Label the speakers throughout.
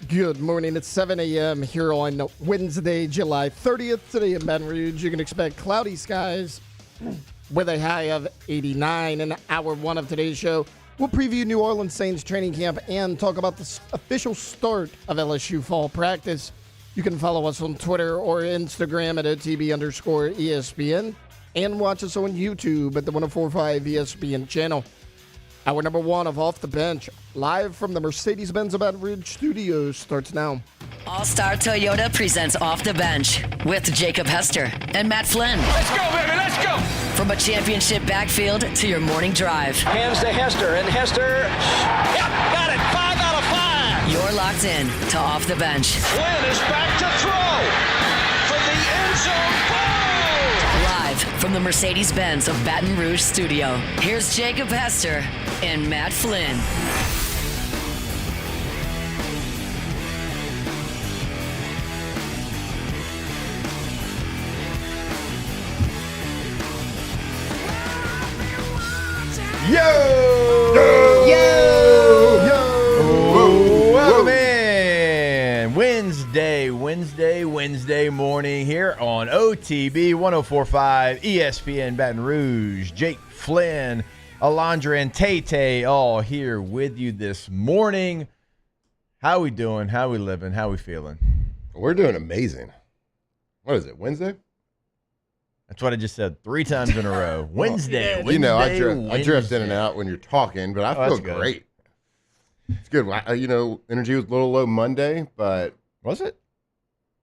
Speaker 1: Good morning. It's 7 a.m. here on Wednesday, July 30th. Today in Baton Rouge, you can expect cloudy skies with a high of 89. In hour one of today's show, we'll preview New Orleans Saints training camp and talk about the official start of LSU fall practice. You can follow us on Twitter or Instagram at OTB_ESPN and watch us on YouTube at the 104.5 ESPN channel. Hour number one of Off the Bench, live from the Mercedes-Benz Baton Rouge studios, starts now.
Speaker 2: All-Star Toyota presents Off the Bench with Jacob Hester and Matt Flynn.
Speaker 3: Let's go, baby, let's go!
Speaker 2: From a championship backfield to your morning drive.
Speaker 3: Hands to Hester, and Hester, yep, got it, 5 out of 5!
Speaker 2: You're locked in to Off the Bench.
Speaker 3: Flynn is back to throw from the end zone. Ball!
Speaker 2: Live from the Mercedes-Benz of Baton Rouge studio, here's Jacob Hester and Matt Flynn.
Speaker 4: Welcome in. Wednesday morning here on OTB 104.5 ESPN Baton Rouge. Jake Flynn, Alondra, and Tay all here with you this morning. How we doing? How we living? How we feeling?
Speaker 5: We're doing amazing. What is it, Wednesday?
Speaker 4: That's what I just said 3 times in a row. Wednesday.
Speaker 5: You know, I
Speaker 4: Wednesday.
Speaker 5: drift in and out when you're talking, but I feel
Speaker 4: good.
Speaker 5: great. It's good. Energy was a little low Monday, but
Speaker 4: Was it?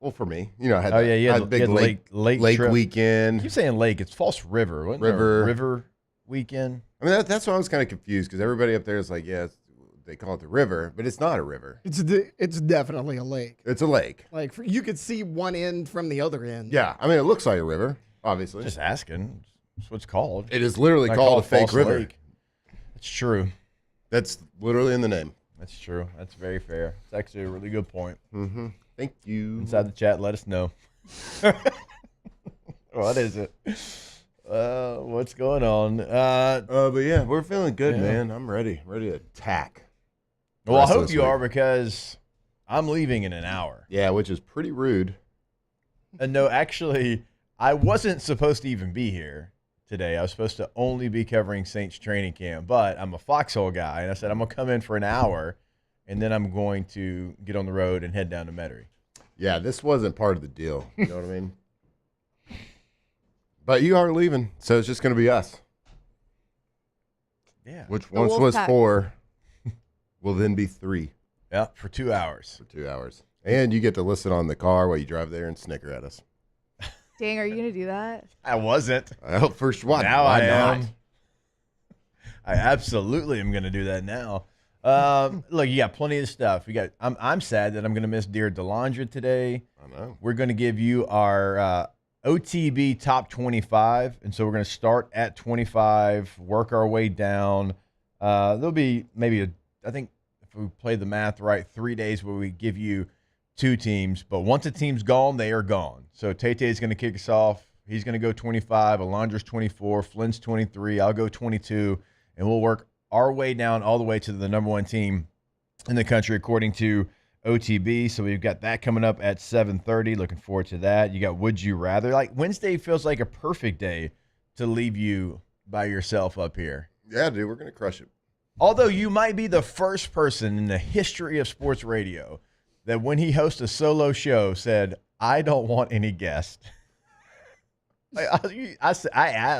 Speaker 5: well, for me, I had
Speaker 4: You
Speaker 5: I
Speaker 4: had
Speaker 5: had a big
Speaker 4: the
Speaker 5: lake
Speaker 4: trip.
Speaker 5: weekend.
Speaker 4: I keep saying lake. It's False River. Wasn't there a river weekend.
Speaker 5: I mean, that's why I was kind of confused because everybody up there is like, they call it the river, but it's not a river.
Speaker 1: It's definitely a lake.
Speaker 5: It's a lake.
Speaker 1: Like you could see one end from the other end.
Speaker 5: Yeah, I mean, it looks like a river, obviously.
Speaker 4: Just asking. That's what it's called.
Speaker 5: It is literally
Speaker 4: Not
Speaker 5: called a fake
Speaker 4: False
Speaker 5: river.
Speaker 4: Lake. It's true.
Speaker 5: That's literally in the name.
Speaker 4: That's true. That's very fair. It's actually a really good point.
Speaker 5: Mm-hmm. Thank you.
Speaker 4: Inside the chat, let us know. What is it? What's going on?
Speaker 5: But yeah, we're feeling good,
Speaker 4: Yeah.
Speaker 5: man. I'm ready to attack.
Speaker 4: Well, I
Speaker 5: rest of
Speaker 4: hope
Speaker 5: this
Speaker 4: you
Speaker 5: week.
Speaker 4: are because I'm leaving in an hour.
Speaker 5: Yeah, which is pretty rude.
Speaker 4: And no, actually, I wasn't supposed to even be here today. I was supposed to only be covering Saints training camp, but I'm a foxhole guy, and I said I'm going to come in for an hour, and then I'm going to get on the road and head down to Metairie.
Speaker 5: Yeah, this wasn't part of the deal. You know what I mean? But you are leaving, so it's just going to be us.
Speaker 4: Yeah.
Speaker 5: Which
Speaker 6: The
Speaker 5: once
Speaker 6: wolf
Speaker 5: was
Speaker 6: pack.
Speaker 5: 4, will then be 3
Speaker 4: Yeah, for 2 hours.
Speaker 5: for 2 hours. And you get to listen on the car while you drive there and snicker at us.
Speaker 6: Dang, are you going to do that?
Speaker 4: I wasn't.
Speaker 5: I hope first why
Speaker 4: Now
Speaker 5: why
Speaker 4: I
Speaker 5: not?
Speaker 4: am. I absolutely am going to do that now. Look, you got plenty of stuff. I'm sad that I'm going to miss Dear Delondra today.
Speaker 5: I know.
Speaker 4: We're going to give you our OTB top 25, and so we're going to start at 25, work our way down. There'll be maybe I think if we play the math right, 3 days where we give you 2 teams. But once a team's gone, they are gone. So Tay is going to kick us off. He's going to go 25. Alondra's 24. Flynn's 23. I'll go 22, and we'll work our way down all the way to the number 1 team in the country according to OTB. So we've got that coming up at 7:30. Looking forward to that. You got Would You Rather. Like Wednesday feels like a perfect day to leave you by yourself up here.
Speaker 5: Yeah, dude, we're going to crush it.
Speaker 4: Although you might be the first person in the history of sports radio that when he hosts a solo show said, I don't want any guests. Like, I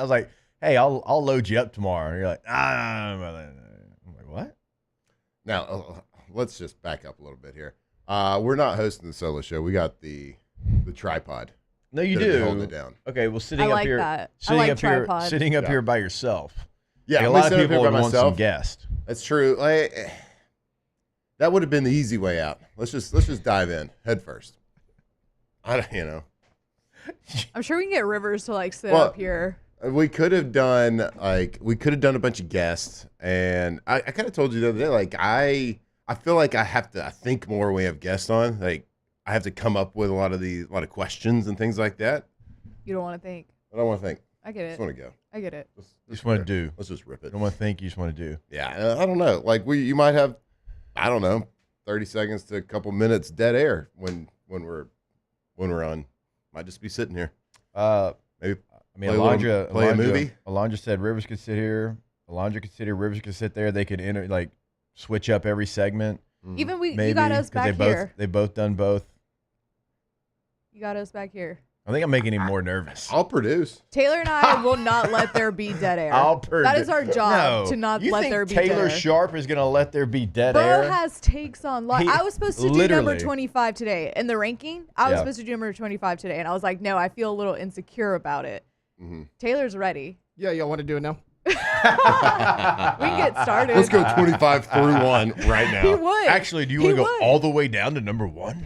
Speaker 4: was like, hey, I'll load you up tomorrow. And you're like, I'm like, what?
Speaker 5: Now, let's just back up a little bit here. We're not hosting the solo show. We got the tripod.
Speaker 4: No, you
Speaker 5: That'll be
Speaker 4: do.
Speaker 5: holding it down.
Speaker 4: Okay, well, sitting
Speaker 6: I
Speaker 4: up
Speaker 6: like
Speaker 4: here,
Speaker 6: that. I
Speaker 4: sitting
Speaker 6: like
Speaker 4: up here,
Speaker 6: tripod.
Speaker 4: sitting up
Speaker 5: Yeah.
Speaker 4: here by yourself.
Speaker 5: Yeah,
Speaker 4: Like, a
Speaker 5: I'm
Speaker 4: lot of
Speaker 5: sitting up
Speaker 4: people
Speaker 5: here
Speaker 4: would
Speaker 5: by
Speaker 4: want some
Speaker 5: myself.
Speaker 4: guests.
Speaker 5: That's true. That would have been the easy way out. Let's just dive in head first.
Speaker 6: I'm sure we can get Rivers to sit
Speaker 5: Well,
Speaker 6: up here.
Speaker 5: We could have done a bunch of guests, and I kind of told you the other day, I feel like I think more when we have guests on. Like I have to come up with a lot of questions and things like that.
Speaker 6: You don't want to think.
Speaker 5: I don't want to think.
Speaker 6: I get
Speaker 5: I just
Speaker 6: it.
Speaker 5: want to go.
Speaker 6: I get it.
Speaker 5: Let's
Speaker 4: Just want to do.
Speaker 5: Let's just rip
Speaker 4: You
Speaker 5: it.
Speaker 4: don't want to think. You just want to do.
Speaker 5: Yeah, I don't know. Like you might have, I don't know, 30 seconds to a couple minutes dead air when we're on. Might just be sitting here. Maybe play a movie.
Speaker 4: Alondra said Rivers could sit here. Alondra could sit here. Rivers could sit there. They could switch up every segment.
Speaker 6: Even you
Speaker 4: Maybe,
Speaker 6: got us back here.
Speaker 4: They both done both.
Speaker 6: You got us back here.
Speaker 4: I think I'm making him more nervous.
Speaker 5: I'll produce.
Speaker 6: Taylor and I will not let there be dead air. That is our job, to not let there be dead air.
Speaker 4: Taylor Sharp is going to let there be dead
Speaker 6: Bro
Speaker 4: air?
Speaker 6: has takes on life. I was supposed to do number 25 today. In the ranking, I was supposed to do number 25 today. And I was like, no, I feel a little insecure about it. Mm-hmm. Taylor's ready.
Speaker 1: Yeah, y'all want to do it now?
Speaker 6: We can get started.
Speaker 5: Let's go 25 through 1 right now.
Speaker 6: He would.
Speaker 4: Actually, do you want to go all the way down to number 1?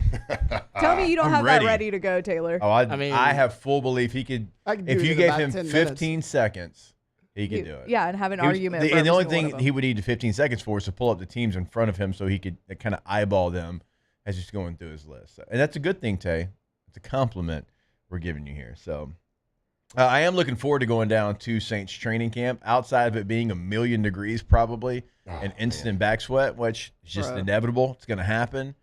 Speaker 6: Tell me you don't have that ready to go, Taylor.
Speaker 4: Oh, I mean, I have full belief he could. If you gave him 15 seconds, he could do it.
Speaker 6: Yeah, and have an argument.
Speaker 4: And the only thing he would need 15 seconds for is to pull up the teams in front of him so he could kind of eyeball them as he's going through his list. And that's a good thing, Tay. It's a compliment we're giving you here. So I am looking forward to going down to Saints training camp. Outside of it being 1,000,000 degrees, probably an instant back sweat, which is just inevitable. It's going to happen.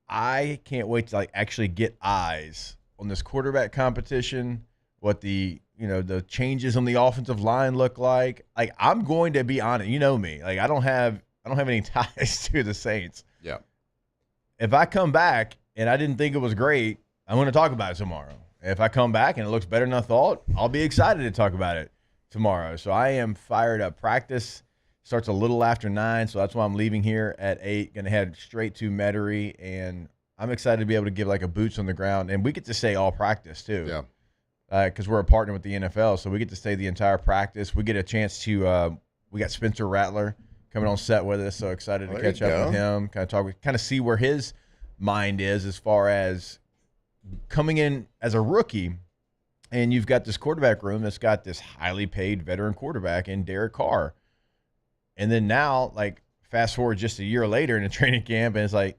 Speaker 4: I can't wait to actually get eyes on this quarterback competition. What the changes on the offensive line look like. I'm going to be honest. You know me. I don't have any ties to the Saints.
Speaker 5: Yeah.
Speaker 4: If I come back and I didn't think it was great, I'm going to talk about it tomorrow. If I come back and it looks better than I thought, I'll be excited to talk about it tomorrow. So I am fired up. Practice starts a little after 9, so that's why I'm leaving here at 8. Going to head straight to Metairie, and I'm excited to be able to give a boots on the ground. And we get to stay all practice too.
Speaker 5: Yeah.
Speaker 4: Because we're a partner with the NFL, so we get to stay the entire practice. We get a chance to we got Spencer Rattler coming on set with us, so excited to catch up with him, kind of see where his mind is as far as coming in as a rookie. And you've got this quarterback room that's got this highly paid veteran quarterback in Derek Carr. And then now, fast forward just a year later in a training camp, and it's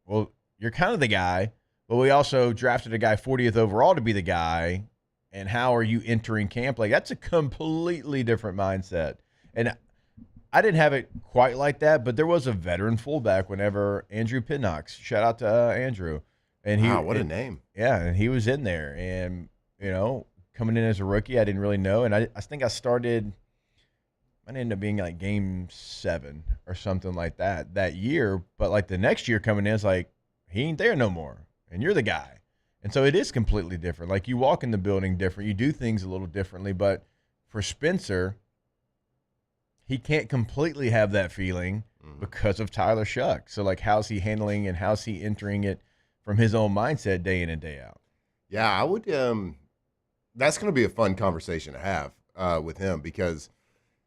Speaker 4: well, you're kind of the guy, but we also drafted a guy 40th overall to be the guy. And how are you entering camp? That's a completely different mindset. And I didn't have it quite like that, but there was a veteran fullback whenever Andrew Pinnox. Shout out to Andrew. And
Speaker 5: what a name.
Speaker 4: Yeah, and he was in there. And, coming in as a rookie, I didn't really know. And I think I started – might end up being game 7 or something like that year. But, the next year coming in, it's he ain't there no more. And you're the guy. And so it is completely different. You walk in the building different. You do things a little differently. But for Spencer, he can't completely have that feeling because of Tyler Shuck. So, how's he handling and how's he entering it from his own mindset day in and day out?
Speaker 5: Yeah, I would that's going to be a fun conversation to have with him because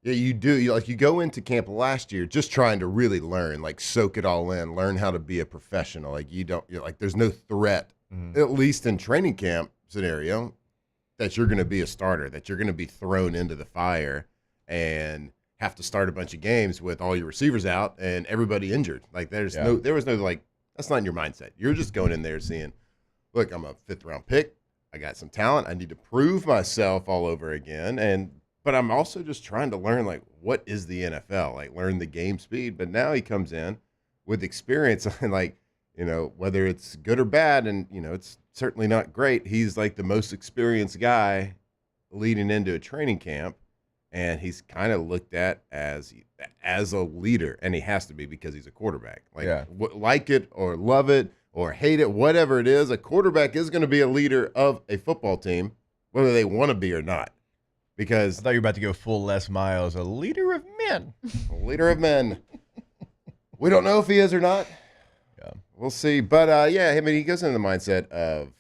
Speaker 5: you go into camp last year just trying to really learn, soak it all in, learn how to be a professional. There's no threat. At least in training camp scenario, that you're going to be a starter, that you're going to be thrown into the fire and have to start a bunch of games with all your receivers out and everybody injured. There was no that's not in your mindset. You're just going in there saying, look, I'm a 5th round pick. I got some talent. I need to prove myself all over again. But I'm also just trying to learn, what is the NFL? Learn the game speed. But now he comes in with experience and whether it's good or bad, and, it's certainly not great. He's the most experienced guy leading into a training camp, and he's kind of looked at as a leader, and he has to be because he's a quarterback. Like it or love it or hate it, whatever it is, a quarterback is going to be a leader of a football team, whether they want to be or not. Because
Speaker 4: I thought you were about to go full Les Miles, a leader of men.
Speaker 5: A leader of men. We don't know if he is or not. We'll see. But, he goes into the mindset of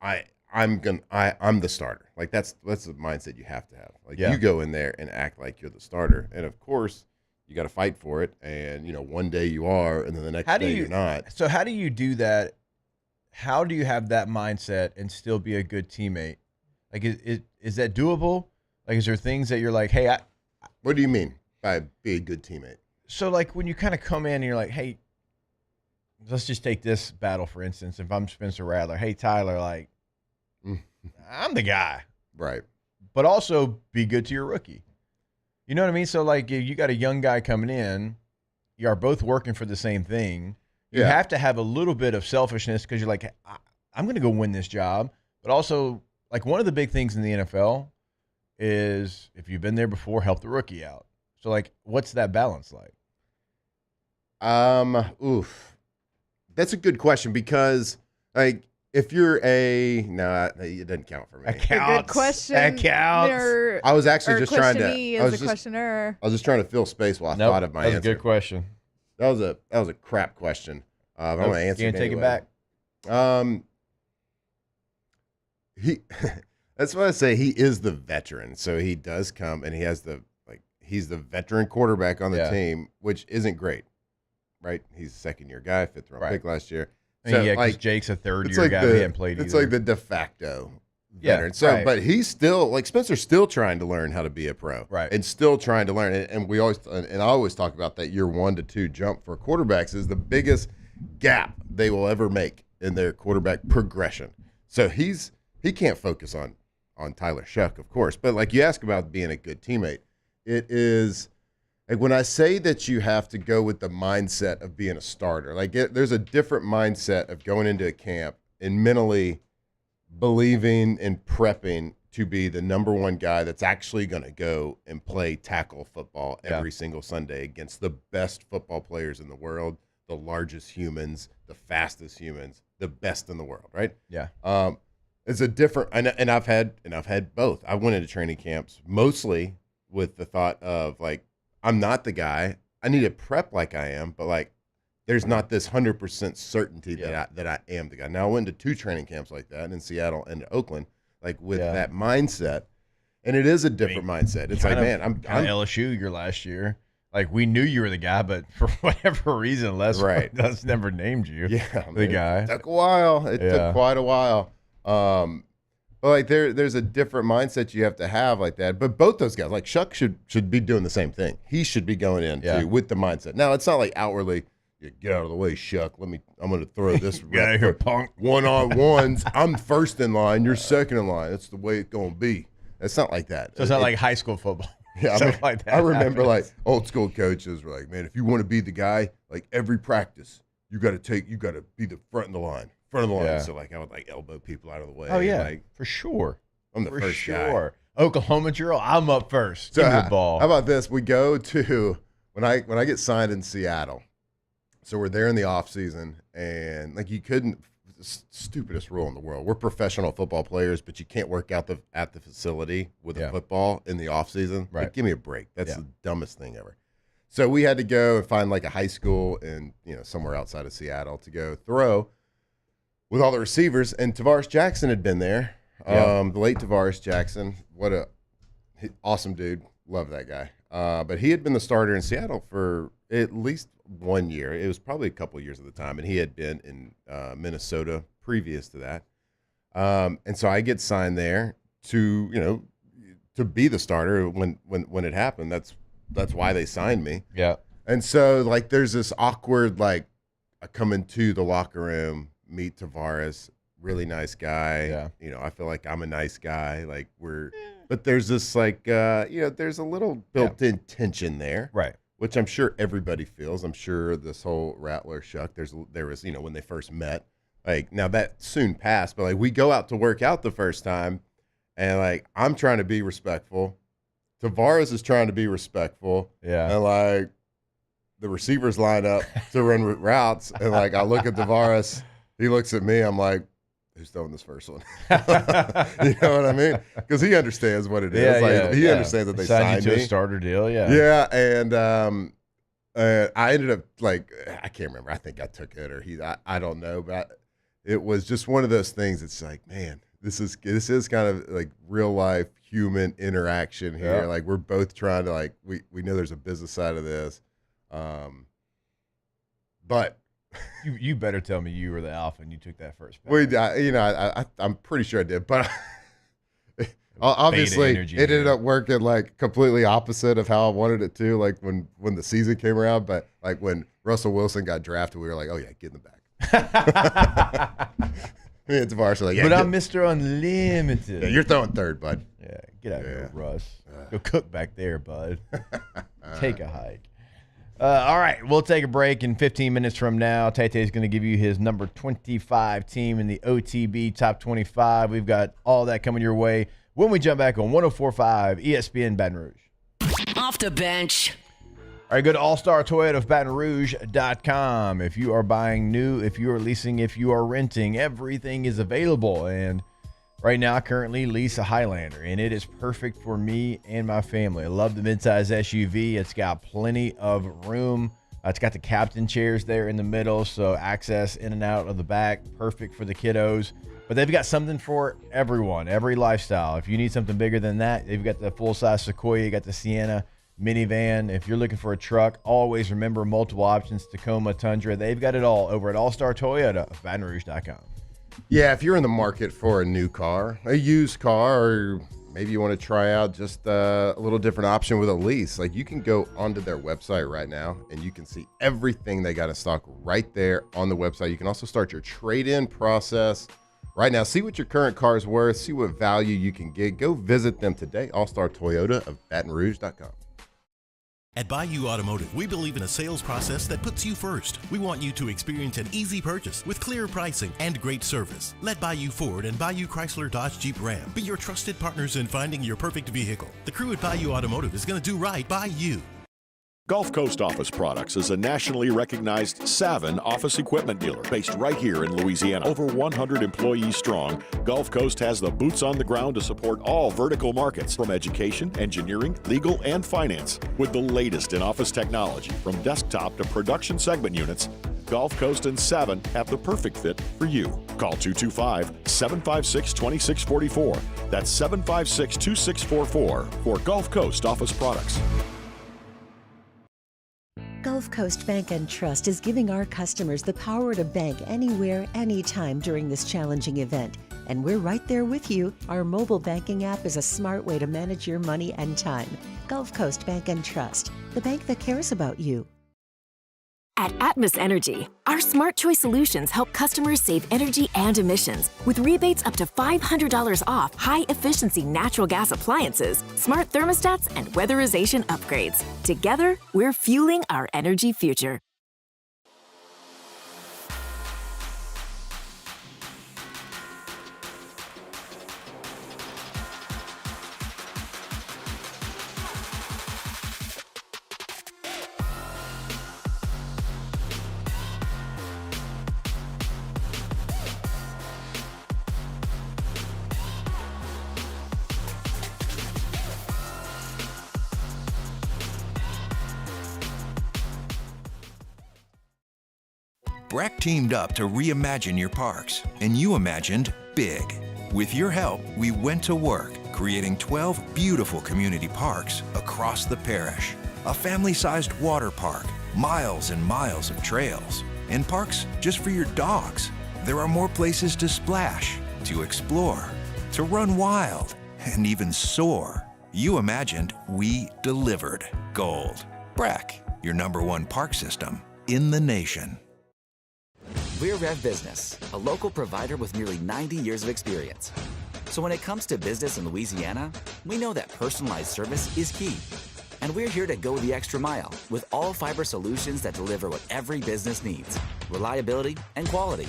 Speaker 5: I'm the starter. That's the mindset you have to have. You go in there and act like you're the starter. And, of course, you got to fight for it. And, one day you are, and then the next day you're not.
Speaker 4: So how do you do that? How do you have that mindset and still be a good teammate? Is that doable? Is there things that you're hey,
Speaker 5: what do you mean by be a good teammate?
Speaker 4: So, when you kind of come in and you're hey, let's just take this battle, for instance. If I'm Spencer Rattler, hey, Tyler, I'm the guy.
Speaker 5: Right.
Speaker 4: But also be good to your rookie. You know what I mean? So, you got a young guy coming in you are both working for the same thing. You have to have a little bit of selfishness because you're like, I'm going to go win this job. But also, like, one of the big things in the NFL is if you've been there before, help the rookie out. So, like, what's that balance like?
Speaker 5: That's a good question because, like, if you're it doesn't count for me.
Speaker 4: That counts.
Speaker 6: Good question.
Speaker 4: That counts.
Speaker 5: I was actually just trying to.
Speaker 6: I was just
Speaker 5: trying to fill space while I thought of my answer.
Speaker 4: That was a good question.
Speaker 5: That was a crap question. I'm gonna answer.
Speaker 4: Can't take it back.
Speaker 5: That's what I say. He is the veteran, so he does come and he has he's the veteran quarterback on the team, which isn't great, right? He's a second-year guy, fifth-round pick last year.
Speaker 4: So, because Jake's a third-year guy. He hadn't played either.
Speaker 5: It's like the de facto veteran. So, but he's still, like, Spencer's still trying to learn how to be a pro.
Speaker 4: Right.
Speaker 5: And still trying to learn. And I always talk about that year 1 to 2 jump for quarterbacks is the biggest gap they will ever make in their quarterback progression. So he can't focus on Tyler Shuck, of course. But, like, you ask about being a good teammate. It is, like, when I say that you have to go with the mindset of being a starter, like, there's a different mindset of going into a camp and mentally believing and prepping to be the number one guy that's actually going to go and play tackle football every single Sunday against the best football players in the world, the largest humans, the fastest humans, the best in the world, right?
Speaker 4: Yeah.
Speaker 5: It's a different, and I've had both. I went into training camps mostly with the thought of, like, I'm not the guy. I need to prep like I am, but, like, there's not this 100% certainty that I am the guy. Now, I went to 2 training camps like that in Seattle and Oakland, like, with that mindset, and it is a different mindset. It's like, man, I'm
Speaker 4: LSU your last year. Like, we knew you were the guy, but for whatever reason, Les never named you the guy.
Speaker 5: It took a while. It took quite a while. But, like, there's a different mindset you have to have like that. But both those guys, like, Shuck should be doing the same thing. He should be going in too with the mindset. Now, it's not like outwardly, get out of the way, Shuck. I'm going to throw this.
Speaker 4: Get out of here, punk.
Speaker 5: One-on-ones. I'm first in line. You're second in line. That's the way it's going to be. It's not like that.
Speaker 4: So it's not like high school football.
Speaker 5: Yeah, like that I remember like old school coaches were like, man, if you want to be the guy, like every practice, you got to be the front of the line. Yeah. So, like, I would, like, elbow people out of the way.
Speaker 4: Oh, yeah,
Speaker 5: like,
Speaker 4: for sure.
Speaker 5: I'm the first guy.
Speaker 4: Oklahoma drill, I'm up first. Give me the ball.
Speaker 5: How about this? We go to, when I get signed in Seattle, so we're there in the off season, and, like, you couldn't, stupidest rule in the world. We're professional football players, but you can't work out at the facility with a football in the off season.
Speaker 4: Right.
Speaker 5: Like, give me a break. That's the dumbest thing ever. So we had to go and find, like, a high school in, somewhere outside of Seattle to go throw with all the receivers, and Tavares Jackson had been there. The late Tavares Jackson, what a awesome dude. Love that guy. But he had been the starter in Seattle for at least 1 year. It was probably a couple of years at the time, and he had been in Minnesota previous to that. And so I get signed there to be the starter when it happened. That's why they signed me.
Speaker 4: Yeah.
Speaker 5: And so, like, there's this awkward, like, I come into the locker room, meet Tavares, really nice guy. Yeah. I feel like I'm a nice guy. Like, but there's this, like, there's a little built-in tension there.
Speaker 4: Right.
Speaker 5: Which I'm sure everybody feels. I'm sure this whole Rattler Shuck, there was, when they first met, like, now that soon passed, but, like, we go out to work out the first time, and, like, I'm trying to be respectful. Tavares is trying to be respectful.
Speaker 4: Yeah.
Speaker 5: And, like, the receivers line up to run routes, and, like, I look at Tavares. He looks at me. I'm like, who's throwing this first one? You know what I mean? Because he understands what it is. He understands that they signed
Speaker 4: you to
Speaker 5: me.
Speaker 4: A starter deal. Yeah.
Speaker 5: Yeah, and I ended up, like, I can't remember. I think I took it, or I don't know, but it was just one of those things. It's like, man, this is kind of like real life human interaction here.
Speaker 4: Yeah.
Speaker 5: Like, we're both trying to, like, we know there's a business side of this, but.
Speaker 4: You better tell me you were the alpha and you took that first pass.
Speaker 5: I'm pretty sure I did, but obviously it ended up working, like, completely opposite of how I wanted it to. Like, when the season came around, but, like, when Russell Wilson got drafted, we were like, oh yeah, get in the back. Me and Tavares are like,
Speaker 4: but I'm Mr. Unlimited.
Speaker 5: Yeah, you're throwing third, bud.
Speaker 4: Yeah, get out of here, Russ. Go cook back there, bud. Take a hike. All right, we'll take a break. In 15 minutes from now, Tate is going to give you his number 25 team in the OTB Top 25. We've got all that coming your way when we jump back on 104.5 ESPN Baton Rouge.
Speaker 2: Off the bench.
Speaker 4: All right, go to allstartoyotaofbatonrouge.com. If you are buying new, if you are leasing, if you are renting, everything is available. And right now, I currently lease a Highlander, and it is perfect for me and my family. I love the midsize SUV. It's got plenty of room. It's got the captain chairs there in the middle, so access in and out of the back, perfect for the kiddos. But they've got something for everyone, every lifestyle. If you need something bigger than that, they've got the full-size Sequoia, you got the Sienna minivan. If you're looking for a truck, always remember multiple options, Tacoma, Tundra. They've got it all over at All-Star Toyota of BatonRouge.com.
Speaker 5: Yeah, if you're in the market for a new car, a used car, or maybe you want to try out just a little different option with a lease, like you can go onto their website right now and you can see everything they got in stock right there on the website. You can also start your trade-in process right now. See what your current car is worth, see what value you can get. Go visit them today, All-Star Toyota of BatonRouge.com.
Speaker 7: At Bayou Automotive, we believe in a sales process that puts you first. We want you to experience an easy purchase with clear pricing and great service. Let Bayou Ford and Bayou Chrysler Dodge Jeep Ram be your trusted partners in finding your perfect vehicle. The crew at Bayou Automotive is going to do right by you.
Speaker 8: Gulf Coast Office Products is a nationally recognized Savin office equipment dealer based right here in Louisiana. Over 100 employees strong, Gulf Coast has the boots on the ground to support all vertical markets from education, engineering, legal, and finance. With the latest in office technology from desktop to production segment units, Gulf Coast and Savin have the perfect fit for you. Call 225-756-2644. That's 756-2644 for Gulf Coast Office Products.
Speaker 9: Gulf Coast Bank and Trust is giving our customers the power to bank anywhere, anytime during this challenging event. And we're right there with you. Our mobile banking app is a smart way to manage your money and time. Gulf Coast Bank and Trust, the bank that cares about you.
Speaker 10: At Atmos Energy, our Smart Choice solutions help customers save energy and emissions with rebates up to $500 off high-efficiency natural gas appliances, smart thermostats, and weatherization upgrades. Together, we're fueling our energy future.
Speaker 11: BRAC teamed up to reimagine your parks, and you imagined big. With your help, we went to work, creating 12 beautiful community parks across the parish. A family-sized water park, miles and miles of trails, and parks just for your dogs. There are more places to splash, to explore, to run wild, and even soar. You imagined, we delivered. Gold. BRAC, your #1 park system in the nation.
Speaker 12: We're Rev Business, a local provider with nearly 90 years of experience. So when it comes to business in Louisiana, we know that personalized service is key. And we're here to go the extra mile with all fiber solutions that deliver what every business needs: reliability and quality.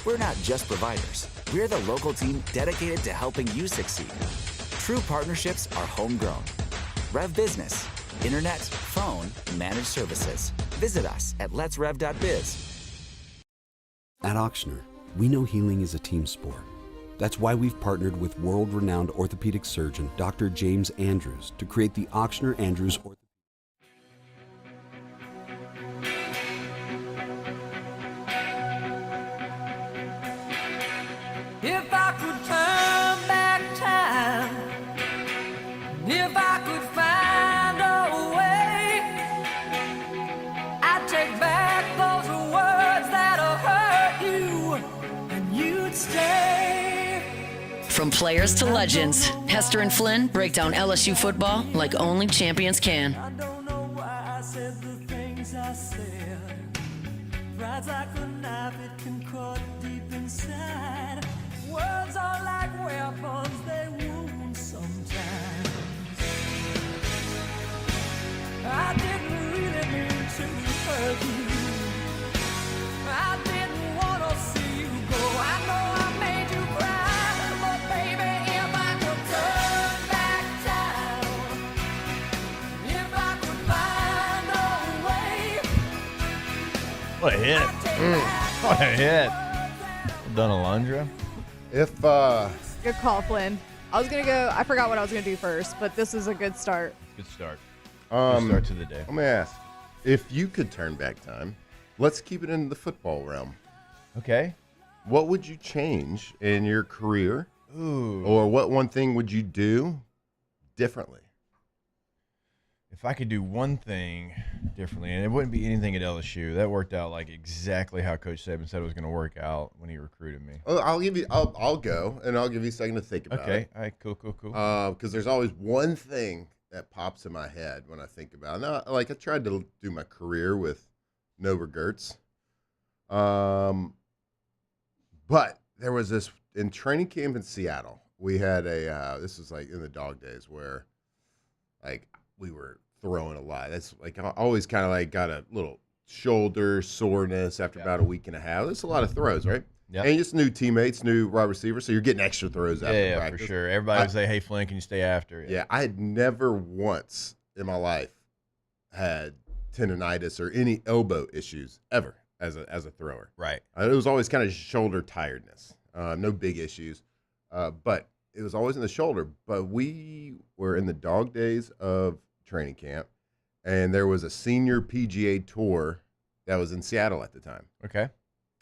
Speaker 12: We're not just providers. We're the local team dedicated to helping you succeed. True partnerships are homegrown. Rev Business, internet, phone, managed services. Visit us at letsrev.biz.
Speaker 13: At Ochsner, we know healing is a team sport. That's why we've partnered with world-renowned orthopedic surgeon Dr. James Andrews to create the Ochsner Andrews Orthopedic.
Speaker 14: If I could turn back time, if I could find a way, I'd take back those words that hurt you, and you'd stay.
Speaker 2: From players to legends, Hester and Flynn break down LSU football like only champions can.
Speaker 14: I don't know why I said the things I said. Pride's like a knife, it can cut deep inside. Words are like weapons, they wound sometimes. I didn't really mean to
Speaker 4: What a hit. What a hit. Done Alondra.
Speaker 6: Good call, Flynn. I was going to go, I forgot what I was going to do first, but this is a good start.
Speaker 4: Good start. Good start to the day.
Speaker 5: Let me ask, if you could turn back time, let's keep it in the football realm.
Speaker 4: Okay.
Speaker 5: What would you change in your career?
Speaker 4: Ooh.
Speaker 5: Or what one thing would you do differently?
Speaker 4: If I could do one thing differently, and it wouldn't be anything at LSU, that worked out like exactly how Coach Saban said it was going to work out when he recruited me.
Speaker 5: Oh, I'll go, and I'll give you a second to think about it.
Speaker 4: Okay. All right. Cool.
Speaker 5: Because there's always one thing that pops in my head when I think about it. Now, like I tried to do my career with no regrets. But there was this in training camp in Seattle. We had this was like in the dog days where like we were throwing a lot. That's like I always kind of like got a little shoulder soreness after about a week and a half. There's a lot of throws, right?
Speaker 4: Yeah.
Speaker 5: And just new teammates, new wide receivers, so you're getting extra throws after practice.
Speaker 4: For sure. Everybody would say, "Hey, Flynn, can you stay after?"
Speaker 5: Yeah, I had never once in my life had tendonitis or any elbow issues ever as a thrower.
Speaker 4: Right.
Speaker 5: It was always kind of shoulder tiredness. No big issues, but it was always in the shoulder. But we were in the dog days of training camp, and there was a senior PGA tour that was in Seattle at the time.
Speaker 4: Okay.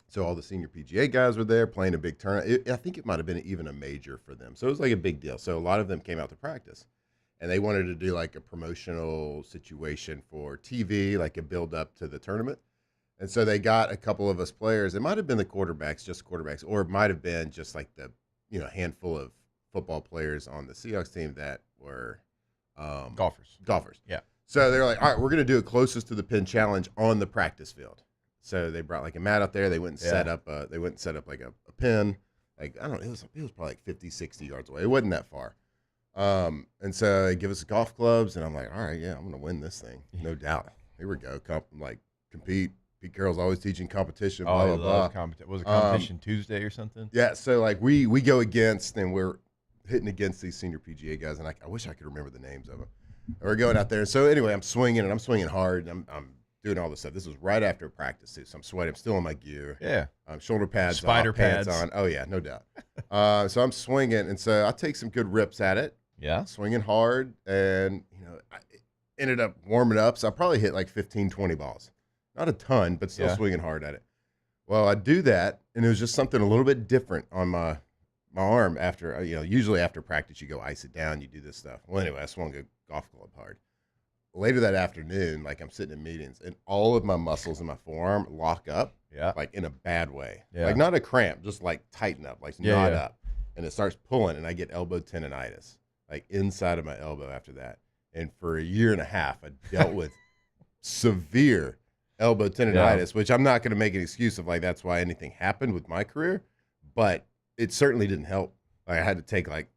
Speaker 5: So all the senior PGA guys were there playing a big tournament. I think it might have been even a major for them. So it was like a big deal. So a lot of them came out to practice, and they wanted to do like a promotional situation for TV, like a build up to the tournament. And so they got a couple of us players. It might have been the quarterbacks, just quarterbacks, or it might have been just like the handful of football players on the Seahawks team that were golfers.
Speaker 4: Yeah.
Speaker 5: So they're like, all right, we're going to do it closest to the pin challenge on the practice field. So they brought like a mat out there. They went and set up like a pin. Like, I don't know, it was probably like 50, 60 yards away. It wasn't that far. And so they give us golf clubs, and I'm like, all right, yeah, I'm going to win this thing. No doubt. Here we go. Compete. Pete Carroll's always teaching competition, blah, blah, blah.
Speaker 4: Was it competition Tuesday or something?
Speaker 5: Yeah, so like we go against, and we're hitting against these senior PGA guys, and I wish I could remember the names of them. And we're going out there. So anyway, I'm swinging hard, and I'm doing all this stuff. This was right after practice, too, so I'm sweating. I'm still in my gear.
Speaker 4: Yeah.
Speaker 5: Shoulder pads
Speaker 4: Spider pads
Speaker 5: on. Oh, yeah, no doubt. So I'm swinging, and so I take some good rips at it.
Speaker 4: Yeah.
Speaker 5: Swinging hard, and, I ended up warming up, so I probably hit like 15, 20 balls. Not a ton, but still swinging hard at it. Well, I do that, and it was just something a little bit different on my arm after, usually after practice you go ice it down, you do this stuff. Well, anyway, I swung a golf club hard. Later that afternoon, like I'm sitting in meetings, and all of my muscles in my forearm lock up, like in a bad way.
Speaker 4: Yeah.
Speaker 5: Like not a cramp, just like tighten up, like knot up. And it starts pulling, and I get elbow tendonitis, like inside of my elbow after that. And for a year and a half, I dealt with severe elbow tendonitis, which I'm not going to make an excuse of like that's why anything happened with my career, but it certainly didn't help. Like I had to take like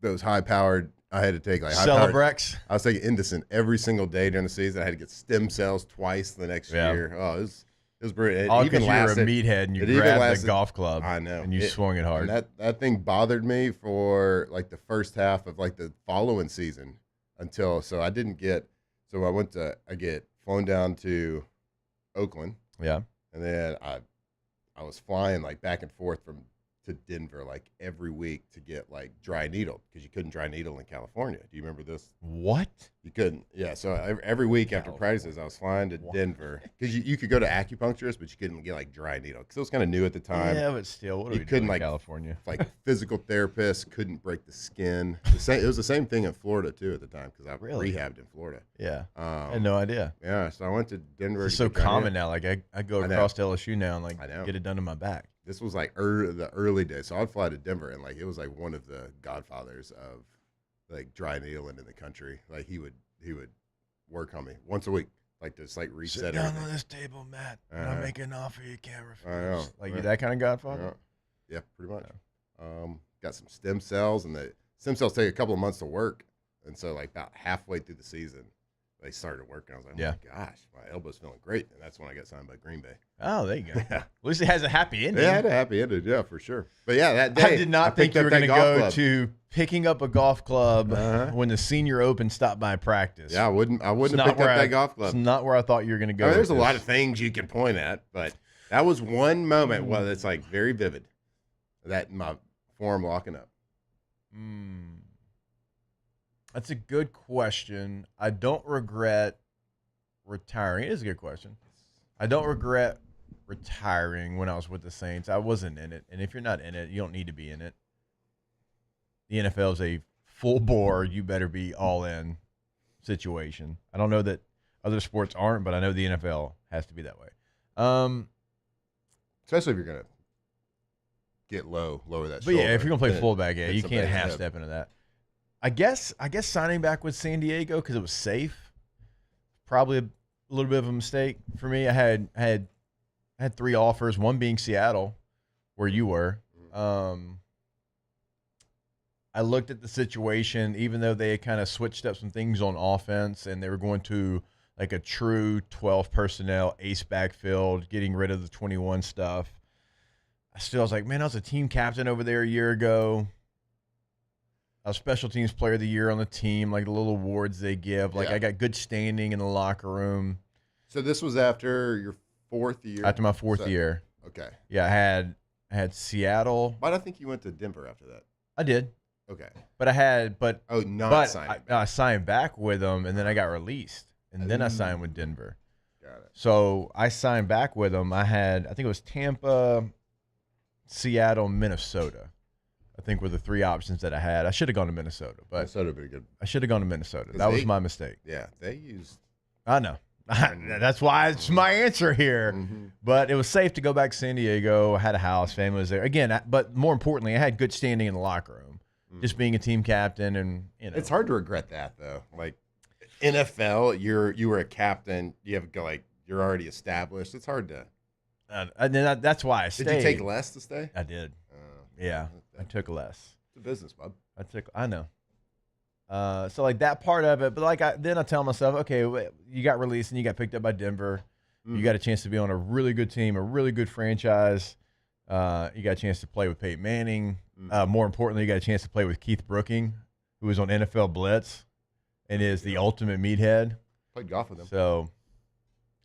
Speaker 5: those high-powered. I had to take like
Speaker 4: Celebrex.
Speaker 5: I was taking Indocin every single day during the season. I had to get stem cells twice the next year. Oh, it was brilliant.
Speaker 4: All because you were a meathead and you grabbed the golf club.
Speaker 5: I know.
Speaker 4: And you swung it hard.
Speaker 5: And that thing bothered me for like the first half of like the following season so I didn't get. So I get flown down to Oakland.
Speaker 4: Yeah.
Speaker 5: And then I was flying like back and forth to Denver like every week to get like dry needle because you couldn't dry needle in California. Do you remember this?
Speaker 4: What?
Speaker 5: You couldn't. Yeah. So every week after practices, I was flying to Denver because you could go to acupuncturists, but you couldn't get like dry needle because it was kind of new at the time.
Speaker 4: Yeah, but still, what are we
Speaker 5: couldn't
Speaker 4: doing
Speaker 5: like
Speaker 4: in California?
Speaker 5: Like physical therapists couldn't break the skin. It was the same thing in Florida too at the time because I rehabbed in Florida.
Speaker 4: Yeah. I had no idea.
Speaker 5: Yeah. So I went to Denver.
Speaker 4: It's so common now. Like I go across to LSU now and like get it done to my back.
Speaker 5: This was like the early days. So I'd fly to Denver, and like it was like one of the godfathers of like dry needling in the country. Like he would work on me once a week, like to just like reset
Speaker 4: Sit down
Speaker 5: everything.
Speaker 4: on this table, Matt. And I make an offer you can't refuse.
Speaker 5: I know.
Speaker 4: Like you that kind of godfather?
Speaker 5: Yeah, pretty much. Got some stem cells, and the stem cells take a couple of months to work, and so like about halfway through the season, they started working. I was like, oh my gosh, my elbow's feeling great, and that's when I got signed by Green Bay.
Speaker 4: Oh, there you go. At least it has a happy ending.
Speaker 5: Yeah, it had a happy ending, yeah, for sure. But yeah, that day
Speaker 4: I did not think you were going to go to picking up a golf club when the Senior Open stopped by practice.
Speaker 5: Yeah, I wouldn't have picked up that golf club.
Speaker 4: It's not where I thought you were going to go.
Speaker 5: I mean, there's a lot of things you can point at, but that was one moment where it's like very vivid. That my form locking up.
Speaker 4: That's a good question. I don't regret retiring. It is a good question. I don't regret retiring when I was with the Saints. I wasn't in it, and if you're not in it, you don't need to be in it. The NFL is a full bore, you better be all in situation. I don't know that other sports aren't, but I know the NFL has to be that way.
Speaker 5: Especially if you're going to get lower that
Speaker 4: But
Speaker 5: shoulder.
Speaker 4: yeah, if you're going to play fullback, you can't half step into that. I guess signing back with San Diego because it was safe, probably a little bit of a mistake for me. I had 3 offers, one being Seattle, where you were. I looked at the situation, even though they had kind of switched up some things on offense and they were going to like a true 12 personnel ace backfield, getting rid of the 21 stuff. I was like, man, I was a team captain over there a year ago. I was special teams player of the year on the team, like the little awards they give. Like I got good standing in the locker room.
Speaker 5: So this was after your 4th year?
Speaker 4: After my 4th year.
Speaker 5: Okay.
Speaker 4: Yeah, I had Seattle.
Speaker 5: Why do I think you went to Denver after that?
Speaker 4: I did.
Speaker 5: Okay.
Speaker 4: But
Speaker 5: I
Speaker 4: signed back with them, and then I got released, and then I signed with Denver.
Speaker 5: Got it.
Speaker 4: So I signed back with them. I think it was Tampa, Seattle, Minnesota. I think were the 3 options that I had. I should have gone to Minnesota, but
Speaker 5: Minnesota would be good.
Speaker 4: I should have gone to Minnesota. That was my mistake.
Speaker 5: Yeah, they used.
Speaker 4: I know. That's why it's my answer here. But it was safe to go back to San Diego. I had a house, family was there. Again, but more importantly, I had good standing in the locker room. Just being a team captain, and
Speaker 5: it's hard to regret that though. Like NFL, you were a captain. You have you're already established. It's hard to.
Speaker 4: And then that's why I stayed.
Speaker 5: Did you take less to stay?
Speaker 4: I did. Yeah, I took less.
Speaker 5: It's a business, bub.
Speaker 4: I know. So like that part of it, but then I tell myself, okay, you got released and you got picked up by Denver. You got a chance to be on a really good team, a really good franchise. You got a chance to play with Peyton Manning. More importantly, you got a chance to play with Keith Brooking, who was on NFL Blitz and is the ultimate meathead.
Speaker 5: Played golf with him.
Speaker 4: So,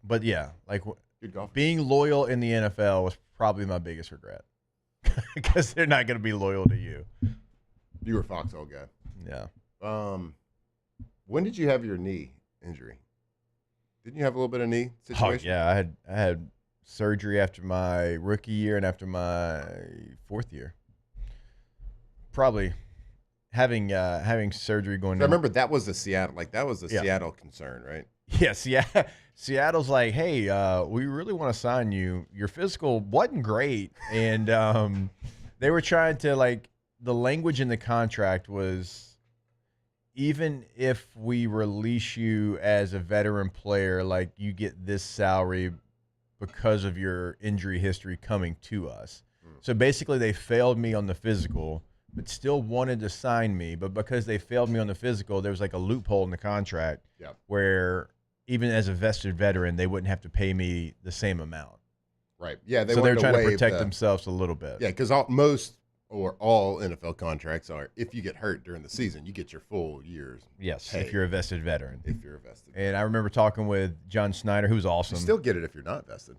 Speaker 4: but yeah, like
Speaker 5: good golf.
Speaker 4: Being loyal in the NFL was probably my biggest regret because they're not going to be loyal to you.
Speaker 5: You were a foxhole guy.
Speaker 4: Yeah.
Speaker 5: When did you have your knee injury? Didn't you have a little bit of knee situation?
Speaker 4: Oh, yeah, I had surgery after my rookie year and after my 4th year. Probably having surgery going.
Speaker 5: I remember that was the Seattle, Seattle concern, right?
Speaker 4: Yes, yeah. Seattle's like, hey, we really want to sign you. Your physical wasn't great, and they were trying to the language in the contract was, even if we release you as a veteran player, you get this salary because of your injury history coming to us. So basically they failed me on the physical, but still wanted to sign me. But because they failed me on the physical, there was a loophole in the contract where even as a vested veteran, they wouldn't have to pay me the same amount.
Speaker 5: Right. Yeah.
Speaker 4: So they're trying to protect themselves a little bit.
Speaker 5: Yeah, because most or all NFL contracts are, if you get hurt during the season, you get your full year's pay.
Speaker 4: If you're a vested veteran.
Speaker 5: If you're a vested
Speaker 4: veteran. And I remember talking with John Snyder, who was awesome.
Speaker 5: You still get it if you're not vested.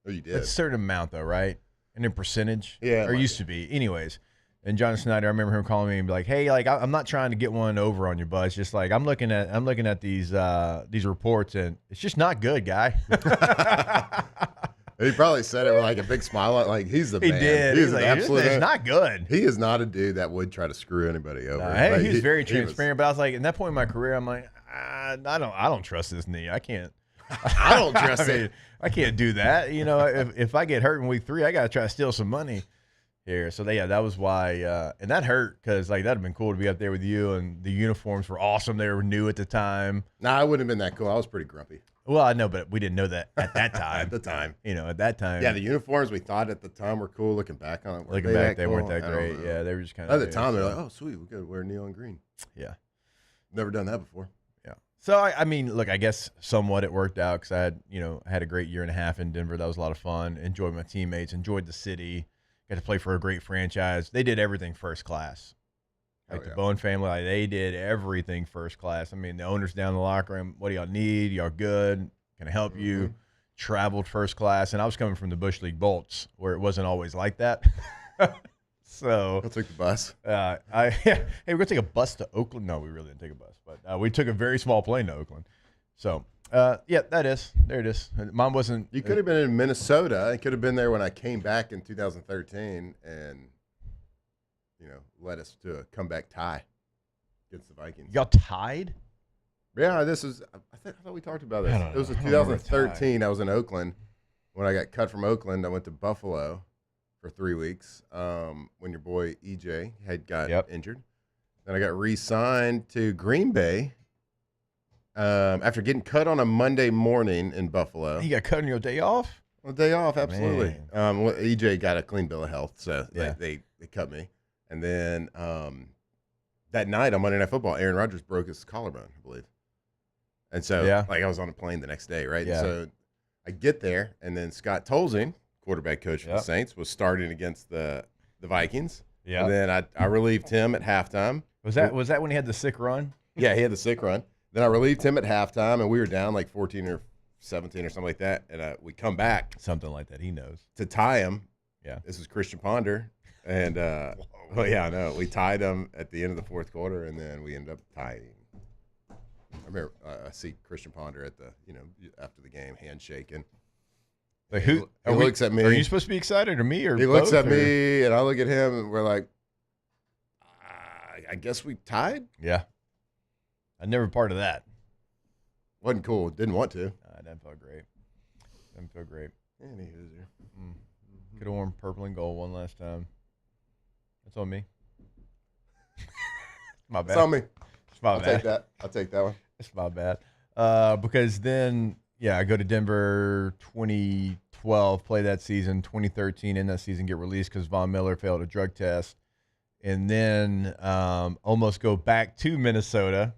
Speaker 5: Oh, you did.
Speaker 4: It's a certain amount, though, right? And in percentage?
Speaker 5: Yeah.
Speaker 4: Or used to be. Anyways. And John Snyder, I remember him calling me and be like, hey, I'm not trying to get one over on you, bud. It's just I'm looking at these reports, and it's just not good, guy.
Speaker 5: He probably said it with a big smile, he's the man.
Speaker 4: He did.
Speaker 5: He's an absolute.
Speaker 4: It's not good.
Speaker 5: He is not a dude that would try to screw anybody over.
Speaker 4: Hey, he was very transparent. But I was like, in that point in my career, I'm like, I don't trust this knee. I can't.
Speaker 5: I don't trust it.
Speaker 4: I can't do that. If I get hurt in week 3, I got to try to steal some money here. So that was why, and that hurt because that'd have been cool to be up there with you, and the uniforms were awesome. They were new at the time.
Speaker 5: Nah, I wouldn't have been that cool. I was pretty grumpy.
Speaker 4: Well, I know, but we didn't know that at that time.
Speaker 5: At the time.
Speaker 4: At that time.
Speaker 5: Yeah, the uniforms we thought at the time were cool. Looking back on it.
Speaker 4: They weren't that great. Yeah, they were just kind of.
Speaker 5: At the time, they're like, oh, sweet, we could wear neon green.
Speaker 4: Yeah.
Speaker 5: Never done that before.
Speaker 4: Yeah. So, I mean, look, I guess somewhat it worked out because I had a great year and a half in Denver. That was a lot of fun. Enjoyed my teammates, enjoyed the city, got to play for a great franchise. They did everything first class. Like the Bowen family, like, they did everything first class. I mean, the owners down in the locker room, what do y'all need? Y'all good? Can I help you? Traveled first class. And I was coming from the Bush League Bolts, where it wasn't always like that. So
Speaker 5: I'll take the bus.
Speaker 4: Hey, we're going to take a bus to Oakland. No, we really didn't take a bus. But we took a very small plane to Oakland. So, there it is. Mine wasn't.
Speaker 5: You could have been in Minnesota. I could have been there when I came back in 2013 and, led us to a comeback tie against the Vikings.
Speaker 4: Y'all tied?
Speaker 5: Yeah, I thought we talked about this. It was in 2013. I was in Oakland. When I got cut from Oakland, I went to Buffalo for 3 weeks when your boy EJ had got injured. Then I got re-signed to Green Bay after getting cut on a Monday morning in Buffalo.
Speaker 4: You got cut on your day off?
Speaker 5: A day off, absolutely. EJ got a clean bill of health, so they cut me. And then that night on Monday Night Football, Aaron Rodgers broke his collarbone, I believe. And so, I was on a plane the next day, right?
Speaker 4: Yeah.
Speaker 5: So I get there, and then Scott Tolzien, quarterback coach for the Saints, was starting against the Vikings. Yeah. And then I relieved him at halftime.
Speaker 4: Was that when he had the sick run?
Speaker 5: Yeah, he had the sick run. Then I relieved him at halftime, and we were down like 14 or 17 or something like that. And we come back.
Speaker 4: Something like that. He knows.
Speaker 5: To tie him.
Speaker 4: Yeah.
Speaker 5: This is Christian Ponder. And, I know. We tied him at the end of the fourth quarter, and then we ended up tying. I remember I see Christian Ponder at the, after the game, handshaking.
Speaker 4: Like
Speaker 5: he looks at me.
Speaker 4: Are you supposed to be excited, or me, or
Speaker 5: he looks at me, and I look at him, and we're like, I guess we tied?
Speaker 4: Yeah. I never part of that.
Speaker 5: Wasn't cool. Didn't want to.
Speaker 4: That didn't feel great.
Speaker 5: Any hooser.
Speaker 4: Could have worn purple and gold one last time. That's on me. My bad.
Speaker 5: It's on me.
Speaker 4: It's my
Speaker 5: I'll
Speaker 4: bad.
Speaker 5: I'll take that one.
Speaker 4: It's my bad. Because then, I go to Denver 2012, play that season. 2013, in that season, get released because Von Miller failed a drug test. And then almost go back to Minnesota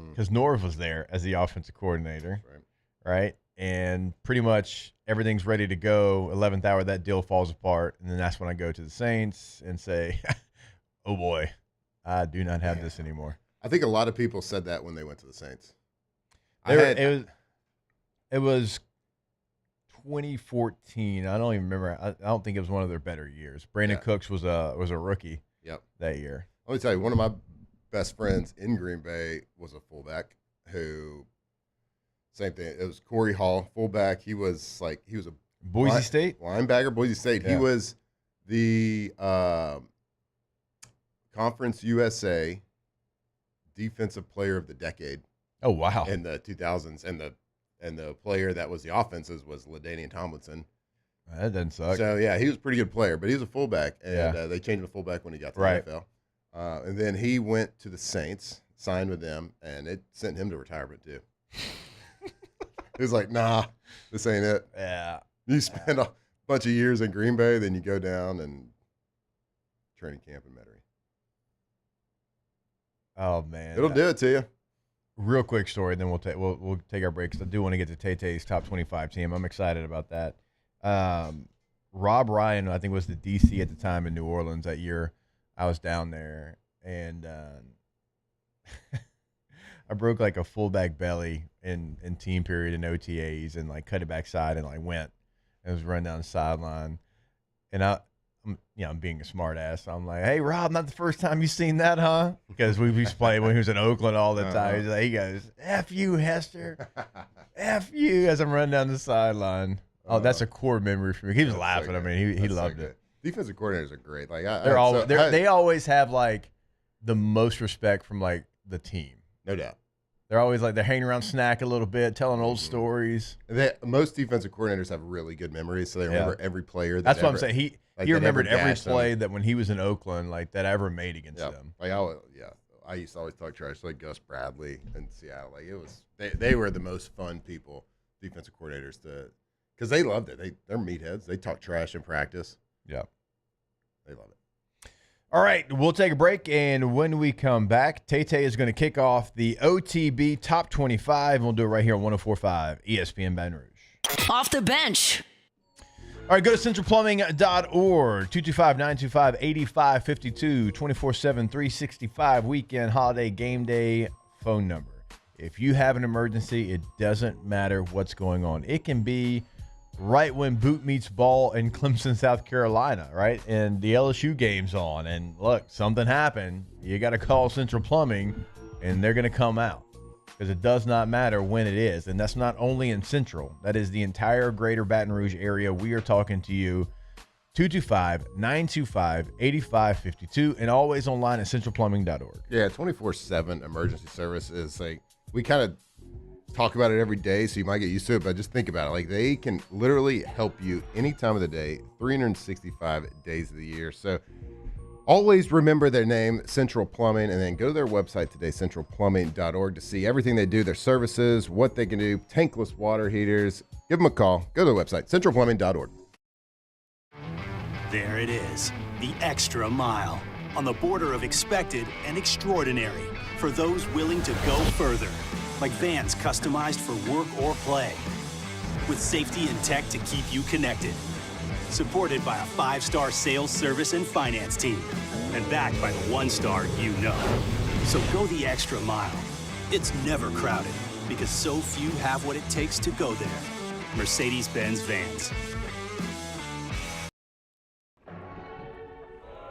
Speaker 4: because Norv was there as the offensive coordinator. Right? And pretty much everything's ready to go. 11th hour, that deal falls apart. And then that's when I go to the Saints and say, oh, boy, I do not have this anymore.
Speaker 5: I think a lot of people said that when they went to the Saints.
Speaker 4: It was 2014. I don't even remember. I don't think it was one of their better years. Brandon Cooks was a rookie that year.
Speaker 5: Let me tell you, one of my best friends in Green Bay was a fullback who, same thing. It was Corey Hall, fullback. He was a
Speaker 4: Boise State
Speaker 5: linebacker. Boise State. Yeah. He was the Conference USA Defensive Player of the Decade.
Speaker 4: Oh, wow.
Speaker 5: In the 2000s, and the player that was the offenses was LaDainian Tomlinson.
Speaker 4: That doesn't suck.
Speaker 5: So he was a pretty good player, but he was a fullback, and they changed him to fullback when he got to the NFL. And then he went to the Saints, signed with them, and it sent him to retirement too. He was like, "Nah, this ain't it."
Speaker 4: Yeah.
Speaker 5: You spend a bunch of years in Green Bay, then you go down and training camp in Metairie.
Speaker 4: Oh man,
Speaker 5: it'll do it to you.
Speaker 4: Real quick story, then we'll take our break because I do want to get to Tay-Tay's top 25 team. I'm excited about that. Rob Ryan, I think, was the DC at the time in New Orleans that year. I was down there, and I broke like a fullback belly in team period and OTAs, and like cut it backside and like went. It was running down the sideline, and I'm being a smart ass. So I'm like, hey, Rob, not the first time you've seen that, huh? Because we used to play when he was in Oakland all the time. He goes, F you, Hester. F you, as I'm running down the sideline. Oh, that's a core memory for me. He was laughing. So I mean, he loved it.
Speaker 5: Defensive coordinators are great. Like
Speaker 4: they always have like the most respect from like the team.
Speaker 5: No doubt.
Speaker 4: They're always like they're hanging around, snack a little bit, telling old stories.
Speaker 5: Most defensive coordinators have really good memories, so they remember every player.
Speaker 4: That's what I'm saying. He remembered every play that when he was in Oakland, like that I ever made against them.
Speaker 5: Like I used to always talk trash like Gus Bradley in Seattle. Like it was they were the most fun people, defensive coordinators, because they loved it. They're meatheads. They talk trash in practice.
Speaker 4: Yeah,
Speaker 5: they love it.
Speaker 4: All right, we'll take a break, and when we come back, Tay-Tay is going to kick off the OTB Top 25, and we'll do it right here on 104.5 ESPN Baton Rouge.
Speaker 2: Off the bench.
Speaker 4: All right, go to centralplumbing.org, 225-925-8552, 24/7, 365 weekend, holiday, game day phone number. If you have an emergency, it doesn't matter what's going on. It can be right when boot meets ball in Clemson, South Carolina, right? And the LSU game's on, and look, something happened. You got to call Central Plumbing, and they're going to come out. Because it does not matter when it is. And that's not only in Central. That is the entire greater Baton Rouge area. We are talking to you, 225-925-8552, and always online at centralplumbing.org.
Speaker 5: Yeah, 24/7 emergency service is like, we kind of talk about it every day, so you might get used to it, but just think about it. Like, they can literally help you any time of the day, 365 days of the year. So always remember their name, Central Plumbing, and then go to their website today, centralplumbing.org, to see everything they do, their services, what they can do, tankless water heaters. Give them a call. Go to their website, centralplumbing.org.
Speaker 15: There it is, the extra mile, on the border of expected and extraordinary, for those willing to go further, like vans customized for work or play, with safety and tech to keep you connected. Supported by a 5-star sales, service, and finance team. And backed by the 1-star you know. So go the extra mile. It's never crowded because so few have what it takes to go there. Mercedes-Benz Vans.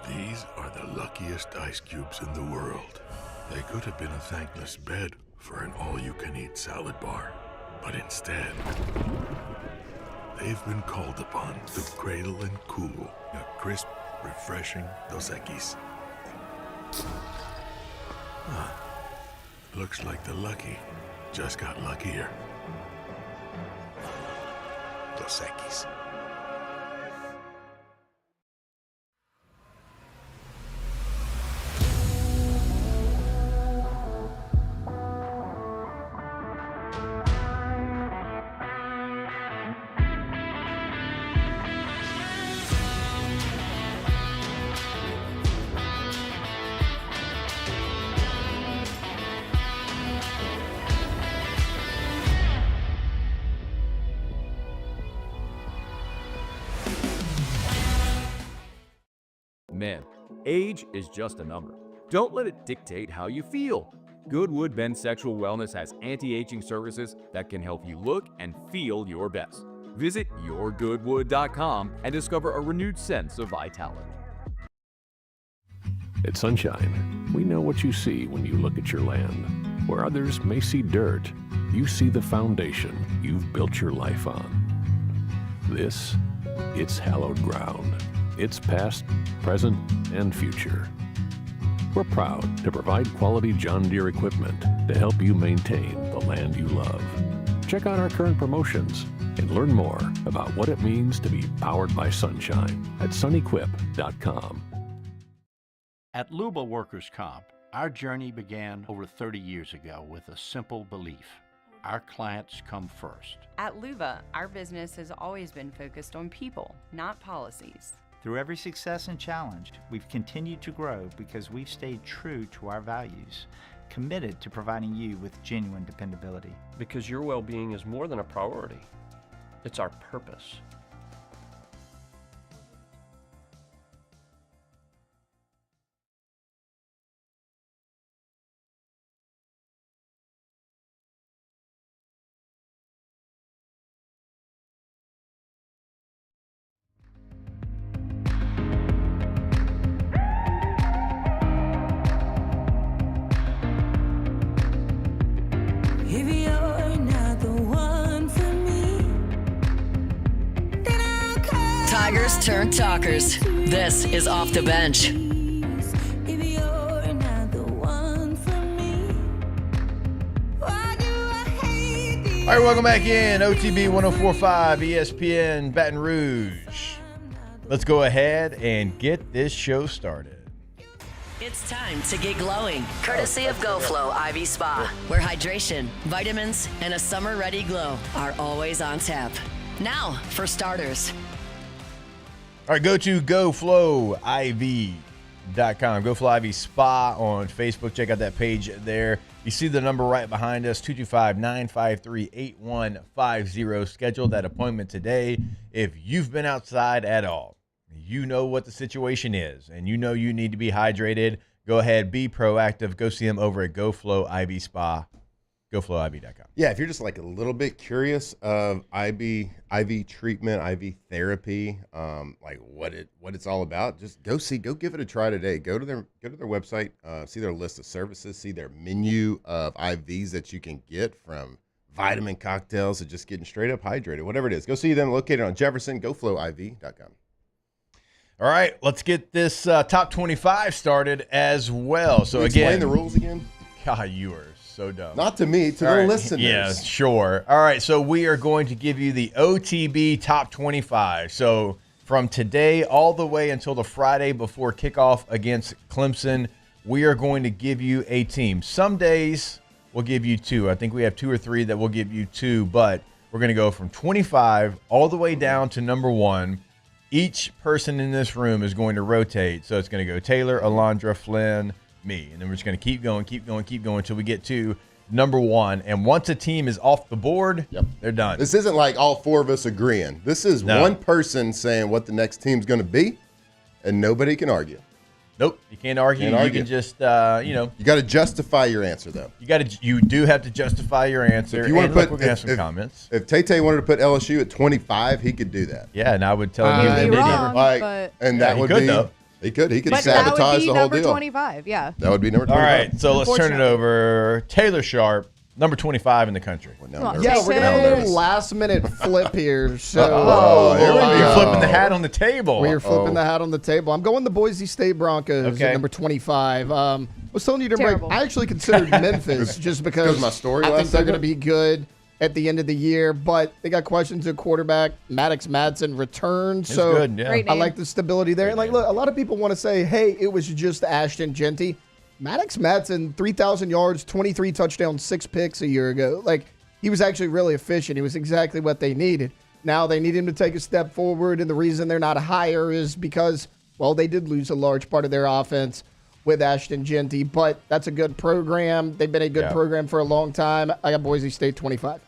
Speaker 16: These are the luckiest ice cubes in the world. They could have been a thankless bed for an all-you-can-eat salad bar. But instead, they've been called upon to cradle and cool a crisp, refreshing Dos Equis. Looks like the lucky just got luckier. Dos Equis.
Speaker 17: Men, age is just a number. Don't let it dictate how you feel. Goodwood Men's Sexual Wellness has anti-aging services that can help you look and feel your best. Visit yourgoodwood.com and discover a renewed sense of vitality.
Speaker 18: At Sunshine, we know what you see when you look at your land. Where others may see dirt, you see the foundation you've built your life on. This, it's hallowed ground. It's past, present, and future. We're proud to provide quality John Deere equipment to help you maintain the land you love. Check out our current promotions and learn more about what it means to be powered by sunshine at sunequip.com.
Speaker 19: At Luba Workers' Comp, our journey began over 30 years ago with a simple belief: our clients come first.
Speaker 20: At Luba, our business has always been focused on people, not policies.
Speaker 21: Through every success and challenge, we've continued to grow because we've stayed true to our values, committed to providing you with genuine dependability.
Speaker 22: Because your well-being is more than a priority. It's our purpose.
Speaker 14: If you're not the one for me, then I'll call.
Speaker 2: Tigers turn talkers. This is Off the Bench.
Speaker 14: If you're not the one for me, why do I hate the
Speaker 4: All right, welcome back in. OTB 104.5 ESPN Baton Rouge. Let's go ahead and get this show started.
Speaker 2: It's time to get glowing, courtesy of GoFlow IV Spa, where hydration, vitamins, and a summer-ready glow are always on tap. Now, for starters.
Speaker 4: All right, go to GoFlow IV GoFlow IV Spa on Facebook. Check out that page there. You see the number right behind us, 225-953-8150. Schedule that appointment today. If you've been outside at all, you know what the situation is, and you know you need to be hydrated. Go ahead, be proactive. Go see them over at GoFlow IV Spa, GoFlowIV.com.
Speaker 5: Yeah, if you're just like a little bit curious of IV treatment, IV therapy, like what it's all about, just go give it a try today. Go to their website, see their list of services, see their menu of IVs that you can get, from vitamin cocktails to just getting straight up hydrated, whatever it is. Go see them located on Jefferson, GoFlowIV.com.
Speaker 4: All right, let's get this top 25 started as well. So
Speaker 5: explain the rules again.
Speaker 4: God, you are so dumb.
Speaker 5: Not to me, to the listeners.
Speaker 4: Yeah, sure. All right, so we are going to give you the OTB top 25. So from today all the way until the Friday before kickoff against Clemson, we are going to give you a team. Some days we'll give you two. I think we have 2 or 3 that will give you 2, but we're going to go from 25 all the way down to number 1. Each person in this room is going to rotate. So it's going to go Taylor, Alondra, Flynn, me. And then we're just going to keep going until we get to number 1. And once a team is off the board, they're done.
Speaker 5: This isn't like all 4 of us agreeing. This is one person saying what the next team's going to be, and nobody can argue.
Speaker 4: Nope, you can't argue. You can just, you
Speaker 5: got to justify your answer, though.
Speaker 4: You do have to justify your answer.
Speaker 5: So if you want to put,
Speaker 4: we're going to have some comments.
Speaker 5: If Tay wanted to put LSU at 25, he could do that.
Speaker 4: Yeah, and I would tell him
Speaker 6: you'd be wrong, but
Speaker 5: that would be.
Speaker 4: Though.
Speaker 5: He could
Speaker 6: but
Speaker 5: sabotage
Speaker 6: that would be
Speaker 5: the whole
Speaker 6: number
Speaker 5: deal.
Speaker 6: 25, yeah.
Speaker 5: That would be number 25.
Speaker 4: All right, so let's turn it over. Taylor Sharp, number 25 in the country.
Speaker 1: We're going to have a last-minute flip here. So,
Speaker 4: here we go. You're flipping the hat on the table.
Speaker 1: We're flipping the hat on the table. I'm going the Boise State Broncos at number 25. I was telling you to break. I actually considered Memphis just because
Speaker 5: my story
Speaker 1: I think
Speaker 5: last
Speaker 1: they're going to
Speaker 5: segment?
Speaker 1: be good at the end of the year, but they got questions at quarterback. Maddox Madsen returned, so
Speaker 4: good, yeah.
Speaker 6: Great
Speaker 1: I
Speaker 6: name.
Speaker 1: like the stability there. And look, a lot of people want to say, hey, it was just Ashton Genty. Maddox Madsen, 3,000 yards, 23 touchdowns, 6 picks a year ago. Like, he was actually really efficient. He was exactly what they needed. Now they need him to take a step forward, and the reason they're not higher is because, well, they did lose a large part of their offense with Ashton Genty, but that's a good program. They've been a good program for a long time. I got Boise State 25.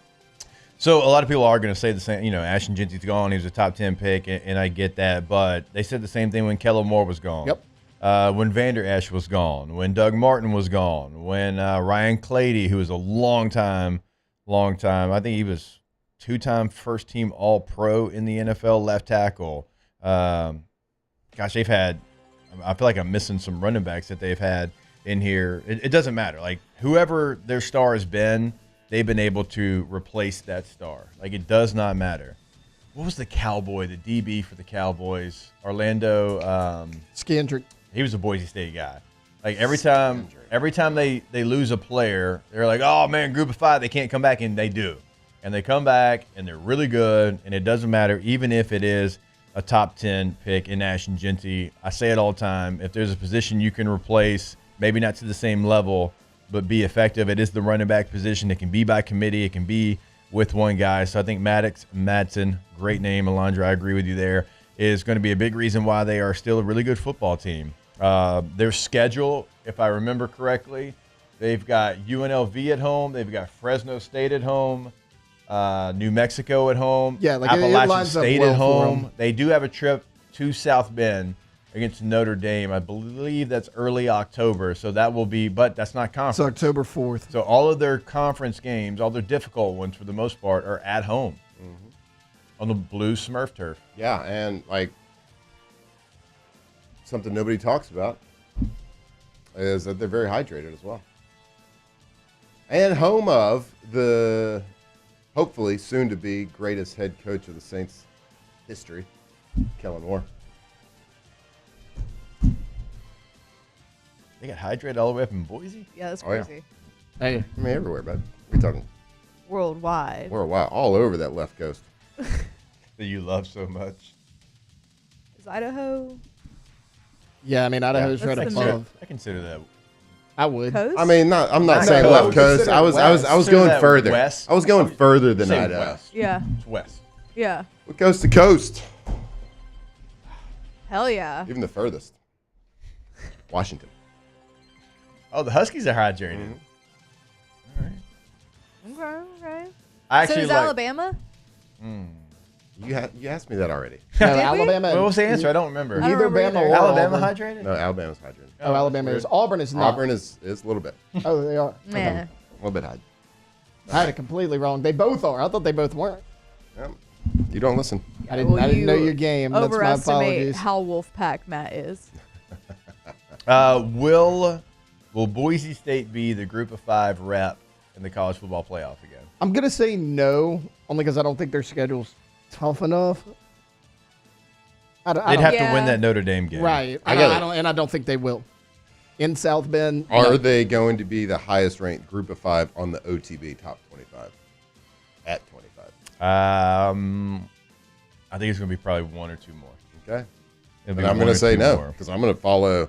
Speaker 4: So a lot of people are going to say the same. Ashton Genty's gone. He was a top 10 pick, and I get that. But they said the same thing when Kellen Moore was gone.
Speaker 1: Yep.
Speaker 4: When Vander Esch was gone. When Doug Martin was gone. When Ryan Clady, who was a long time. I think he was 2-time first-team All-Pro in the NFL left tackle. They've had. I feel like I'm missing some running backs that they've had in here. It doesn't matter. Like, whoever their star has been, they've been able to replace that star. Like, it does not matter. What was the Cowboy, the DB for the Cowboys? Orlando
Speaker 1: Scandrick.
Speaker 4: He was a Boise State guy. Like, every time they lose a player, they're like, oh man, group of 5, they can't come back, and they do. And they come back and they're really good, and it doesn't matter even if it is a top 10 pick in Ashton Genty. I say it all the time. If there's a position you can replace, maybe not to the same level, but be effective, it is the running back position. It can be by committee. It can be with one guy. So I think Maddox Madsen, great name, Alondra, I agree with you there, is going to be a big reason why they are still a really good football team. Their schedule, if I remember correctly, they've got UNLV at home. They've got Fresno State at home. New Mexico at home.
Speaker 1: Yeah, like
Speaker 4: Appalachian State
Speaker 1: well
Speaker 4: at home.
Speaker 1: them.
Speaker 4: They do have a trip to South Bend against Notre Dame. I believe that's early October. So that will be, but that's not conference.
Speaker 1: It's October 4th.
Speaker 4: So all of their conference games, all their difficult ones for the most part, are at home on the blue Smurf turf.
Speaker 5: Yeah, and like something nobody talks about is that they're very hydrated as well. And home of the hopefully soon to be greatest head coach of the Saints history, Kellen Moore.
Speaker 4: They got hydrated all the way up in Boise?
Speaker 6: Yeah, that's crazy.
Speaker 1: Hey,
Speaker 5: I mean everywhere, bud. We're talking
Speaker 6: Worldwide.
Speaker 5: all over that left coast.
Speaker 4: That you love so much.
Speaker 6: Is Idaho?
Speaker 1: Yeah, I mean, Idaho's right above.
Speaker 4: I consider that.
Speaker 1: I would.
Speaker 6: Coast?
Speaker 5: I mean, I'm not saying
Speaker 4: coast.
Speaker 5: left coast. I was going
Speaker 4: that
Speaker 5: further.
Speaker 4: west.
Speaker 5: I was going further than
Speaker 4: Say
Speaker 5: Idaho.
Speaker 4: west.
Speaker 6: Yeah.
Speaker 4: It's west.
Speaker 6: Yeah.
Speaker 5: We're coast to coast,
Speaker 6: Hell yeah.
Speaker 5: even the furthest. Washington.
Speaker 4: Oh, the Huskies are hydrated.
Speaker 6: Okay.
Speaker 4: I
Speaker 6: So
Speaker 4: actually
Speaker 6: is
Speaker 4: like.
Speaker 6: Alabama?
Speaker 5: You asked me that already.
Speaker 1: No,
Speaker 6: Did we?
Speaker 1: Alabama.
Speaker 4: What was the answer? I don't remember.
Speaker 6: I don't
Speaker 1: Either
Speaker 6: remember
Speaker 1: Bama
Speaker 6: either.
Speaker 1: or
Speaker 4: Alabama
Speaker 1: Auburn.
Speaker 4: hydrated?
Speaker 5: No, Alabama's hydrated.
Speaker 1: Oh, Alabama is. Auburn is not.
Speaker 5: Auburn is a little bit.
Speaker 1: Oh, they are.
Speaker 6: Yeah.
Speaker 5: A little bit hydrated.
Speaker 1: I had it completely wrong. They both are. I thought they both weren't.
Speaker 5: Yep. You don't listen.
Speaker 1: I didn't
Speaker 6: You
Speaker 1: know your game. That's my
Speaker 6: overestimate
Speaker 1: apologies.
Speaker 6: how Wolfpack Matt is.
Speaker 4: Will Boise State be the Group of 5 rep in the college football playoff again?
Speaker 1: I'm gonna say no, only because I don't think their schedule's tough enough.
Speaker 4: They'd have to win that Notre Dame game,
Speaker 1: right? I don't think they will. In South Bend,
Speaker 5: Are they going to be the highest ranked Group of 5 on the OTB top 25? At 25.
Speaker 4: I think it's going to be probably one or two more.
Speaker 5: Okay.
Speaker 4: It'll be
Speaker 5: And I'm
Speaker 4: one
Speaker 5: going
Speaker 4: or
Speaker 5: to say
Speaker 4: two
Speaker 5: no
Speaker 4: more.
Speaker 5: because I'm going to follow.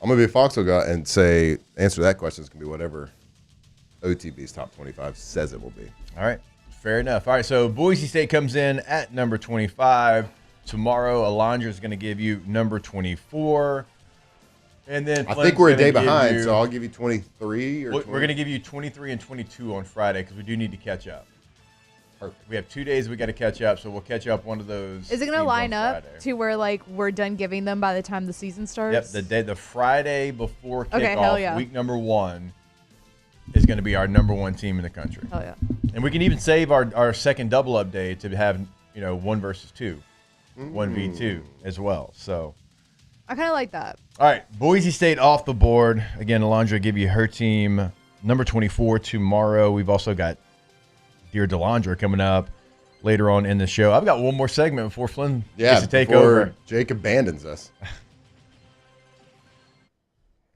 Speaker 5: I'm going to be a Foxville guy and say answer to that question is going to be whatever OTB's top 25 says it will be.
Speaker 4: All right. Fair enough. All right. So Boise State comes in at number 25. Tomorrow, Alondra is going to give you number 24. And then
Speaker 5: I
Speaker 4: Flynn's
Speaker 5: think we're a
Speaker 4: gonna
Speaker 5: day
Speaker 4: give
Speaker 5: behind,
Speaker 4: you-
Speaker 5: so I'll give you 23 or
Speaker 4: We're
Speaker 5: 20.
Speaker 4: going to give you 23 and 22 on Friday because we do need to catch up.
Speaker 5: Perfect.
Speaker 4: We have 2 days we got to catch up, so we'll catch up one of those.
Speaker 6: Is it going to
Speaker 4: teams
Speaker 6: line
Speaker 4: on
Speaker 6: up
Speaker 4: Friday.
Speaker 6: to where like we're done giving them by the time the season starts?
Speaker 4: Yep, the Friday before kickoff,
Speaker 6: Okay, hell yeah.
Speaker 4: week number 1 is going to be our number 1 team in the country.
Speaker 6: Hell yeah.
Speaker 4: And we can even save our second double up day to have 1 versus 2, 1v2 as well. So.
Speaker 6: I kind of like that.
Speaker 4: All right, Boise State off the board. Again, Alondra will give you her team, number 24 tomorrow. We've also got Dear Delandra coming up later on in the show. I've got one more segment before Flynn gets to take
Speaker 5: before
Speaker 4: over.
Speaker 5: Jake abandons us.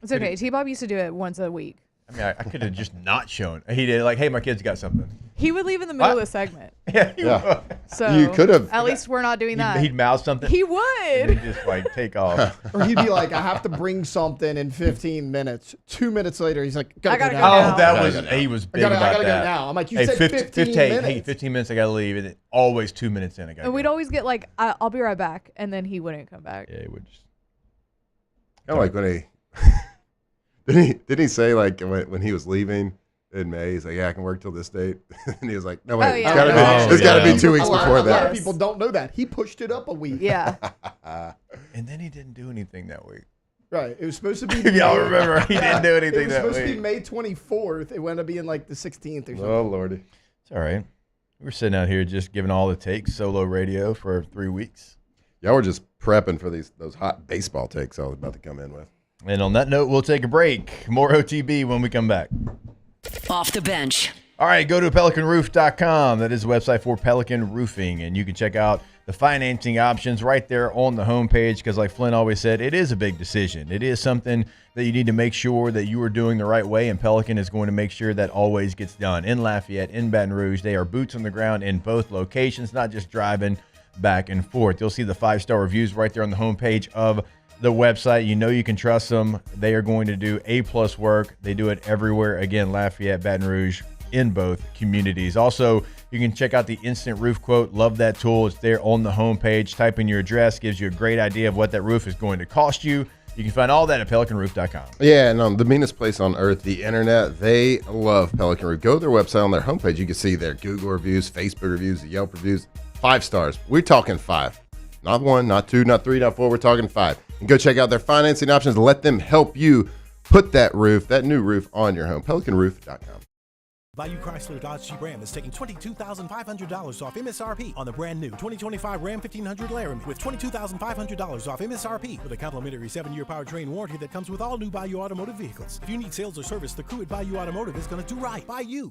Speaker 6: It's okay. T-Bob used to do it once a week.
Speaker 4: I mean, I could have just not shown. He did like, hey, my kid's got something.
Speaker 6: He would leave in the middle of the segment.
Speaker 4: Yeah, he would.
Speaker 6: So
Speaker 5: You could have.
Speaker 6: At least we're not doing that.
Speaker 4: He'd mouth something.
Speaker 6: He
Speaker 4: And
Speaker 6: would.
Speaker 4: then just like take off.
Speaker 1: or he'd be like, I have to bring something in 15 minutes. 2 minutes later, he's like,
Speaker 6: I gotta
Speaker 1: go
Speaker 6: go
Speaker 1: now.
Speaker 6: now.
Speaker 4: Oh, that was he was big
Speaker 1: I
Speaker 4: about
Speaker 1: gotta
Speaker 4: that.
Speaker 1: go now. I'm like, you
Speaker 4: Hey,
Speaker 1: said 15 minutes.
Speaker 4: Hey, 15 minutes. I gotta leave. And it, always 2 minutes in. I gotta.
Speaker 6: And we'd
Speaker 4: go.
Speaker 6: always get like, I'll be right back, and then he wouldn't come back.
Speaker 4: Yeah, he would just.
Speaker 5: Kind of like when he didn't he say like when he was leaving in May, he's like, yeah, I can work till this date, and he was like, no wait,
Speaker 6: Oh, yeah.
Speaker 5: it's gotta be 2 weeks
Speaker 1: A lot
Speaker 5: before
Speaker 1: of
Speaker 5: that.
Speaker 1: people don't know that. He pushed it up a week.
Speaker 6: Yeah.
Speaker 4: And then he didn't do anything that week.
Speaker 1: Right. It was supposed to be.
Speaker 4: If y'all remember, he didn't do
Speaker 1: It
Speaker 4: anything
Speaker 1: was
Speaker 4: that
Speaker 1: supposed to
Speaker 4: week.
Speaker 1: be May 24th. It wound up being like the 16th or something.
Speaker 5: Oh lordy.
Speaker 4: It's all right. We're sitting out here just giving all it takes solo radio for 3 weeks.
Speaker 5: Y'all were just prepping for those hot baseball takes I was about to come in with.
Speaker 4: And on that note, we'll take a break. More OTB when we come back.
Speaker 2: Off the bench.
Speaker 4: All right, go to pelicanroof.com. That is the website for Pelican Roofing, and you can check out the financing options right there on the homepage because like Flynn always said, it is a big decision. It is something that you need to make sure that you are doing the right way, and Pelican is going to make sure that always gets done. In Lafayette, in Baton Rouge, they are boots on the ground in both locations, not just driving back and forth. You'll see the 5-star reviews right there on the homepage of the website. You know you can trust them. They are going to do A+ work. They do it everywhere. Again, Lafayette, Baton Rouge, in both communities. Also, you can check out the Instant Roof Quote. Love that tool. It's there on the homepage. Type in your address. Gives you a great idea of what that roof is going to cost you. You can find all that at pelicanroof.com.
Speaker 5: Yeah, and the meanest place on earth, the internet, they love Pelican Roof. Go to their website on their homepage. You can see their Google reviews, Facebook reviews, the Yelp reviews. 5 stars. We're talking 5. Not 1, not 2, not 3, not 4. We're talking 5. And go check out their financing options. Let them help you put that new roof on your home. PelicanRoof.com.
Speaker 3: Bayou Chrysler Dodge Jeep Ram is taking $22,500 off MSRP on the brand new 2025 Ram 1500 Laramie with $22,500 off MSRP with a complimentary 7-year powertrain warranty that comes with all new Bayou Automotive vehicles. If you need sales or service, the crew at Bayou Automotive is going to do right by you.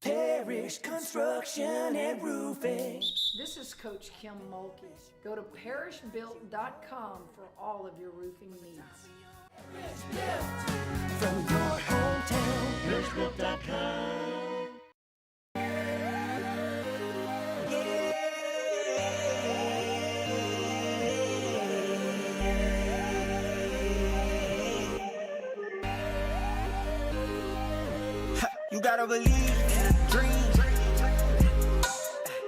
Speaker 14: Parish Construction and Roofing.
Speaker 7: This is Coach Kim Mulkey. Go to parishbuilt.com for all of your roofing needs.
Speaker 14: From your hometown, parishbuilt.com.
Speaker 23: You gotta believe in a dream.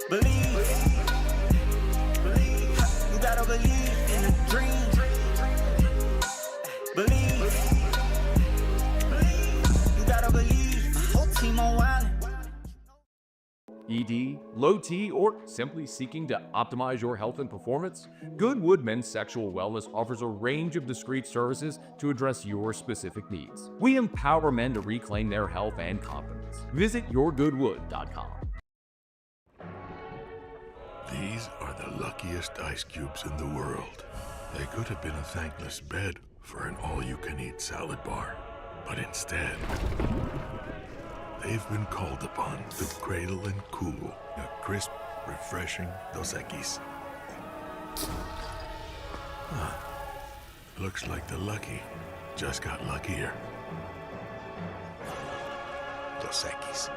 Speaker 23: Believe. You gotta believe in a dream. You gotta believe, my whole team on wildin'.
Speaker 17: ED, low T, or simply seeking to optimize your health and performance? Goodwood Men's Sexual Wellness offers a range of discreet services to address your specific needs. We empower men to reclaim their health and confidence. Visit yourgoodwood.com.
Speaker 16: These are the luckiest ice cubes in the world. They could have been a thankless bed for an all-you-can-eat salad bar. But instead, they've been called upon to cradle and cool a crisp, refreshing Dos Equis. Looks like the lucky just got luckier. Dos Equis.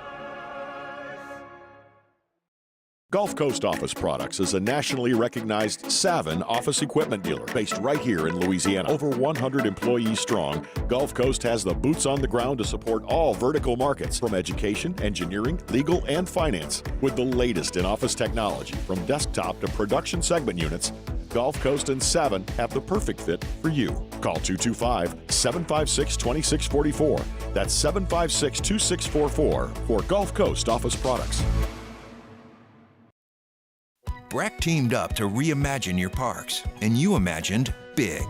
Speaker 8: Gulf Coast Office Products is a nationally recognized Savin office equipment dealer based right here in Louisiana. Over 100 employees strong, Gulf Coast has the boots on the ground to support all vertical markets, from education, engineering, legal, and finance. With the latest in office technology, from desktop to production segment units, Gulf Coast and Savin have the perfect fit for you. Call 225-756-2644. That's 756-2644 for Gulf Coast Office Products.
Speaker 11: Breck teamed up to reimagine your parks, and you imagined big.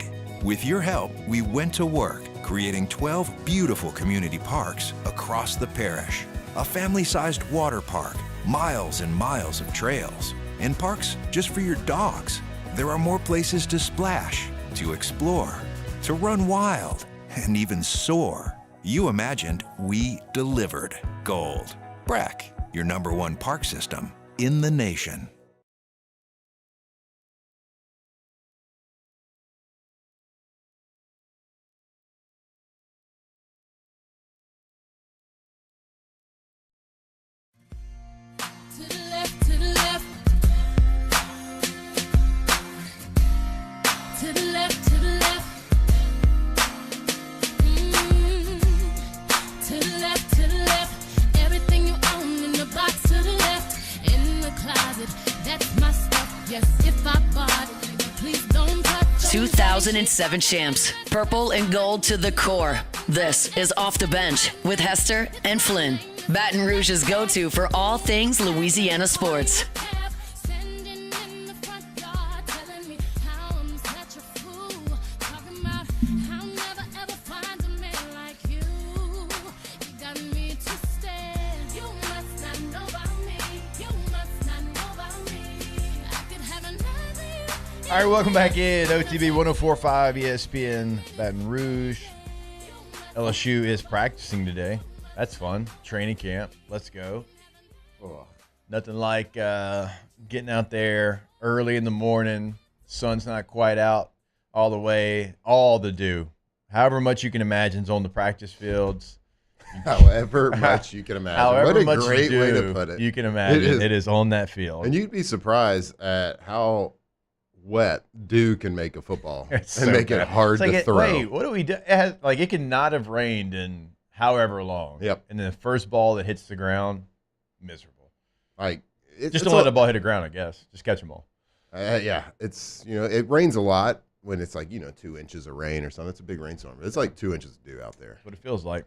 Speaker 11: With your help, we went to work, creating 12 beautiful community parks across the parish. A family-sized water park, miles and miles of trails, and parks just for your dogs. There are more places to splash, to explore, to run wild, and even soar. You imagined, we delivered. Gold. Breck, your #1 park system in the nation.
Speaker 9: Yes, if I bought it, please don't touch it.
Speaker 2: 2007 champs, purple and gold to the core. This is Off the Bench with Hester and Flynn. Baton Rouge's go-to for all things Louisiana sports.
Speaker 4: All right, welcome back in. OTB 104.5 ESPN Baton Rouge. LSU is practicing today. That's fun. Training camp. Let's go. Oh, nothing like getting out there early in the morning. Sun's not quite out all the way. All the dew. However much you can imagine is on the practice fields.
Speaker 5: However much you can imagine. What a great way to put it.
Speaker 4: You can imagine it is on that field.
Speaker 5: And you'd be surprised at how wet dew can make a football make it hard to throw.
Speaker 4: Wait, what do we do? It can not have rained in however long.
Speaker 5: Yep.
Speaker 4: And then the first ball that hits the ground, miserable.
Speaker 5: Just
Speaker 4: don't let the ball hit the ground, I guess. Just catch them all.
Speaker 5: Yeah, it's it rains a lot when it's 2 inches of rain or something. It's a big rainstorm. It's like 2 inches of dew out there.
Speaker 4: That's what it feels like.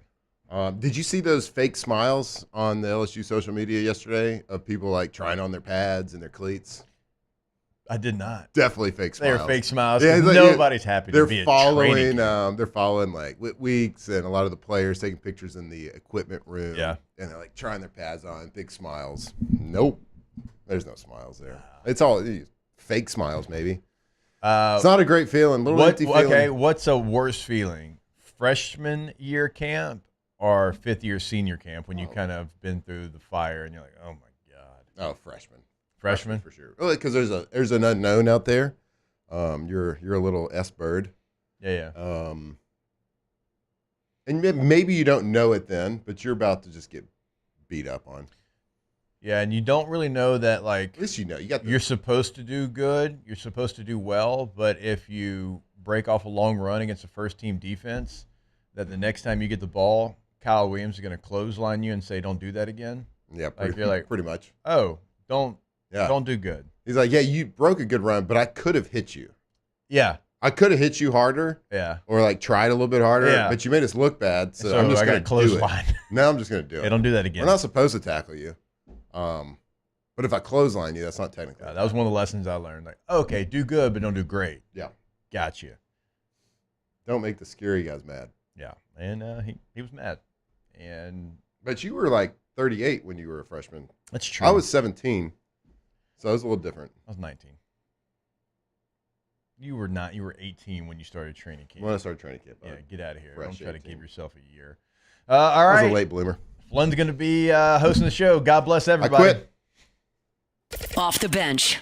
Speaker 5: Did you see those fake smiles on the LSU social media yesterday of people trying on their pads and their cleats?
Speaker 4: I did not.
Speaker 5: Definitely fake smiles.
Speaker 4: They're fake smiles. Yeah, nobody's happy to be at training camp.
Speaker 5: They're following Weeks and a lot of the players taking pictures in the equipment room.
Speaker 4: Yeah.
Speaker 5: And they're trying their pads on, big smiles. Nope. There's no smiles there. It's all fake smiles, maybe. It's not a great feeling. Empty feeling.
Speaker 4: Okay, what's a worse feeling? Freshman year camp or fifth year senior camp when you kind of been through the fire and you're like, oh my God.
Speaker 5: Oh, freshman.
Speaker 4: Freshman
Speaker 5: for sure. Well, because there's an unknown out there. You're a little S-bird.
Speaker 4: Yeah.
Speaker 5: And maybe you don't know it then, but you're about to just get beat up on.
Speaker 4: Yeah, and you don't really know that. At
Speaker 5: least you know
Speaker 4: you're supposed to do good. You're supposed to do well, but if you break off a long run against a first-team defense, that the next time you get the ball, Kyle Williams is going to clothesline you and say, "Don't do that again."
Speaker 5: Yeah,
Speaker 4: you're
Speaker 5: pretty much.
Speaker 4: Oh, don't do good.
Speaker 5: He's like, yeah, you broke a good run, but I could have hit you.
Speaker 4: Yeah.
Speaker 5: I could have hit you harder.
Speaker 4: Yeah.
Speaker 5: Or like tried a little bit harder.
Speaker 4: Yeah.
Speaker 5: But you made us look bad. So I'm just going to do it. No, I'm just going to do it.
Speaker 4: Yeah, don't do that again.
Speaker 5: We're not supposed to tackle you. But if I clothesline you, that's not technically.
Speaker 4: That was one of the lessons I learned. Like, okay, do good, but don't do great.
Speaker 5: Yeah.
Speaker 4: Got you.
Speaker 5: Don't make the scary guys mad.
Speaker 4: Yeah. And he was mad.
Speaker 5: But you were like 38 when you were a freshman.
Speaker 4: That's true.
Speaker 5: I was 17. So it was a little different.
Speaker 4: I was 19. You were not. You were 18 when you started training camp.
Speaker 5: When I started training camp.
Speaker 4: Yeah, get out of here. Don't try to give yourself a year.
Speaker 5: All right. I was a late bloomer.
Speaker 4: Flynn's going to be hosting the show. God bless everybody.
Speaker 5: I quit.
Speaker 2: Off the bench.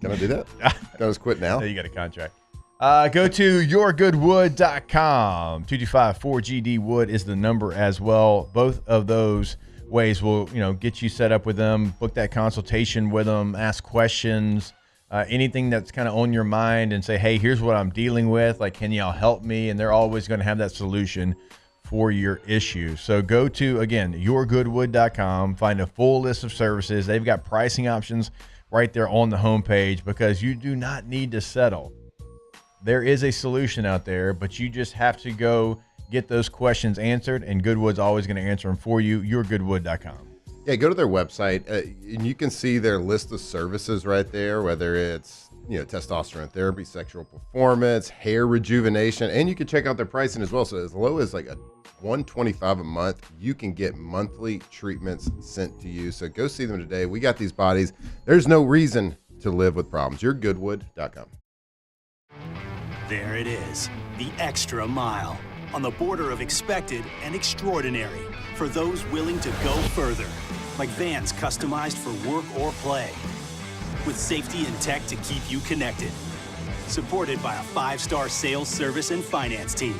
Speaker 5: Can I do that? Can I just quit now?
Speaker 4: No, you got a contract. Go to yourgoodwood.com. 225-4GD Wood is the number as well. Both of those ways will, get you set up with them, book that consultation with them, ask questions, anything that's kind of on your mind, and say, hey, here's what I'm dealing with. Like, can y'all help me? And they're always going to have that solution for your issue. So go to, again, yourgoodwood.com, find a full list of services. They've got pricing options right there on the homepage, because you do not need to settle. There is a solution out there, but you just have to go get those questions answered, and Goodwood's always going to answer them for you. Yourgoodwood.com.
Speaker 5: Yeah, go to their website, and you can see their list of services right there, whether it's testosterone therapy, sexual performance, hair rejuvenation, and you can check out their pricing as well. So as low as like a $125 a month, you can get monthly treatments sent to you. So go see them today. We got these bodies. There's no reason to live with problems. Yourgoodwood.com.
Speaker 15: There it is, the extra mile, on the border of expected and extraordinary, for those willing to go further, like vans customized for work or play, with safety and tech to keep you connected, supported by a 5-star sales, service, and finance team,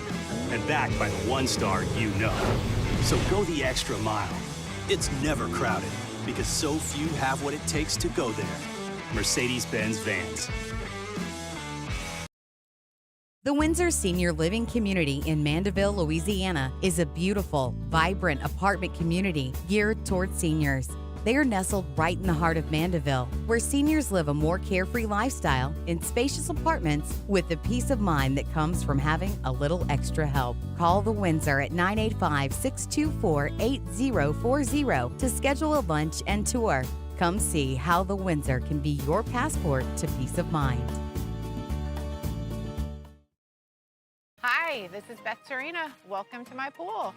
Speaker 15: and backed by the 1-star you know. So go the extra mile. It's never crowded, because so few have what it takes to go there. Mercedes-Benz Vans.
Speaker 10: The Windsor Senior Living Community in Mandeville, Louisiana is a beautiful, vibrant apartment community geared toward seniors. They are nestled right in the heart of Mandeville, where seniors live a more carefree lifestyle in spacious apartments with the peace of mind that comes from having a little extra help. Call the Windsor at 985-624-8040 to schedule a lunch and tour. Come see how the Windsor can be your passport to peace of mind.
Speaker 12: Hi, this is Beth Tarina. Welcome to my pool.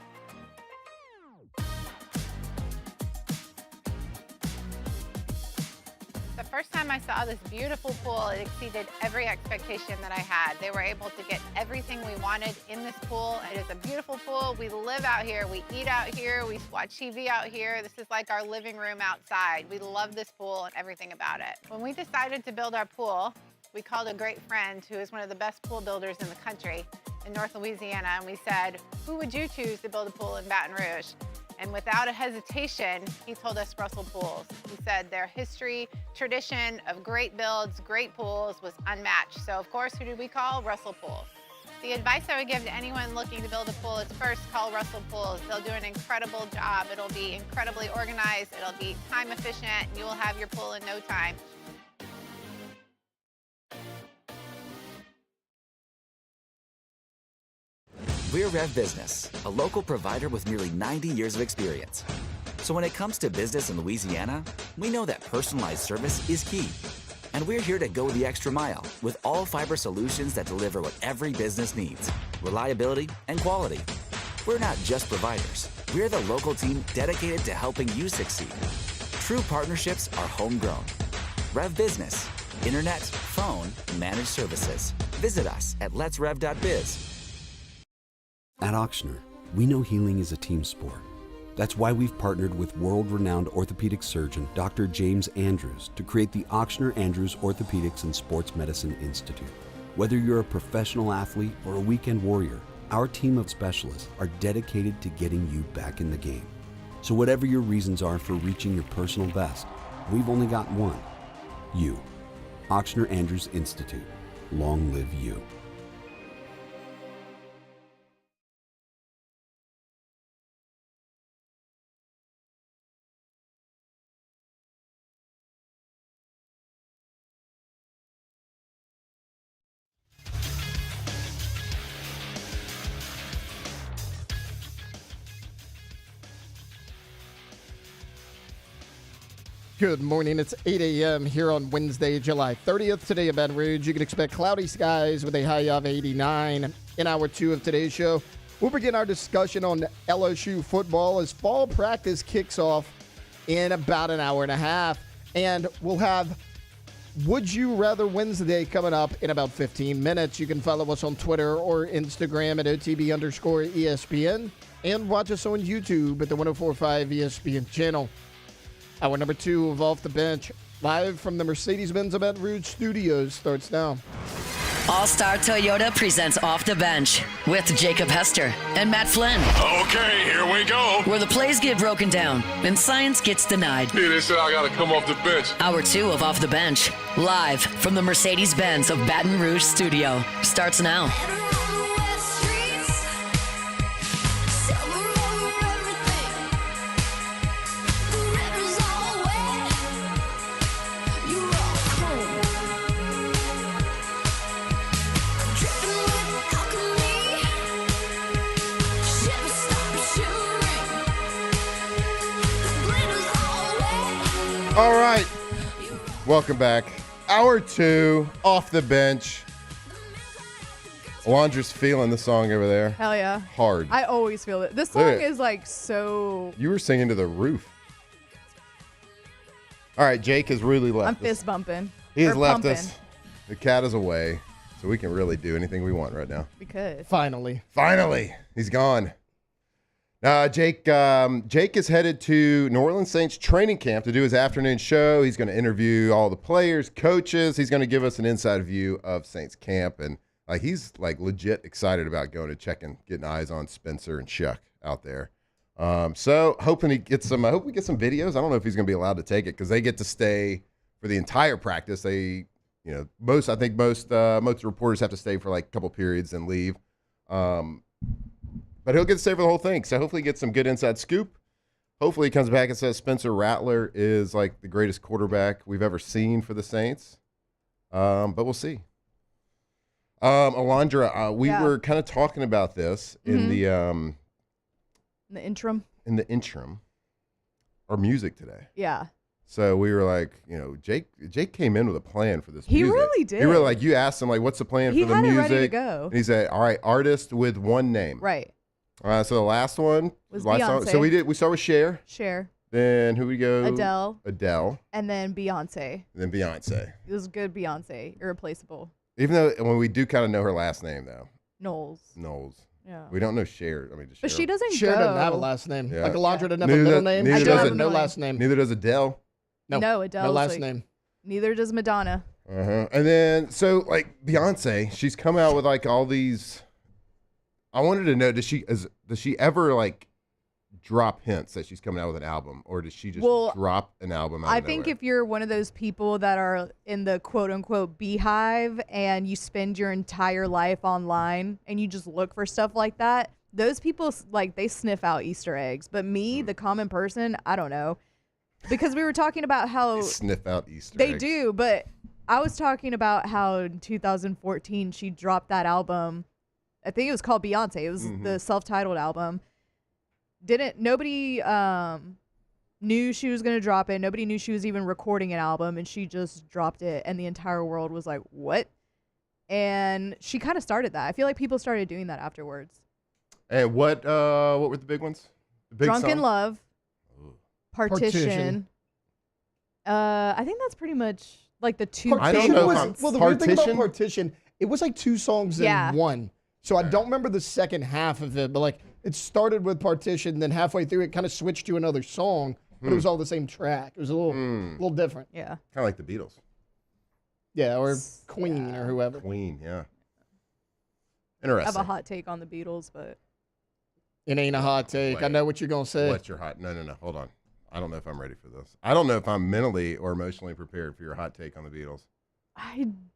Speaker 12: The first time I saw this beautiful pool, it exceeded every expectation that I had. They were able to get everything we wanted in this pool. It is a beautiful pool. We live out here, we eat out here, we watch TV out here. This is like our living room outside. We love this pool and everything about it. When we decided to build our pool, we called a great friend who is one of the best pool builders in the country in North Louisiana, and we said, who would you choose to build a pool in Baton Rouge? And without a hesitation, he told us Russell Pools. He said their history, tradition of great builds, great pools was unmatched. So of course, who did we call? Russell Pools. The advice I would give to anyone looking to build a pool is first call Russell Pools. They'll do an incredible job. It'll be incredibly organized, it'll be time efficient, and you will have your pool in no time.
Speaker 13: We're Rev Business, a local provider with nearly 90 years of experience. So when it comes to business in Louisiana, we know that personalized service is key. And we're here to go the extra mile with all fiber solutions that deliver what every business needs: reliability and quality. We're not just providers. We're the local team dedicated to helping you succeed. True partnerships are homegrown. Rev Business, internet, phone, managed services. Visit us at letsrev.biz.
Speaker 24: At Ochsner, we know healing is a team sport. That's why we've partnered with world-renowned orthopedic surgeon Dr. James Andrews to create the Ochsner Andrews Orthopedics and Sports Medicine Institute. Whether you're a professional athlete or a weekend warrior, our team of specialists are dedicated to getting you back in the game. So whatever your reasons are for reaching your personal best, we've only got one: you. Ochsner Andrews Institute. Long live you.
Speaker 1: Good morning. It's 8 a.m. here on Wednesday, July 30th. Today in Baton Rouge, you can expect cloudy skies with a high of 89. In hour 2 of today's show, we'll begin our discussion on LSU football as fall practice kicks off in about an hour and a half. And we'll have Would You Rather Wednesday coming up in about 15 minutes. You can follow us on Twitter or Instagram at OTB_ESPN and watch us on YouTube at the 104.5 ESPN channel. Hour number 2 of Off the Bench, live from the Mercedes-Benz of Baton Rouge studios, starts now.
Speaker 2: All-Star Toyota presents Off the Bench with Jacob Hester and Matt Flynn.
Speaker 16: Okay, here we go.
Speaker 2: Where the plays get broken down and science gets denied.
Speaker 16: Hey, they said I gotta come off the bench.
Speaker 2: Hour 2 of Off the Bench, live from the Mercedes-Benz of Baton Rouge studio, starts now.
Speaker 5: All right. Welcome back. Hour 2, Off the Bench. Alondra's feeling the song over there.
Speaker 6: Hell yeah.
Speaker 5: Hard.
Speaker 6: I always feel it. This song is like so...
Speaker 5: You were singing to the roof. All right, Jake has really left
Speaker 6: I'm fist bumping.
Speaker 5: He has
Speaker 6: Or
Speaker 5: left
Speaker 6: pumping.
Speaker 5: us. The cat is away, so we can really do anything we want right now.
Speaker 6: We could.
Speaker 1: Finally.
Speaker 5: He's gone. Jake is headed to New Orleans Saints training camp to do his afternoon show. He's going to interview all the players, coaches. He's going to give us an inside view of Saints camp, and he's legit excited about going to check and getting eyes on Spencer and Shuck out there. So hoping he gets some. I hope we get some videos. I don't know if he's going to be allowed to take it because they get to stay for the entire practice. They, most reporters have to stay for like a couple periods and leave. But he'll get to stay for the whole thing. So hopefully he gets some good inside scoop. Hopefully he comes back and says Spencer Rattler is like the greatest quarterback we've ever seen for the Saints. But we'll see. Alondra, we were kind of talking about this in the
Speaker 6: interim.
Speaker 5: In the interim. Our music today.
Speaker 6: Yeah.
Speaker 5: So we were like, Jake came in with a plan for this
Speaker 6: He
Speaker 5: music.
Speaker 6: really did.
Speaker 5: He really, you asked him, what's the plan for the music?
Speaker 6: He had it ready to go.
Speaker 5: And he said, all right, artist with one name.
Speaker 6: Right.
Speaker 5: So the last one
Speaker 6: was
Speaker 5: Beyonce.
Speaker 6: Song,
Speaker 5: so we start with Cher. Then who we go?
Speaker 6: Adele. And then Beyonce.
Speaker 5: It
Speaker 6: was good Beyonce. Irreplaceable.
Speaker 5: Even though when we do kind of know her last name though.
Speaker 6: Knowles.
Speaker 5: Yeah. We don't know Cher.
Speaker 6: But she doesn't
Speaker 1: Cher
Speaker 6: go.
Speaker 1: doesn't have a last name.
Speaker 5: Yeah.
Speaker 1: Like Alondra doesn't have a middle name.
Speaker 5: Neither
Speaker 1: She
Speaker 5: does
Speaker 1: doesn't have no last name.
Speaker 5: Neither does Adele.
Speaker 6: No, Adele's
Speaker 1: no last name.
Speaker 6: Neither does Madonna.
Speaker 5: And then so Beyonce, she's come out with all these. I wanted to know, does she ever drop hints that she's coming out with an album, or does she just drop an album out
Speaker 6: I
Speaker 5: of
Speaker 6: think
Speaker 5: nowhere?
Speaker 6: if you're one of those people that are in the quote unquote beehive and you spend your entire life online and you just look for stuff like that, those people they sniff out Easter eggs. But me, the common person, I don't know. Because we were talking about how
Speaker 5: They sniff out Easter
Speaker 6: they
Speaker 5: eggs.
Speaker 6: do, but I was talking about how in 2014 she dropped that album. I think it was called Beyonce. It was the self-titled album. Nobody knew she was going to drop it. Nobody knew she was even recording an album, and she just dropped it, and the entire world was like, what? And she kind of started that. I feel like people started doing that afterwards.
Speaker 5: And what were the big ones? The big
Speaker 6: Drunk in
Speaker 5: song?
Speaker 6: Love. Partition. I think that's pretty much the two big ones.
Speaker 1: Well, the weird thing about Partition, it was like 2 songs
Speaker 6: Yeah.
Speaker 1: in one. So I don't remember the second half of it, but it started with Partition, then halfway through it kind of switched to another song, but it was all the same track. It was a little different.
Speaker 6: Yeah.
Speaker 5: Kind of like the Beatles.
Speaker 1: Yeah, or Queen or whoever.
Speaker 5: Queen, yeah.
Speaker 6: I
Speaker 5: Interesting.
Speaker 6: have a hot take on the Beatles, but
Speaker 1: It ain't a hot take. I know what you're going to say.
Speaker 5: What's your hot? No. Hold on. I don't know if I'm ready for this. I don't know if I'm mentally or emotionally prepared for your hot take on the Beatles.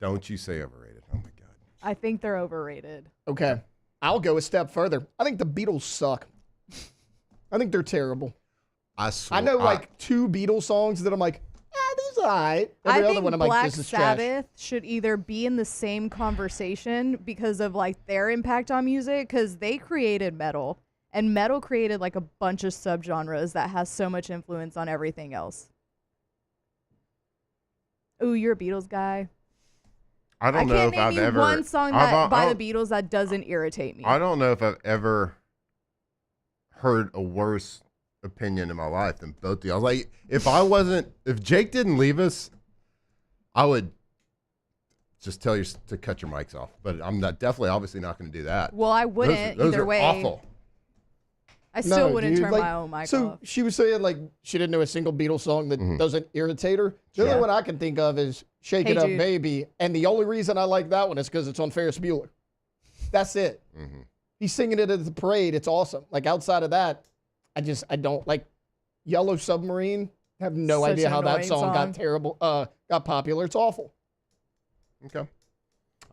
Speaker 5: Don't you say overrated. Oh, my God.
Speaker 6: I think they're overrated.
Speaker 1: Okay. I'll go a step further. I think the Beatles suck. I think they're terrible. I know 2 Beatles songs that I'm like, these are all right. Every
Speaker 6: I
Speaker 1: other
Speaker 6: think
Speaker 1: one I'm like,
Speaker 6: Black
Speaker 1: this is trash.
Speaker 6: Sabbath should either be in the same conversation because of their impact on music, because they created metal, and metal created a bunch of subgenres that has so much influence on everything else. Ooh, you're a Beatles guy.
Speaker 5: I don't know
Speaker 6: can't
Speaker 5: if I've
Speaker 6: name you
Speaker 5: ever
Speaker 6: one song by the Beatles that doesn't irritate me.
Speaker 5: I don't know if I've ever heard a worse opinion in my life than both of y'all. Like, if Jake didn't leave us, I would just tell you to cut your mics off. But I'm obviously not going to do that.
Speaker 6: Well, I wouldn't
Speaker 5: those
Speaker 6: either
Speaker 5: are
Speaker 6: way.
Speaker 5: Awful.
Speaker 6: I still
Speaker 1: No,
Speaker 6: wouldn't
Speaker 1: dude,
Speaker 6: turn
Speaker 1: like,
Speaker 6: my own mic
Speaker 1: so
Speaker 6: off.
Speaker 1: she was saying like she didn't know a single Beatles song that doesn't irritate her. The only one I can think of is "Shake
Speaker 6: Hey
Speaker 1: It Up,
Speaker 6: Jude.
Speaker 1: Baby," and the only reason I like that one is because it's on Ferris Bueller. That's it. He's singing it at the parade. It's awesome. Like outside of that, I don't like Yellow Submarine. I have no
Speaker 6: Such
Speaker 1: idea
Speaker 6: an
Speaker 1: how that
Speaker 6: annoying
Speaker 1: song got
Speaker 6: song.
Speaker 1: terrible. Got popular. It's awful.
Speaker 5: Okay.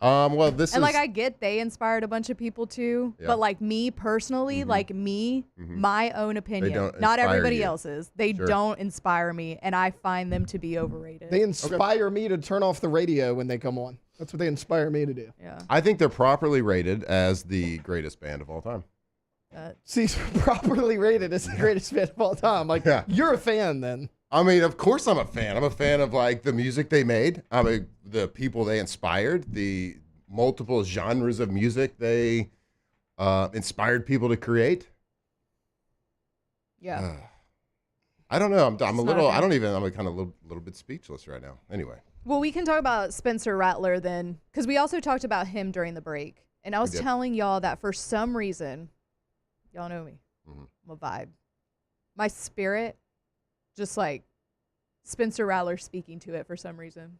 Speaker 5: Well, this
Speaker 6: And
Speaker 5: is
Speaker 6: like I get they inspired a bunch of people too,
Speaker 5: Yeah.
Speaker 6: but like me personally, my own opinion,
Speaker 5: don't
Speaker 6: not
Speaker 5: inspire
Speaker 6: everybody
Speaker 5: you.
Speaker 6: else's. They
Speaker 5: Sure.
Speaker 6: don't inspire me, and I find them to be overrated.
Speaker 1: They inspire me to turn off the radio when they come on. That's what they inspire me to do.
Speaker 6: Yeah.
Speaker 5: I think they're properly rated as the greatest band of all time.
Speaker 1: See, properly rated as the greatest band of all time. Like, you're a fan then.
Speaker 5: I mean, of course I'm a fan. I'm a fan of like the music they made. The people they inspired, the multiple genres of music they inspired people to create.
Speaker 6: Yeah.
Speaker 5: I don't know. I'm a
Speaker 6: not
Speaker 5: little.
Speaker 6: a fan.
Speaker 5: I don't even. I'm kind of a little bit speechless right now. Anyway.
Speaker 6: Well, we can talk about Spencer Rattler then, because we also talked about him during the break. And I was
Speaker 5: did.
Speaker 6: telling y'all that for some reason, y'all know me, I'm a vibe. My spirit, just like Spencer Rattler speaking to it for some reason.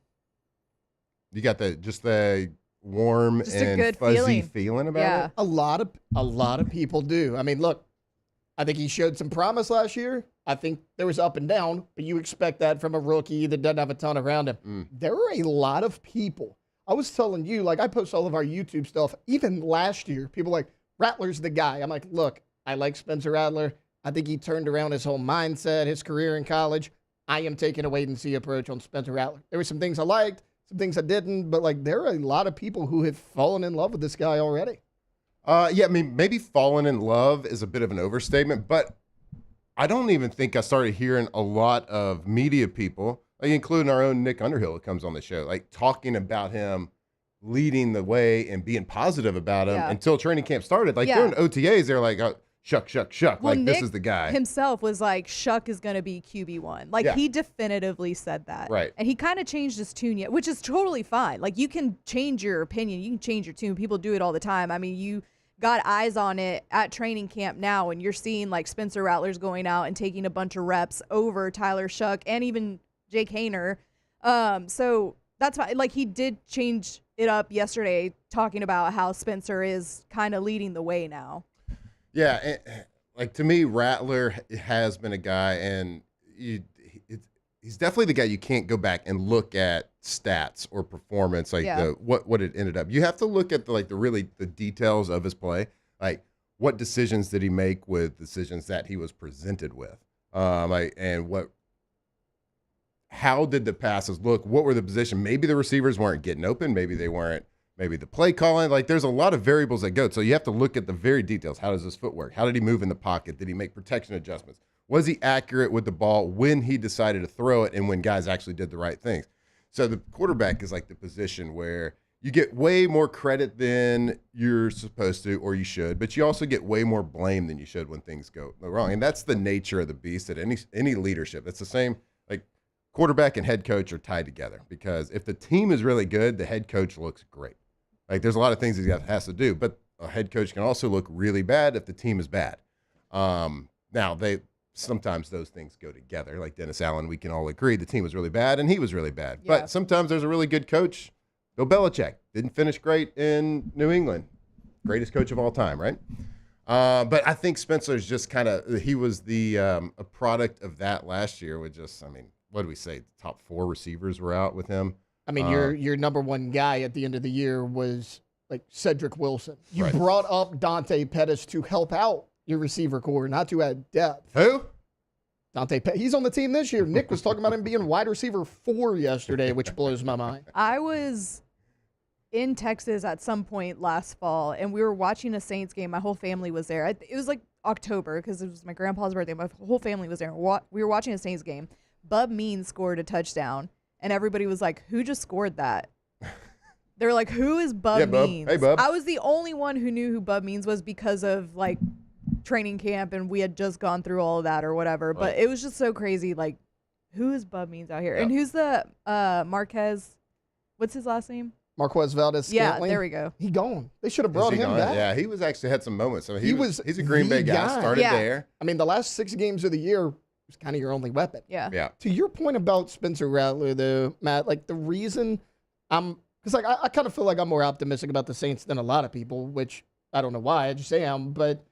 Speaker 5: You got the warm
Speaker 6: Just a
Speaker 5: and
Speaker 6: good
Speaker 5: fuzzy
Speaker 6: feeling.
Speaker 5: about
Speaker 6: Yeah.
Speaker 5: it.
Speaker 1: A lot of people do. I mean, look, I think he showed some promise last year. I think there was up and down, but you expect that from a rookie that doesn't have a ton around him. There were a lot of people. I was telling you, like, I post all of our YouTube stuff. Even last year, people were like, Rattler's the guy. I'm like, look, I like Spencer Rattler. I think he turned around his whole mindset, his career in college. I am taking a wait-and-see approach on Spencer Rattler. There were some things I liked, some things I didn't, but, like, there are a lot of people who have fallen in love with this guy already.
Speaker 5: Yeah, I mean, maybe falling in love is a bit of an overstatement, but I don't even think I started hearing a lot of media people, like including our own Nick Underhill, who comes on the show, like talking about him leading the way and being positive about him until training camp started. Like during OTAs, they're like, oh, Shuck.
Speaker 6: Well,
Speaker 5: like,
Speaker 6: Nick
Speaker 5: this is the guy.
Speaker 6: himself was like, Shuck is going to be QB1. Like, he definitively said that.
Speaker 5: Right.
Speaker 6: And he kind of changed his tune yet, which is totally fine. Like, you can change your opinion. You can change your tune. People do it all the time. I mean, you got eyes on it at training camp now, and you're seeing, like, Spencer Rattler's going out and taking a bunch of reps over Tyler Shuck and even Jake Hayner. So that's why, like, he did change it up yesterday, talking about how Spencer is kind of leading the way now.
Speaker 5: Yeah, like to me, Rattler has been a guy, and he's definitely the guy you can't go back and look at stats or performance, like what it ended up. You have to look at the details of his play, like what decisions did he make with decisions that he was presented with, how did the passes look? What were the position? Maybe the receivers weren't getting open. Maybe they weren't. Maybe the play calling, like there's a lot of variables that go. So you have to look at the very details. How does his footwork? How did he move in the pocket? Did he make protection adjustments? Was he accurate with the ball when he decided to throw it and when guys actually did the right things? So the quarterback is like the position where you get way more credit than you're supposed to or you should, but you also get way more blame than you should when things go wrong. And that's the nature of the beast at any leadership. It's the same, like quarterback and head coach are tied together because if the team is really good, the head coach looks great. Like there's a lot of things he has to do, but a head coach can also look really bad if the team is bad. Now sometimes those things go together. Like Dennis Allen, we can all agree the team was really bad and he was really bad. Yeah. But sometimes there's a really good coach. Bill Belichick didn't finish great in New England. Greatest coach of all time, right? But I think Spencer's just he was a product of that last year with what did we say? The top 4 receivers were out with him.
Speaker 1: I mean, your number one guy at the end of the year was like Cedric Wilson. You brought up Dante Pettis to help out your receiver core, not to add depth.
Speaker 5: Who?
Speaker 1: Dante Pettis. He's on the team this year. Nick was talking about him being wide receiver 4 yesterday, which blows my mind.
Speaker 6: I was in Texas at some point last fall, and we were watching a Saints game. My whole family was there. It was like October because it was my grandpa's birthday. My whole family was there. We were watching a Saints game. Bub Means scored a touchdown. and everybody was like, who just scored that? They were like, who is Bub
Speaker 5: Yeah, Bub.
Speaker 6: Means?
Speaker 5: Hey, Bub.
Speaker 6: I was the only one who knew who Bub Means was because of, like, training camp, and we had just gone through all of that or whatever. But
Speaker 5: Right.
Speaker 6: it was just so crazy, like, who is Bub Means out here?
Speaker 5: Yep.
Speaker 6: And who's the Marquez? What's his last name?
Speaker 1: Marquez Valdez Scantling.
Speaker 6: Yeah, there we go.
Speaker 1: He gone. They should have
Speaker 5: Is
Speaker 1: brought
Speaker 5: he
Speaker 1: him
Speaker 5: gone?
Speaker 1: back.
Speaker 5: Yeah, he was actually had some moments. I mean,
Speaker 1: He's
Speaker 5: he's a Green Bay
Speaker 1: the
Speaker 5: guy. Started
Speaker 6: Yeah.
Speaker 5: there.
Speaker 1: I mean, the last 6 games of the year was kind of your only weapon.
Speaker 6: Yeah.
Speaker 5: Yeah.
Speaker 1: To your point about Spencer Rattler, though, Matt, like the reason because like I kind of feel like I'm more optimistic about the Saints than a lot of people, which I don't know why. I just am. But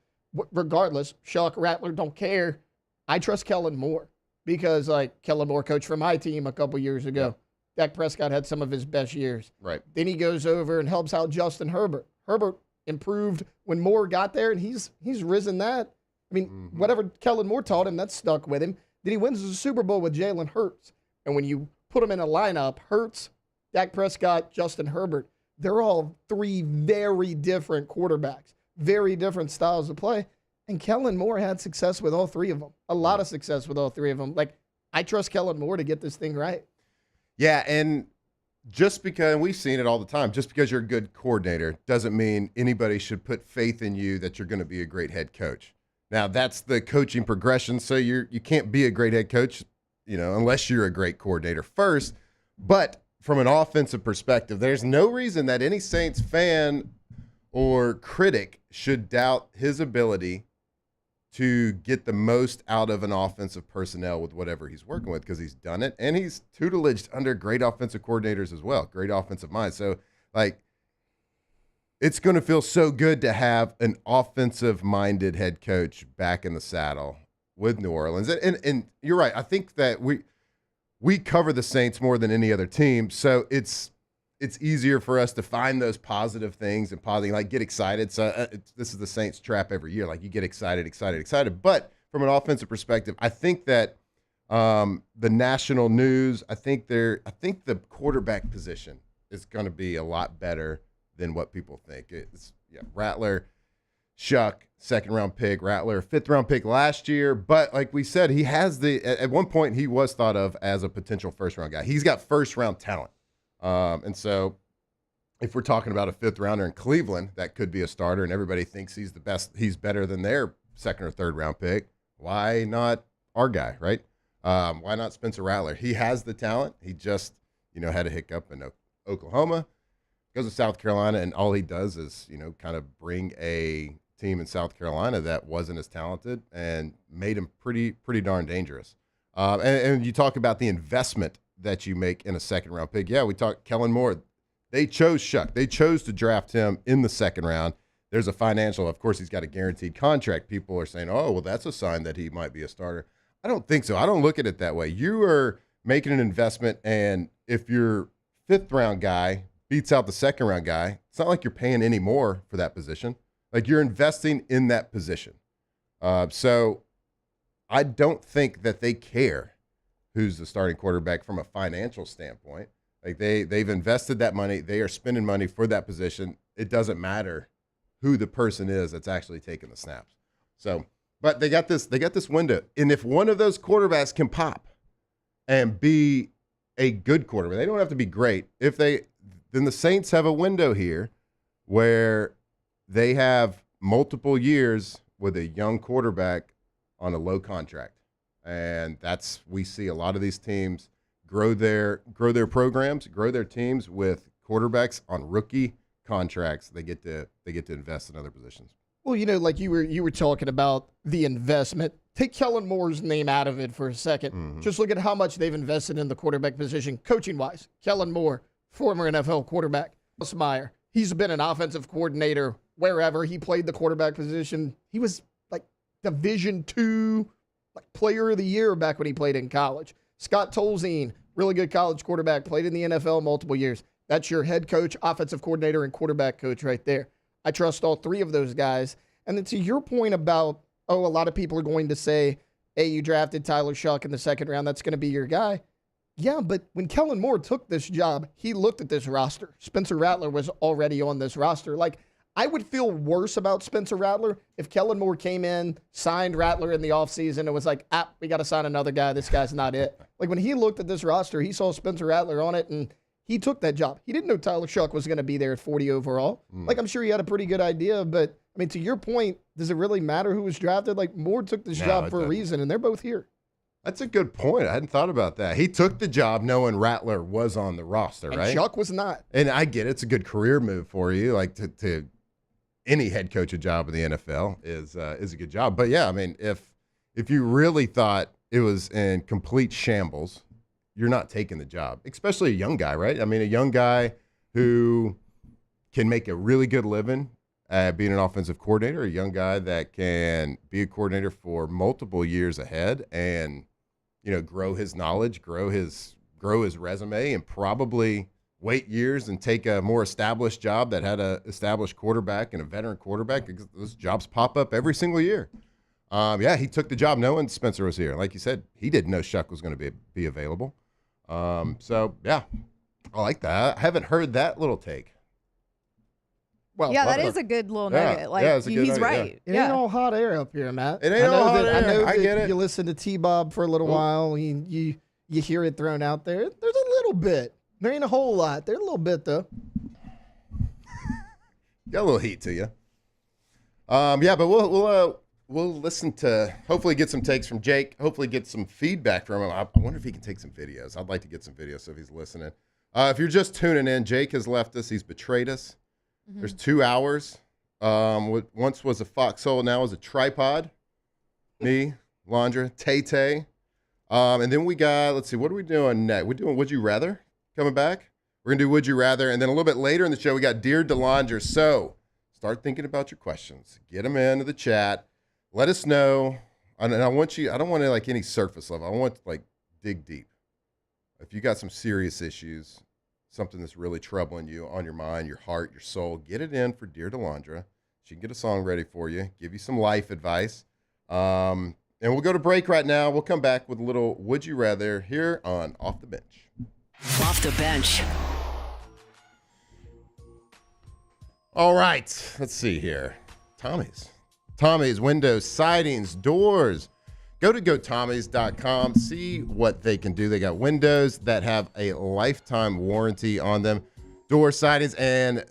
Speaker 1: regardless, Shuck, Rattler, don't care. I trust Kellen Moore because like Kellen Moore coached for my team a couple years ago. Dak Prescott had some of his best years.
Speaker 5: Right.
Speaker 1: Then he goes over and helps out Justin Herbert. Herbert improved when Moore got there, and he's risen that. I mean, whatever Kellen Moore taught him, that stuck with him. Then he wins the Super Bowl with Jalen Hurts. And when you put him in a lineup, Hurts, Dak Prescott, Justin Herbert, they're all 3 very different quarterbacks, very different styles of play. And Kellen Moore had success with all 3 of them, a lot of success with all 3 of them. Like, I trust Kellen Moore to get this thing right.
Speaker 5: Yeah, and just because we've seen it all the time, just because you're a good coordinator doesn't mean anybody should put faith in you that you're going to be a great head coach. Now, that's the coaching progression, so you can't be a great head coach, unless you're a great coordinator first. But from an offensive perspective, there's no reason that any Saints fan or critic should doubt his ability to get the most out of an offensive personnel with whatever he's working with, because he's done it, and he's tutelaged under great offensive coordinators as well, great offensive minds. So, like, it's going to feel so good to have an offensive-minded head coach back in the saddle with New Orleans. And you're right. I think that we cover the Saints more than any other team, so it's easier for us to find those positive things and like get excited. So this is the Saints trap every year. Like, you get excited. But from an offensive perspective, I think that the national news, I think the quarterback position is going to be a lot better than what people think. Rattler, Shuck, 2nd-round pick. Rattler, 5th-round pick last year. But like we said, he has at one point he was thought of as a potential 1st-round guy. He's got 1st-round talent. And so if we're talking about a 5th-rounder in Cleveland, that could be a starter, and everybody thinks he's the best, he's better than their 2nd or 3rd-round pick. Why not our guy, right? Why not Spencer Rattler? He has the talent. He just, had a hiccup in Oklahoma, goes to South Carolina, and all he does is, kind of bring a team in South Carolina that wasn't as talented and made him pretty darn dangerous. And you talk about the investment that you make in a 2nd-round pick. Yeah, we talked Kellen Moore. They chose Shuck. They chose to draft him in the 2nd round. There's a financial, of course, he's got a guaranteed contract. People are saying, oh, well, that's a sign that he might be a starter. I don't think so. I don't look at it that way. You are making an investment, and if your 5th-round guy beats out the 2nd-round guy, it's not like you're paying any more for that position. Like, you're investing in that position. So I don't think that they care who's the starting quarterback from a financial standpoint. Like, they've invested that money. They are spending money for that position. It doesn't matter who the person is that's actually taking the snaps. So, but they got this window. And if one of those quarterbacks can pop and be a good quarterback, they don't have to be great. Then the Saints have a window here where they have multiple years with a young quarterback on a low contract. And we see a lot of these teams grow their programs, grow their teams with quarterbacks on rookie contracts. They get to invest in other positions.
Speaker 1: Well, like you were talking about the investment. Take Kellen Moore's name out of it for a second.
Speaker 5: Mm-hmm.
Speaker 1: Just look at how much they've invested in the quarterback position, coaching-wise. Kellen Moore, former NFL quarterback. Meyer, he's been an offensive coordinator wherever he played the quarterback position. He was like Division II player of the year back when he played in college. Scott Tolzien, really good college quarterback, played in the NFL multiple years. That's your head coach, offensive coordinator, and quarterback coach right there. I trust all 3 of those guys. And then to your point about, a lot of people are going to say, hey, you drafted Tyler Shuck in the 2nd round. That's going to be your guy. Yeah, but when Kellen Moore took this job, he looked at this roster. Spencer Rattler was already on this roster. Like, I would feel worse about Spencer Rattler if Kellen Moore came in, signed Rattler in the offseason, and was like, we got to sign another guy. This guy's not it. Like, when he looked at this roster, he saw Spencer Rattler on it, and he took that job. He didn't know Tyler Shuck was going to be there at 40 overall. Like, I'm sure he had a pretty good idea, but, I mean, to your point, does it really matter who was drafted? Like, Moore took this job for a reason, and they're both here.
Speaker 5: That's a good point. I hadn't thought about that. He took the job knowing Rattler was on the roster,
Speaker 1: And
Speaker 5: right?
Speaker 1: Shuck was not.
Speaker 5: And I get it. It's a good career move for you. Like, to any head coach job in the NFL is a good job. But yeah, I mean, if you really thought it was in complete shambles, you're not taking the job, especially a young guy, right? I mean, a young guy who can make a really good living being an offensive coordinator, a young guy that can be a coordinator for multiple years ahead and, grow his knowledge, grow his resume, and probably wait years and take a more established job that had a established quarterback and a veteran quarterback, because those jobs pop up every single year. He took the job knowing Spencer was here. Like you said, he didn't know Shuck was going to be available. I like that. I haven't heard that little take.
Speaker 1: Well,
Speaker 6: yeah, that is a good little nugget. Like, he's right.
Speaker 1: It ain't all hot air up here, Matt.
Speaker 5: It ain't all hot air.
Speaker 1: I know
Speaker 5: I get
Speaker 1: that
Speaker 5: it.
Speaker 1: you listen to T-Bob for a little while. You hear it thrown out there. There's a little bit. There ain't a whole lot. There's a little bit, though.
Speaker 5: Got a little heat to you. But we'll listen to, hopefully get some takes from Jake, hopefully get some feedback from him. I wonder if he can take some videos. I'd like to get some videos so if he's listening. If you're just tuning in, Jake has left us. He's betrayed us. Mm-hmm. There's 2 hours. What once was a foxhole, now is a tripod. Me, Landra, Tay-Tay. And then we got, let's see, what are we doing next? We're doing Would You Rather coming back. We're going to do Would You Rather. And then a little bit later in the show, we got Dear DeLondra. So start thinking about your questions. Get them into the chat. Let us know. And I want you, I don't want to like any surface level. I want to like dig deep. If you got some serious issues, something that's really troubling you on your mind, your heart, your soul, get it in for Dear DeLondra. She can get a song ready for you, give you some life advice. And we'll go to break right now. We'll come back with a little Would You Rather here on Off the Bench.
Speaker 2: Off the Bench.
Speaker 5: All right. Let's see here. Tommy's windows, sidings, doors. Go to gotommys.com. See what they can do. They got windows that have a lifetime warranty on them. Door sidings. And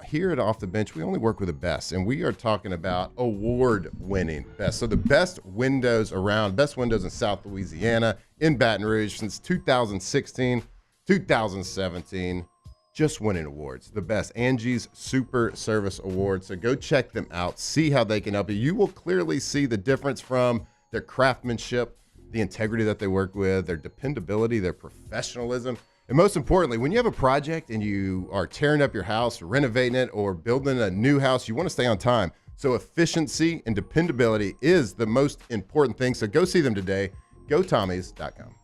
Speaker 5: here at Off the Bench, we only work with the best. And we are talking about award-winning best. So the best windows around, best windows in South Louisiana, in Baton Rouge since 2016, 2017. Just winning awards. The best. Angie's Super Service Awards. So go check them out. See how they can help you. You will clearly see the difference from their craftsmanship, the integrity that they work with, their dependability, their professionalism. And most importantly, when you have a project and you are tearing up your house, renovating it, or building a new house, you want to stay on time. So efficiency and dependability is the most important thing. So go see them today. GoTommys.com.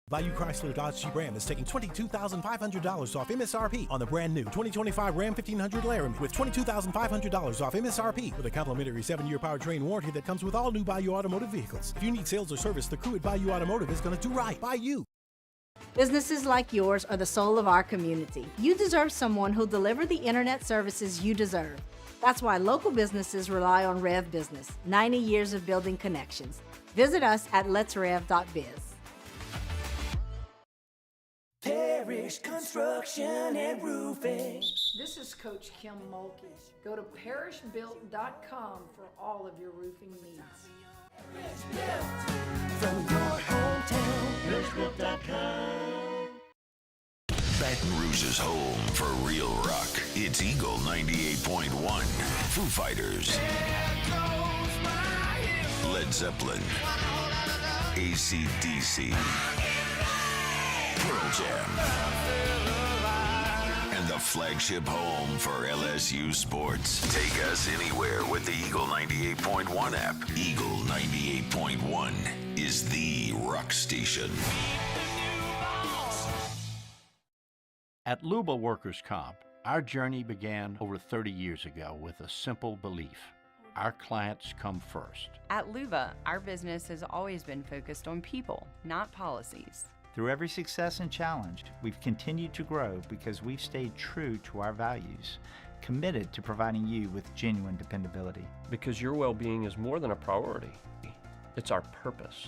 Speaker 3: Bayou Chrysler Dodge Jeep Ram is taking $22,500 off MSRP on the brand new 2025 Ram 1500 Laramie with $22,500 off MSRP with a complimentary 7-year powertrain warranty that comes with all new Bayou Automotive vehicles. If you need sales or service, the crew at Bayou Automotive is going to do right by you.
Speaker 18: Businesses like yours are the soul of our community. You deserve someone who'll deliver the internet services you deserve. That's why local businesses rely on Rev Business. 90 years of building connections. Visit us at letsrev.biz.
Speaker 23: Parish Construction and Roofing.
Speaker 7: This is Coach Kim Mulkey. Go to parishbuilt.com for all of your roofing needs.
Speaker 23: From your hometown, parishbuilt.com.
Speaker 19: Baton Rouge's home for real rock. It's Eagle 98.1. Foo Fighters. Led Zeppelin. AC/DC. Pearl Jam. And the flagship home for LSU sports. Take us anywhere with the Eagle 98.1 app. Eagle 98.1 is the rock station.
Speaker 20: At Luba Workers' Comp, our journey began over 30 years ago with a simple belief. Our clients come first.
Speaker 21: At Luba, our business has always been focused on people, not policies.
Speaker 14: Through every success and challenge, we've continued to grow because we've stayed true to our values, committed to providing you with genuine dependability.
Speaker 17: Because your well-being is more than a priority. It's our purpose.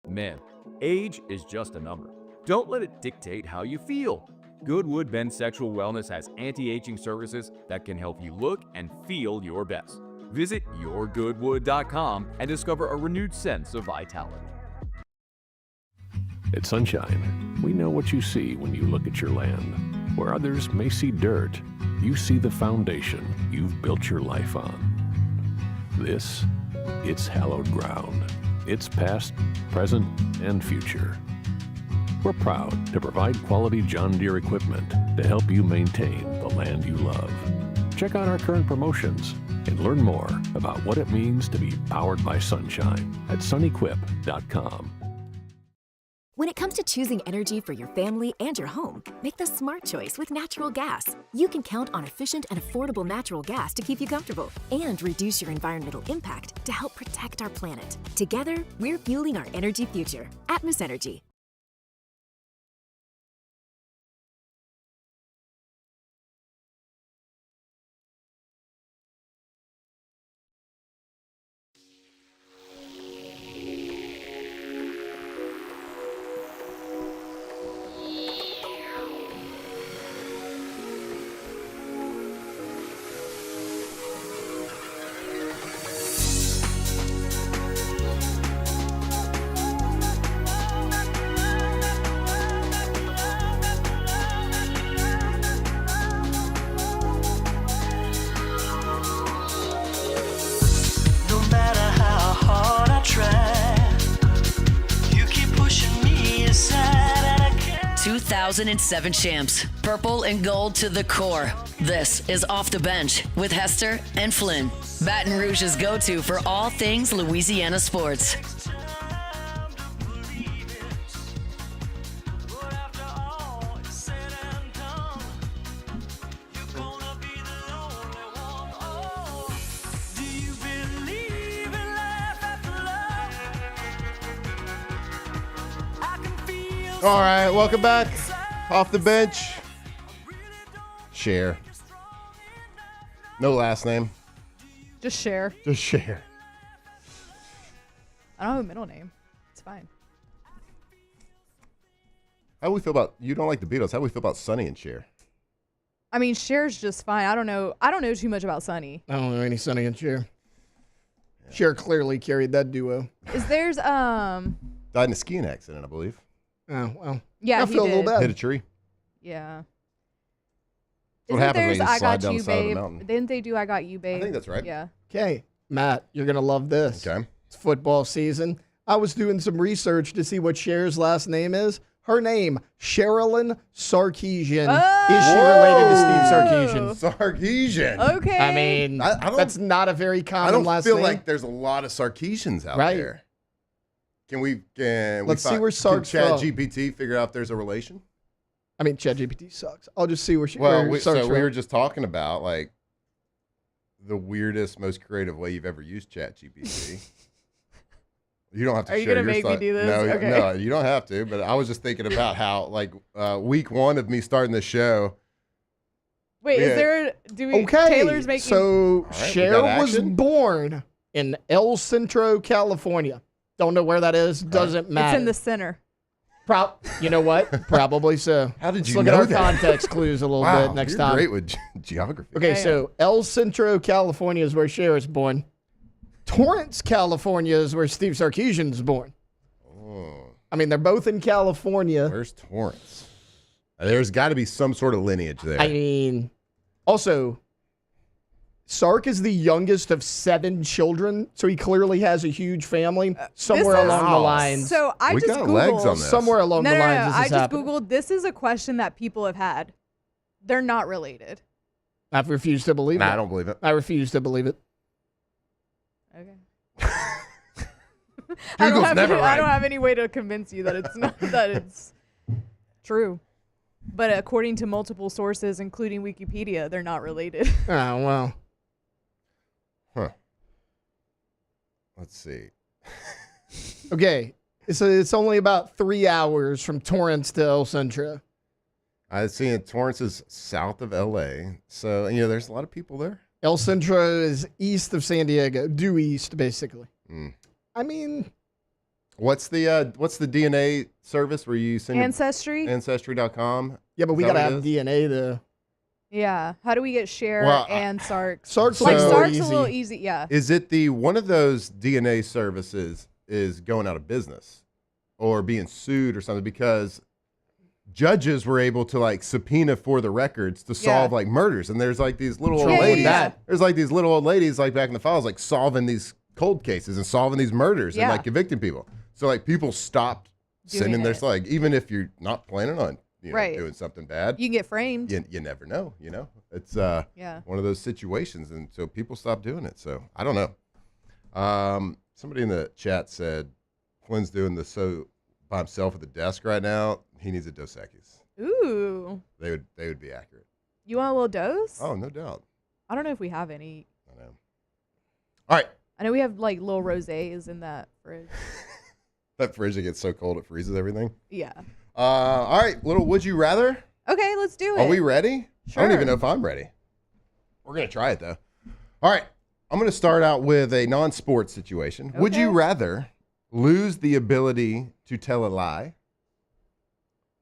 Speaker 21: Man, age is just a number. Don't let it dictate how you feel. Goodwood Men's Sexual Wellness has anti-aging services that can help you look and feel your best. Visit yourgoodwood.com and discover a renewed sense of vitality.
Speaker 16: At Sunshine, we know what you see when you look at your land. Where others may see dirt, you see the foundation you've built your life on. This, it's hallowed ground. It's past, present, and future. We're proud to provide quality John Deere equipment to help you maintain the land you love. Check out our current promotions and learn more about what it means to be powered by sunshine at sunequip.com.
Speaker 22: When it comes to choosing energy for your family and your home, make the smart choice with natural gas. You can count on efficient and affordable natural gas to keep you comfortable and reduce your environmental impact to help protect our planet. Together, we're fueling our energy future. Atmos Energy.
Speaker 23: No matter how hard I try, you keep pushing me aside and I can't.
Speaker 2: 2007 champs, purple and gold to the core. This is Off the Bench with Hester and Flynn. Baton Rouge's go-to for all things Louisiana sports.
Speaker 5: All right, welcome back. Off the bench. Cher. No last name.
Speaker 6: Just share.
Speaker 5: Just Cher.
Speaker 6: I don't have a middle name. It's fine.
Speaker 5: How do we feel about, you don't like the Beatles, how do we feel about Sonny and Cher?
Speaker 6: I mean, Cher's just fine. I don't know too much about Sonny.
Speaker 1: I don't know any Sonny and Cher. Cher clearly carried that duo.
Speaker 6: Is there's
Speaker 5: Died in a skiing accident, I believe.
Speaker 1: Oh, well.
Speaker 6: Yeah,
Speaker 1: I feel a little bad.
Speaker 5: Hit a tree.
Speaker 6: Yeah.
Speaker 5: What happens when you
Speaker 6: I
Speaker 5: slide
Speaker 6: Got
Speaker 5: down
Speaker 6: You,
Speaker 5: the side of the
Speaker 6: Babe?
Speaker 5: mountain?
Speaker 6: Didn't they do I Got You, Babe?
Speaker 5: I think that's right.
Speaker 6: Yeah.
Speaker 1: Okay, Matt, you're going to love this.
Speaker 5: Okay.
Speaker 1: It's football season. I was doing some research to see what Cher's last name is. Her name, Sherilyn Sarkeesian. Is she related to Steve Sarkeesian?
Speaker 5: Sarkeesian.
Speaker 6: Okay.
Speaker 1: I mean,
Speaker 5: I don't-
Speaker 1: that's not a very common
Speaker 5: I don't
Speaker 1: last
Speaker 5: feel
Speaker 1: name.
Speaker 5: like there's a lot of Sarkeesians out
Speaker 1: Right.
Speaker 5: there. Can we
Speaker 1: Let's see where Sark's
Speaker 5: Chat
Speaker 1: from.
Speaker 5: GPT figure out if there's a relation?
Speaker 1: I mean, ChatGPT sucks. I'll just see where she.
Speaker 5: Well,
Speaker 1: where
Speaker 5: we,
Speaker 1: Sark's
Speaker 5: so we
Speaker 1: from.
Speaker 5: were just talking about like the weirdest, most creative way you've ever used ChatGPT. You don't have to
Speaker 6: Are you
Speaker 5: share
Speaker 6: gonna
Speaker 5: your
Speaker 6: make me
Speaker 5: thought-
Speaker 6: do this?
Speaker 5: No,
Speaker 6: Okay.
Speaker 5: no, you don't have to. But I was just thinking about how like week one of me starting the show.
Speaker 6: Wait,
Speaker 5: Yeah.
Speaker 6: is there? Do we?
Speaker 1: Okay,
Speaker 6: Taylor's making.
Speaker 1: so
Speaker 5: right, we
Speaker 1: Cher
Speaker 5: got
Speaker 1: was
Speaker 5: action?
Speaker 1: born in El Centro, California. Don't know where that is. Doesn't matter.
Speaker 6: It's in the center.
Speaker 1: You know what? Probably so.
Speaker 5: How did
Speaker 1: Let's
Speaker 5: you
Speaker 1: look
Speaker 5: know
Speaker 1: at our
Speaker 5: that?
Speaker 1: context clues a little
Speaker 5: Wow,
Speaker 1: bit next
Speaker 5: you're
Speaker 1: time.
Speaker 5: great with geography.
Speaker 1: Okay, so El Centro, California is where Cher is born. Torrance, California is where Steve Sarkeesian is born.
Speaker 5: Oh.
Speaker 1: I mean, they're both in California.
Speaker 5: Where's Torrance? There's got to be some sort of lineage there.
Speaker 1: I mean, also, Sark is the youngest of 7 children, so he clearly has a huge family. Somewhere
Speaker 6: This is-
Speaker 1: along the lines.
Speaker 6: So I
Speaker 5: We
Speaker 6: just
Speaker 5: got
Speaker 6: Googled.
Speaker 5: legs on this.
Speaker 1: Somewhere along
Speaker 6: No,
Speaker 1: the
Speaker 6: no,
Speaker 1: lines,
Speaker 6: no.
Speaker 1: this
Speaker 6: I
Speaker 1: is
Speaker 6: just
Speaker 1: happening.
Speaker 6: Googled. This is a question that people have had. They're not related.
Speaker 1: I refuse to believe it.
Speaker 5: Nah, I don't believe it.
Speaker 1: I refuse to believe it.
Speaker 6: Okay.
Speaker 5: Google's never
Speaker 6: I
Speaker 5: right.
Speaker 6: don't have any way to convince you that it's not that it's true. But according to multiple sources, including Wikipedia, they're not related.
Speaker 1: Oh, well.
Speaker 5: Huh. Let's see.
Speaker 1: Okay, so it's only about 3 hours from Torrance to El Centro.
Speaker 5: I've seen it. Torrance is south of LA. So, there's a lot of people there.
Speaker 1: El Centro is east of San Diego, due east, basically. I mean,
Speaker 5: what's the DNA service where you send
Speaker 6: Ancestry?
Speaker 5: Ancestry.com?
Speaker 1: Yeah, but we got to have DNA to.
Speaker 6: Yeah. How do we get Cher and Sark?
Speaker 1: Sark's
Speaker 6: like
Speaker 1: a little
Speaker 6: Sark's
Speaker 1: easy.
Speaker 6: a little easy. Yeah.
Speaker 5: Is it one of those DNA services is going out of business or being sued or something because judges were able to like subpoena for the records to solve like murders, and there's like these little old ladies. There's like these little old ladies like back in the files like solving these cold cases and solving these murders and like convicting people. So like people stopped sending their like even if you're not planning on doing something bad,
Speaker 6: you can get framed.
Speaker 5: You never know. It's one of those situations, and so people stopped doing it. So I don't know. Somebody in the chat said Flynn's doing the by himself at the desk right now. He needs a Dos Equis.
Speaker 6: Ooh.
Speaker 5: They would be accurate.
Speaker 6: You want a little dose?
Speaker 5: Oh, no doubt.
Speaker 6: I don't know if we have any.
Speaker 5: I know. All right.
Speaker 6: I know we have like little rosés in that fridge.
Speaker 5: That fridge that gets so cold it freezes everything.
Speaker 6: Yeah.
Speaker 5: All right, little would you rather?
Speaker 6: Okay, let's do it.
Speaker 5: Are we ready?
Speaker 6: Sure.
Speaker 5: I don't even know if I'm ready. We're gonna try it though. All right, I'm gonna start out with a non-sports situation. Okay. Would you rather lose the ability to tell a lie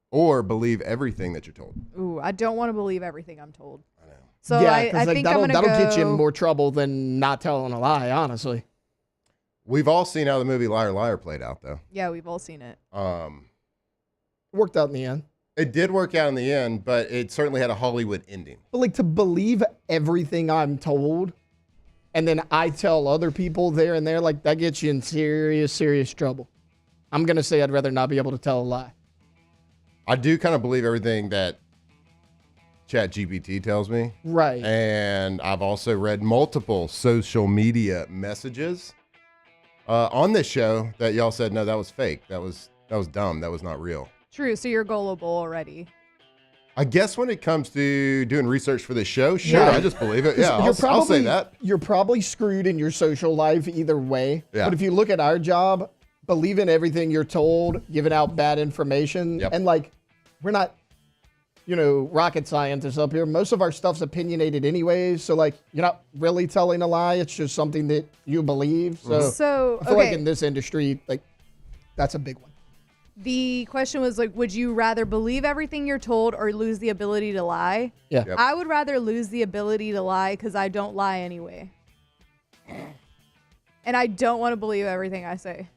Speaker 5: or believe everything that you're told?
Speaker 6: Ooh, I don't want to believe everything I'm told.
Speaker 5: I know.
Speaker 6: So
Speaker 1: yeah,
Speaker 6: I think
Speaker 1: that'll
Speaker 6: that'll
Speaker 1: get you in more trouble than not telling a lie, honestly.
Speaker 5: We've all seen how the movie Liar Liar played out, though.
Speaker 6: Yeah, we've all seen it.
Speaker 1: Worked out in the end.
Speaker 5: It did work out in the end, but it certainly had a Hollywood ending.
Speaker 1: But like to believe everything I'm told, and then I tell other people there and there, like that gets you in serious, serious trouble. I'm gonna say I'd rather not be able to tell a lie.
Speaker 5: I do kind of believe everything that ChatGPT tells me.
Speaker 1: Right.
Speaker 5: And I've also read multiple social media messages on this show that y'all said, no, that was fake. That was dumb. That was not real.
Speaker 6: True. So you're gullible already.
Speaker 5: I guess when it comes to doing research for this show, sure, I just believe it. Yeah, I'll say that.
Speaker 1: You're probably screwed in your social life either way.
Speaker 5: Yeah.
Speaker 1: But if you look at our job, believing everything you're told, giving out bad information, and like, we're not, rocket scientists up here. Most of our stuff's opinionated anyways. So like, you're not really telling a lie. It's just something that you believe. So I feel like in this industry, like, that's a big one.
Speaker 6: The question was like, would you rather believe everything you're told or lose the ability to lie?
Speaker 1: Yeah.
Speaker 5: Yep.
Speaker 6: I would rather lose the ability to lie because I don't lie anyway. And I don't want to believe everything I say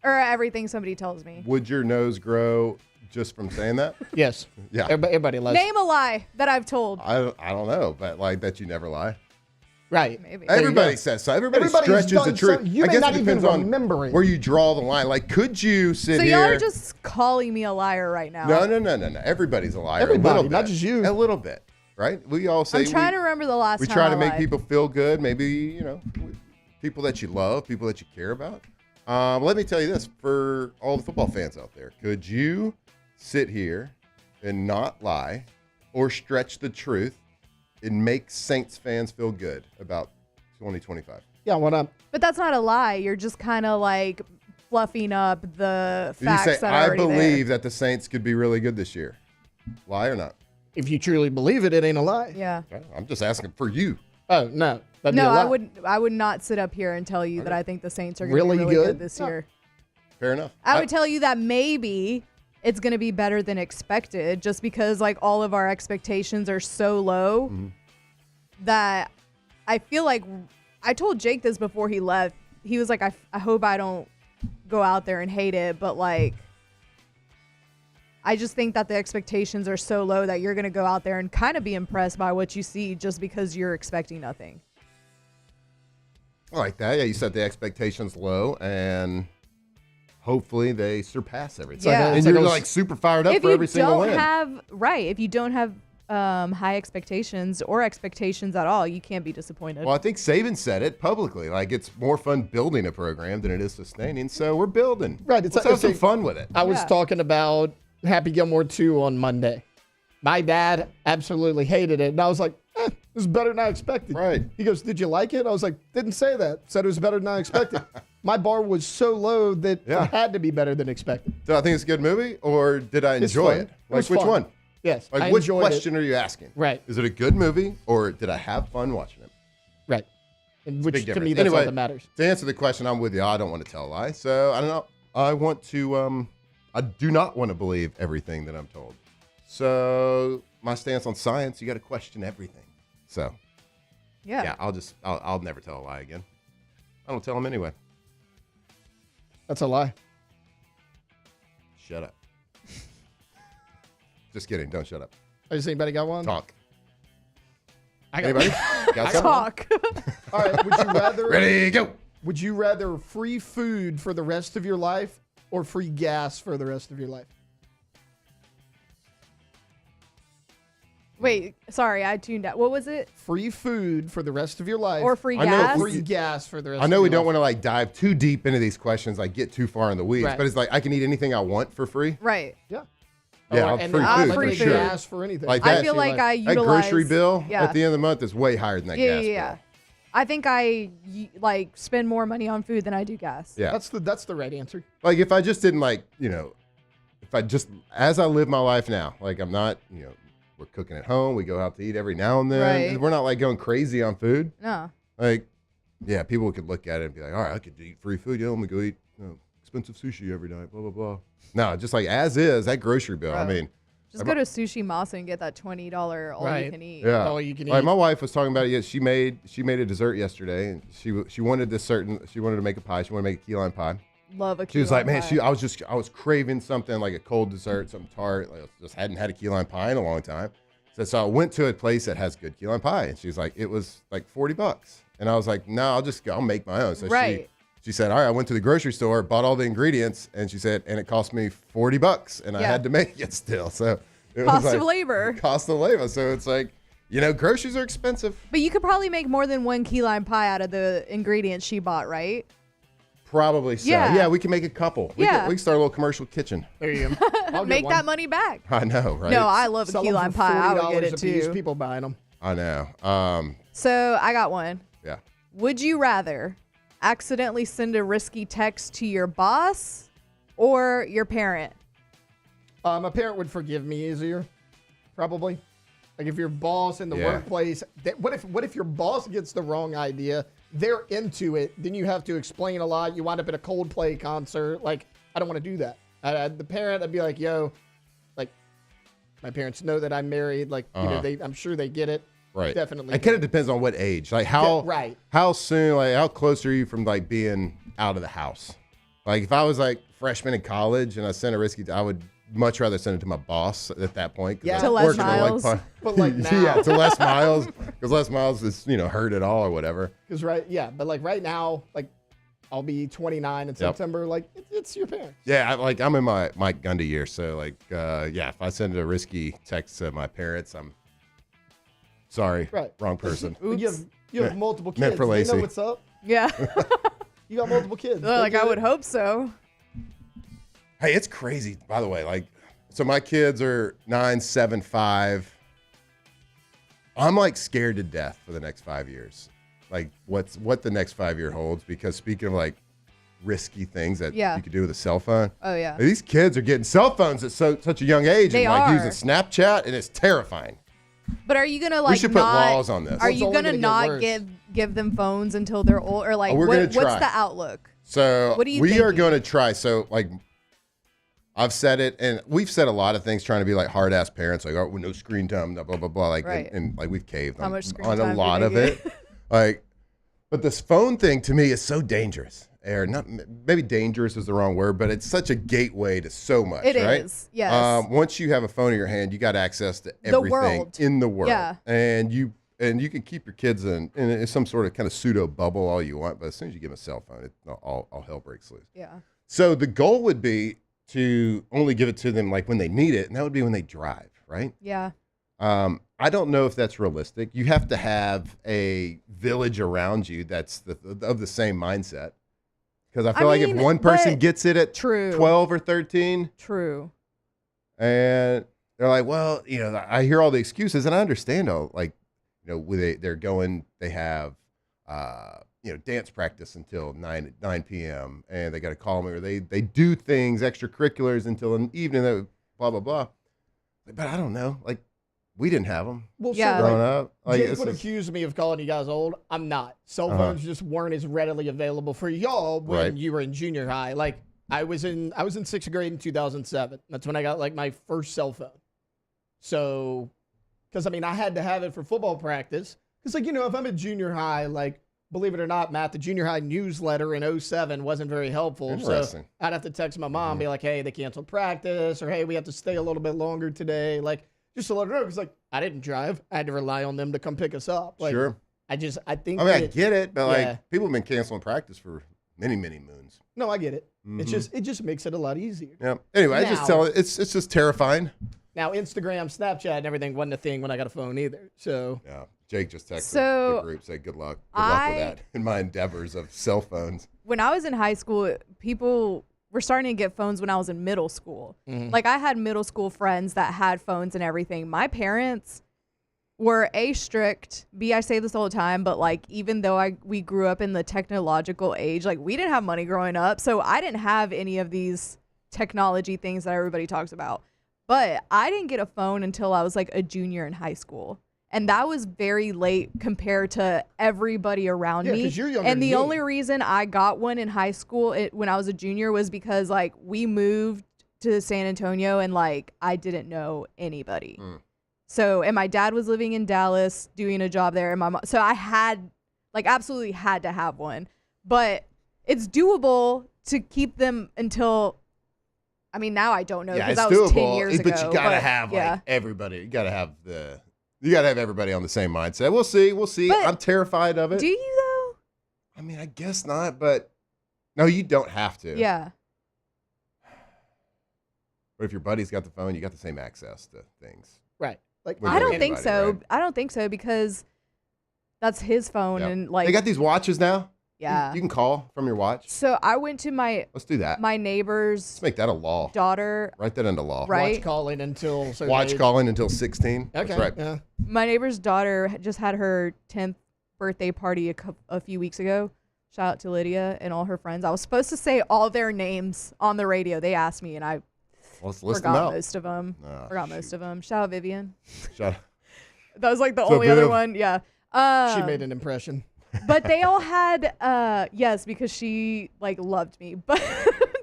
Speaker 6: or everything somebody tells me.
Speaker 5: Would your nose grow just from saying that?
Speaker 1: Yes.
Speaker 5: Yeah.
Speaker 1: Everybody loves.
Speaker 6: Name a lie that I've told.
Speaker 5: I don't know, but like that you never lie.
Speaker 1: Right.
Speaker 6: Maybe.
Speaker 5: Everybody says so. Everybody stretches the truth.
Speaker 1: You may not even remember it.
Speaker 5: Where you draw the line. Like, could you sit
Speaker 6: so
Speaker 5: here?
Speaker 6: y'all are just calling me a liar right now.
Speaker 5: No. Everybody's a liar.
Speaker 1: Everybody,
Speaker 5: a little bit.
Speaker 1: not just you.
Speaker 5: A little bit, right? We all say.
Speaker 6: I'm trying to remember the last time
Speaker 5: we try to
Speaker 6: I
Speaker 5: make
Speaker 6: lied.
Speaker 5: people feel good. Maybe people that you love, people that you care about. Let me tell you this for all the football fans out there: could you sit here and not lie, or stretch the truth and make Saints fans feel good about 2025?
Speaker 1: Yeah, why not?
Speaker 6: But that's not a lie. You're just kind of like fluffing up the facts
Speaker 5: You say,
Speaker 6: that are
Speaker 5: I
Speaker 6: already
Speaker 5: believe that the Saints could be really good this year. Lie or not?
Speaker 1: If you truly believe it, it ain't a lie.
Speaker 6: Yeah.
Speaker 5: I'm just asking for you.
Speaker 1: Oh, no. That'd
Speaker 6: No,
Speaker 1: be a lie.
Speaker 6: I would not sit up here and tell you that I think the Saints are going to
Speaker 1: Really
Speaker 6: be really
Speaker 1: good?
Speaker 6: good this year.
Speaker 5: Fair enough.
Speaker 6: I would tell you that maybe it's going to be better than expected just because like all of our expectations are so low that I feel like I told Jake this before he left. He was like, I hope I don't go out there and hate it, but like I just think that the expectations are so low that you're going to go out there and kind of be impressed by what you see just because you're expecting nothing.
Speaker 5: I like that. Yeah, you set the expectations low and hopefully they surpass everything.
Speaker 6: Yeah.
Speaker 5: And you're like super fired up for every single win.
Speaker 6: If you don't have high expectations or expectations at all, you can't be disappointed.
Speaker 5: Well, I think Saban said it publicly. Like, it's more fun building a program than it is sustaining. So we're building.
Speaker 1: Right.
Speaker 5: Let's have some fun with it.
Speaker 1: I was talking about Happy Gilmore 2 on Monday. My dad absolutely hated it. And I was like, it was better than I expected.
Speaker 5: Right.
Speaker 1: He goes, did you like it? I was like, didn't say that. Said it was better than I expected. my bar was so low that it had to be better than expected.
Speaker 5: Did I think it's a good movie, or did I enjoy it?
Speaker 1: was
Speaker 5: Like, which
Speaker 1: fun.
Speaker 5: one?
Speaker 1: Yes, I
Speaker 5: Like, which
Speaker 1: enjoyed
Speaker 5: question are you asking?
Speaker 1: Right.
Speaker 5: Is it a good movie, or did I have fun watching it?
Speaker 1: Right. And
Speaker 5: It's a
Speaker 1: which
Speaker 5: big
Speaker 1: to
Speaker 5: difference.
Speaker 1: me, that's all
Speaker 5: Anyway,
Speaker 1: that matters.
Speaker 5: To answer the question, I'm with you. I don't want to tell a lie. So, I don't know. I want to, I do not want to believe everything that I'm told. So, my stance on science, you got to question everything. So,
Speaker 6: Yeah.
Speaker 5: I'll never tell a lie again. I don't tell them anyway.
Speaker 1: That's a lie.
Speaker 5: Shut up. Just kidding. Don't shut up.
Speaker 1: Has anybody got one?
Speaker 5: Talk.
Speaker 1: I got
Speaker 5: Anybody?
Speaker 1: one.
Speaker 5: Got something?
Speaker 6: Talk.
Speaker 1: All right. Would you rather?
Speaker 5: Ready, go.
Speaker 1: Would you rather free food for the rest of your life or free gas for the rest of your life?
Speaker 6: Wait, sorry, I tuned out. What was it?
Speaker 1: Free food for the rest of your life,
Speaker 6: Or free
Speaker 5: I know
Speaker 6: gas?
Speaker 1: free gas for the rest.
Speaker 5: I know
Speaker 1: of
Speaker 5: we
Speaker 1: your
Speaker 5: don't
Speaker 1: life.
Speaker 5: want to like dive too deep into these questions, like get too far in the weeds,
Speaker 1: Right.
Speaker 5: but it's like I can eat anything I want for free.
Speaker 6: Right.
Speaker 1: Yeah.
Speaker 5: Yeah,
Speaker 1: Or-
Speaker 5: I'll
Speaker 1: and
Speaker 5: free
Speaker 1: I'll
Speaker 5: food
Speaker 1: free
Speaker 5: for
Speaker 1: food.
Speaker 5: sure.
Speaker 1: Gas for anything.
Speaker 5: Like
Speaker 6: I
Speaker 5: that,
Speaker 6: feel like I
Speaker 5: that
Speaker 6: utilize
Speaker 5: grocery bill
Speaker 6: yeah.
Speaker 5: at the end of the month is way higher than that gas bill.
Speaker 6: I think I like spend more money on food than I do gas.
Speaker 5: Yeah.
Speaker 1: That's the right answer.
Speaker 5: Like if I just didn't like, if I just as I live my life now, like I'm not, we're cooking at home, we go out to eat every now and then.
Speaker 6: Right.
Speaker 5: And we're not like going crazy on food.
Speaker 6: No.
Speaker 5: Like, yeah, people could look at it and be like, all right, I could eat free food. Yeah, let me go eat expensive sushi every night, blah, blah, blah. No, just like as is, that grocery bill. I
Speaker 6: Right.
Speaker 5: mean,
Speaker 6: Just go to Sushi Masa and get that $20 all you can eat.
Speaker 5: yeah.
Speaker 1: All you can
Speaker 5: Like
Speaker 1: eat.
Speaker 5: my wife was talking about it. Yeah, she made a dessert yesterday, and she wanted she wanted to make a pie. She wanted to make a key lime pie.
Speaker 6: Love a key
Speaker 5: She was
Speaker 6: lime
Speaker 5: like, man,
Speaker 6: pie.
Speaker 5: I was craving something like a cold dessert, something tart. Like, I just hadn't had a key lime pie in a long time. So I went to a place that has good key lime pie, and she was like, it was like $40, and I was like, no, I'll make my own. So
Speaker 6: Right.
Speaker 5: she said, all right, I went to the grocery store, bought all the ingredients, and she said, and it cost me $40, and I
Speaker 6: Yeah.
Speaker 5: had to make it still. So it
Speaker 6: Cost
Speaker 5: was
Speaker 6: of
Speaker 5: like,
Speaker 6: labor.
Speaker 5: cost of labor. So it's like, groceries are expensive.
Speaker 6: But you could probably make more than one key lime pie out of the ingredients she bought, right?
Speaker 5: Probably so.
Speaker 6: Yeah.
Speaker 5: Yeah, we can make a couple. We
Speaker 6: Yeah.
Speaker 5: can start a little commercial kitchen.
Speaker 1: There you go. I'll get
Speaker 6: Make
Speaker 1: one.
Speaker 6: that money back.
Speaker 5: I know, right?
Speaker 6: No, I love a
Speaker 1: Sell
Speaker 6: key
Speaker 1: them
Speaker 6: lime
Speaker 1: for
Speaker 6: pie. I would
Speaker 1: $40
Speaker 6: get it
Speaker 1: a piece,
Speaker 6: too.
Speaker 1: People buying them.
Speaker 5: I know.
Speaker 6: So I got one.
Speaker 5: Yeah.
Speaker 6: Would you rather accidentally send a risky text to your boss or your parent?
Speaker 1: My parent would forgive me easier, probably. Like if your boss in the
Speaker 5: Yeah.
Speaker 1: workplace, what if your boss gets the wrong idea? They're into it. Then you have to explain a lot. You wind up at a Coldplay concert. Like I don't want to do that. The parent, I'd be like, yo, like my parents know that I'm married. Like I'm sure they get it.
Speaker 5: Right.
Speaker 1: Definitely.
Speaker 5: It kind of depends on what age. Like
Speaker 1: right.
Speaker 5: how soon, like how close are you from like being out of the house? Like if I was like freshman in college and I sent a risky, I would much rather send it to my boss at that point. 'Cause
Speaker 1: Yeah.
Speaker 5: I
Speaker 1: To
Speaker 6: Les
Speaker 5: worked in a,
Speaker 6: Miles.
Speaker 1: But like now.
Speaker 5: yeah, to Les Miles, because Les Miles is hurt at all or whatever.
Speaker 1: Because but like right now, like I'll be 29 in September. Like it's your parents.
Speaker 5: Yeah, I'm in my Mike Gundy year, so like if I send a risky text to my parents, I'm sorry,
Speaker 1: Right.
Speaker 5: wrong person.
Speaker 1: You have multiple
Speaker 5: Meant
Speaker 1: kids.
Speaker 5: for
Speaker 1: They
Speaker 5: Lacey.
Speaker 1: know what's up.
Speaker 6: Yeah.
Speaker 1: You got multiple kids.
Speaker 6: Like I would hope so.
Speaker 5: Hey, it's crazy, by the way. Like, so my kids are 9, 7, 5. I'm like scared to death for the next 5 years. Like, what the next 5 year holds? Because speaking of like risky things that you could do with a cell phone.
Speaker 6: Oh yeah.
Speaker 5: These kids are getting cell phones at such a young age
Speaker 6: They
Speaker 5: and like
Speaker 6: are.
Speaker 5: using Snapchat, and it's terrifying.
Speaker 6: But are you gonna like?
Speaker 5: We should put
Speaker 6: not,
Speaker 5: laws on this.
Speaker 6: Are
Speaker 1: It's
Speaker 6: you
Speaker 1: only
Speaker 6: gonna
Speaker 1: gonna get
Speaker 6: not
Speaker 1: worse.
Speaker 6: give them phones until they're old, or like
Speaker 5: We're gonna
Speaker 6: what's
Speaker 5: try.
Speaker 6: the outlook?
Speaker 5: So
Speaker 6: What do you
Speaker 5: we are
Speaker 6: thinking?
Speaker 5: going to try. So like, I've said it, and we've said a lot of things trying to be like hard ass parents, like, oh, with no screen time, blah blah blah. Like,
Speaker 6: Right.
Speaker 5: and like we've caved
Speaker 6: How
Speaker 5: on,
Speaker 6: much screen
Speaker 5: on
Speaker 6: time
Speaker 5: a
Speaker 6: do
Speaker 5: lot
Speaker 6: they
Speaker 5: of
Speaker 6: get?
Speaker 5: it. Like, but this phone thing to me is so dangerous. Or not, maybe dangerous is the wrong word, but it's such a gateway to so much.
Speaker 6: It
Speaker 5: right?
Speaker 6: is, yes.
Speaker 5: Once you have a phone in your hand, you got access to
Speaker 6: The
Speaker 5: everything
Speaker 6: world.
Speaker 5: in the world.
Speaker 6: Yeah.
Speaker 5: And you can keep your kids in some sort of kind of pseudo bubble all you want, but as soon as you give them a cell phone, all hell breaks loose.
Speaker 6: Yeah.
Speaker 5: So the goal would be to only give it to them like when they need it, and that would be when they drive, right?
Speaker 6: Yeah.
Speaker 5: I don't know if that's realistic. You have to have a village around you that's of the same mindset. Because I feel like if one person gets it at 12 or 13,
Speaker 6: True.
Speaker 5: and they're like, well, I hear all the excuses, and I understand all, like, they're going, they have dance practice until 9 p.m. and they got to call me, or they do things, extracurriculars until an evening, blah, blah, blah. But I don't know. Like, we didn't have them growing up. Like,
Speaker 1: Jake would accuse me of calling you guys old. I'm not. Cell phones just weren't as readily available for y'all when you were in junior high. Like, I was in 6th grade in 2007. That's when I got, like, my first cell phone. So, because, I mean, I had to have it for football practice. Because, like, if I'm in junior high, like, believe it or not, Matt, the junior high newsletter in 07 wasn't very helpful. So I'd have to text my mom, be like, hey, they canceled practice, or hey, we have to stay a little bit longer today. Like, just to let her know, because, like, I didn't drive. I had to rely on them to come pick us up. Like,
Speaker 5: sure.
Speaker 1: I think.
Speaker 5: I mean, I get it, but, like, people have been canceling practice for many, many moons.
Speaker 1: No, I get it. It just makes it a lot easier.
Speaker 5: Yeah. Anyway, it's just terrifying.
Speaker 1: Now, Instagram, Snapchat, and everything wasn't a thing when I got a phone either. So
Speaker 5: yeah, Jake just texted the group, said good luck with that in my endeavors of cell phones.
Speaker 6: When I was in high school, people were starting to get phones when I was in middle school. Like, I had middle school friends that had phones and everything. My parents were A, strict, B, I say this all the time, but, like, even though we grew up in the technological age, like, we didn't have money growing up, so I didn't have any of these technology things that everybody talks about. But I didn't get a phone until I was, like, a junior in high school. And that was very late compared to everybody around me.
Speaker 1: 'Cause you're younger
Speaker 6: and
Speaker 1: than
Speaker 6: the
Speaker 1: me.
Speaker 6: only reason I got one in high school when I was a junior was because, like, we moved to San Antonio and, like, I didn't know anybody. So, and my dad was living in Dallas doing a job there. And my mom, so I absolutely had to have one. But it's doable to keep them until, I mean, now I don't know because that was
Speaker 5: doable,
Speaker 6: 10 years ago.
Speaker 5: But you gotta have like everybody. You gotta have everybody on the same mindset. We'll see. But I'm terrified of it.
Speaker 6: Do you though?
Speaker 5: I mean, I guess not. But no, you don't have to.
Speaker 6: Yeah.
Speaker 5: But if your buddy's got the phone, you got the same access to things.
Speaker 1: Right. Like,
Speaker 6: I don't think so. Right? I don't think so because that's his phone and like
Speaker 5: they got these watches now.
Speaker 6: Yeah.
Speaker 5: You can call from your watch.
Speaker 6: So I went to
Speaker 5: Let's do that.
Speaker 6: My neighbor's
Speaker 5: Let's make that a law.
Speaker 6: Daughter.
Speaker 5: Write that into law.
Speaker 6: Right.
Speaker 1: Watch calling until
Speaker 5: 16.
Speaker 1: Okay.
Speaker 5: That's right.
Speaker 1: Yeah.
Speaker 6: My neighbor's daughter just had her 10th birthday party a few weeks ago. Shout out to Lydia and all her friends. I was supposed to say all their names on the radio. They asked me and I forgot most of them. Most of them. Shout out Vivian.
Speaker 5: Shout out.
Speaker 6: That was like the only other one. Yeah.
Speaker 1: She made an impression.
Speaker 6: But they all had, yes, because she like loved me, but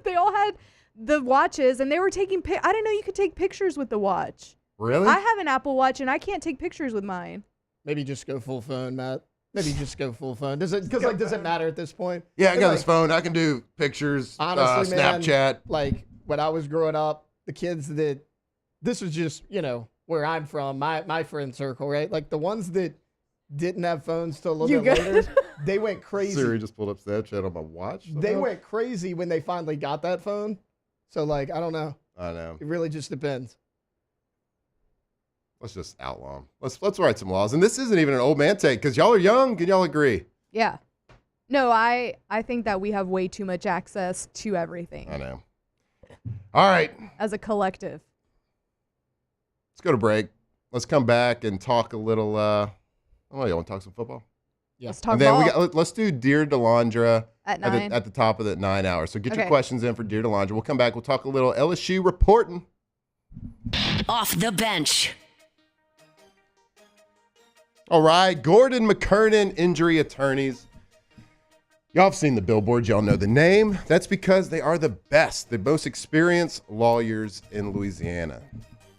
Speaker 6: they all had the watches and they were taking I didn't know you could take pictures with the watch.
Speaker 5: Really?
Speaker 6: I have an Apple Watch and I can't take pictures with mine.
Speaker 1: Maybe just go full phone, Matt. Maybe just go full phone. Does it matter at this point?
Speaker 5: Yeah, I got this phone. I can do pictures,
Speaker 1: honestly,
Speaker 5: Snapchat.
Speaker 1: Man, like when I was growing up, the kids this was just, where I'm from, my friend circle, right? Like the ones that didn't have phones till a little bit later, they went crazy.
Speaker 5: Siri just pulled up Snapchat on my watch.
Speaker 1: They went crazy when they finally got that phone. So like, I don't know.
Speaker 5: I know.
Speaker 1: It really just depends.
Speaker 5: Let's just outlaw them. Let's write some laws. And this isn't even an old man take because y'all are young. Can y'all agree?
Speaker 6: Yeah. No, I think that we have way too much access to everything.
Speaker 5: I know. All right.
Speaker 6: As a collective.
Speaker 5: Let's go to break. Let's come back and talk a little. Y'all want to talk some football?
Speaker 6: Yeah. Let's talk
Speaker 5: and then
Speaker 6: ball.
Speaker 5: let's do Dear Delandra
Speaker 6: at 9.
Speaker 5: At the top of the 9 hours. So get your questions in for Dear Delandra. We'll come back. We'll talk a little LSU reporting.
Speaker 2: Off the bench.
Speaker 5: All right, Gordon McKernan Injury Attorneys. Y'all have seen the billboards. Y'all know the name. That's because they are the best, the most experienced lawyers in Louisiana.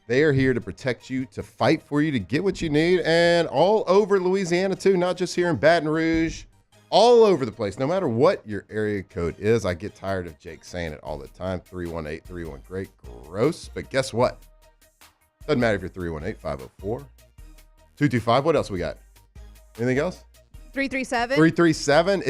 Speaker 5: They are here to protect you, to fight for you, to get what you need, and all over Louisiana too, not just here in Baton Rouge, all over the place. No matter what your area code is, I get tired of Jake saying it all the time, 318-31, great, gross. But guess what? Doesn't matter if you're 318-504. 225. What else we got? Anything else?
Speaker 6: 337.
Speaker 5: 337.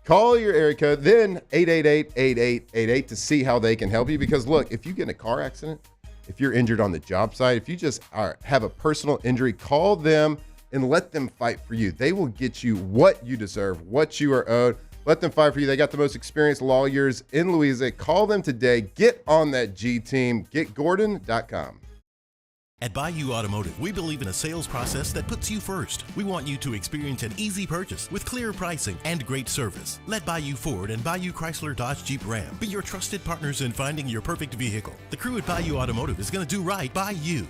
Speaker 5: Call your area code, then 888-8888 to see how they can help you. Because look, if you get in a car accident, if you're injured on the job site, if you just have a personal injury, call them and let them fight for you. They will get you what you deserve, what you are owed. Let them fight for you. They got the most experienced lawyers in Louisiana. Call them today. Get on that G team. GetGordon.com.
Speaker 3: At Bayou Automotive, we believe in a sales process that puts you first. We want you to experience an easy purchase with clear pricing and great service. Let Bayou Ford and Bayou Chrysler Dodge Jeep Ram be your trusted partners in finding your perfect vehicle. The crew at Bayou Automotive is going to do right by you.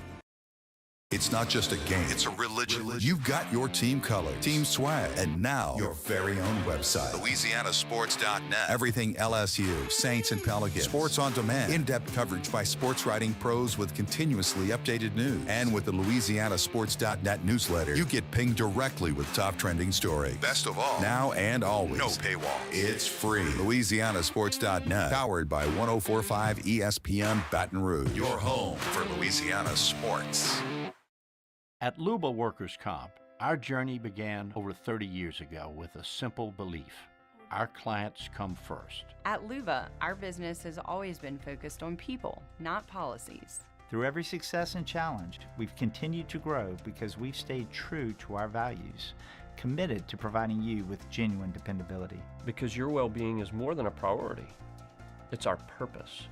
Speaker 4: It's not just a game, it's a religion. You've got your team color, team swag, and now your very own website, LouisianaSports.net. Everything LSU, Saints, and Pelicans. Sports on demand. In-depth coverage by sports writing pros with continuously updated news. And with the LouisianaSports.net newsletter, you get pinged directly with top trending stories. Best of all, now and always, no paywall. It's free. LouisianaSports.net, powered by 104.5 ESPN Baton Rouge. Your home for Louisiana sports.
Speaker 20: At Luba Workers' Comp, our journey began over 30 years ago with a simple belief: our clients come first.
Speaker 8: At Luba, our business has always been focused on people, not policies.
Speaker 14: Through every success and challenge, we've continued to grow because we've stayed true to our values, committed to providing you with genuine dependability.
Speaker 17: Because your well-being is more than a priority. It's our purpose.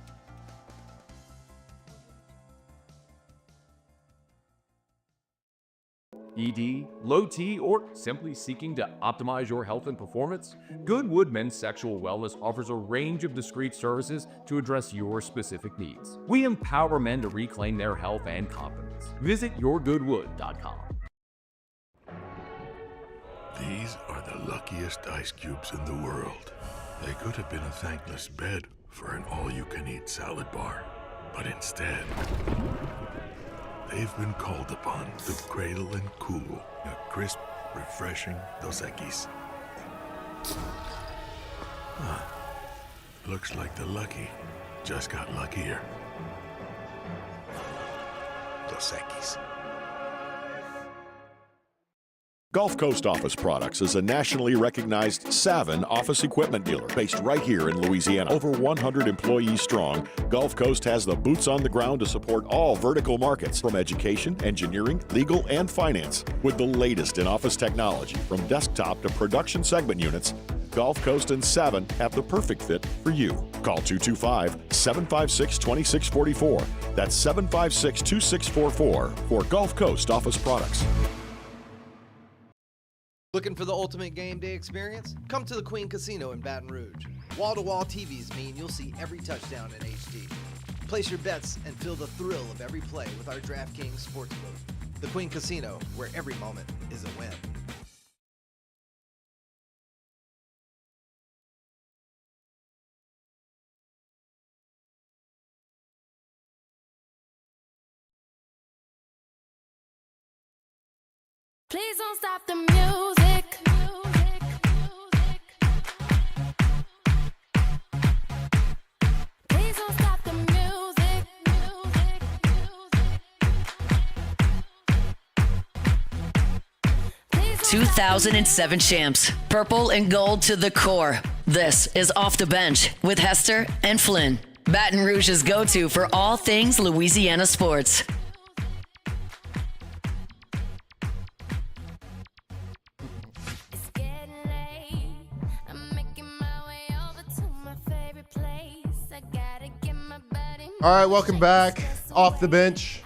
Speaker 21: ED, low T, or simply seeking to optimize your health and performance? Goodwood Men's Sexual Wellness offers a range of discreet services to address your specific needs. We empower men to reclaim their health and confidence. Visit yourgoodwood.com.
Speaker 9: These are the luckiest ice cubes in the world. They could have been a thankless bed for an all-you-can-eat salad bar, but instead, they've been called upon to cradle and cool a crisp, refreshing Dos Equis. Looks like the lucky just got luckier. Dos Equis.
Speaker 11: Gulf Coast Office Products is a nationally recognized Savin office equipment dealer based right here in Louisiana. Over 100 employees strong, Gulf Coast has the boots on the ground to support all vertical markets, from education, engineering, legal, and finance. With the latest in office technology, from desktop to production segment units, Gulf Coast and Savin have the perfect fit for you. Call 225-756-2644. That's 756-2644 for Gulf Coast Office Products.
Speaker 25: Looking for the ultimate game day experience? Come to the Queen Casino in Baton Rouge. Wall-to-wall TVs mean you'll see every touchdown in HD. Place your bets and feel the thrill of every play with our DraftKings Sportsbook. The Queen Casino, where every moment is a win.
Speaker 26: Please don't stop the music. Please don't stop the music.
Speaker 2: 2007 champs, purple and gold to the core. This is Off the Bench with Hester and Flynn, Baton Rouge's go-to for all things Louisiana sports.
Speaker 5: All right, welcome back. Off the bench.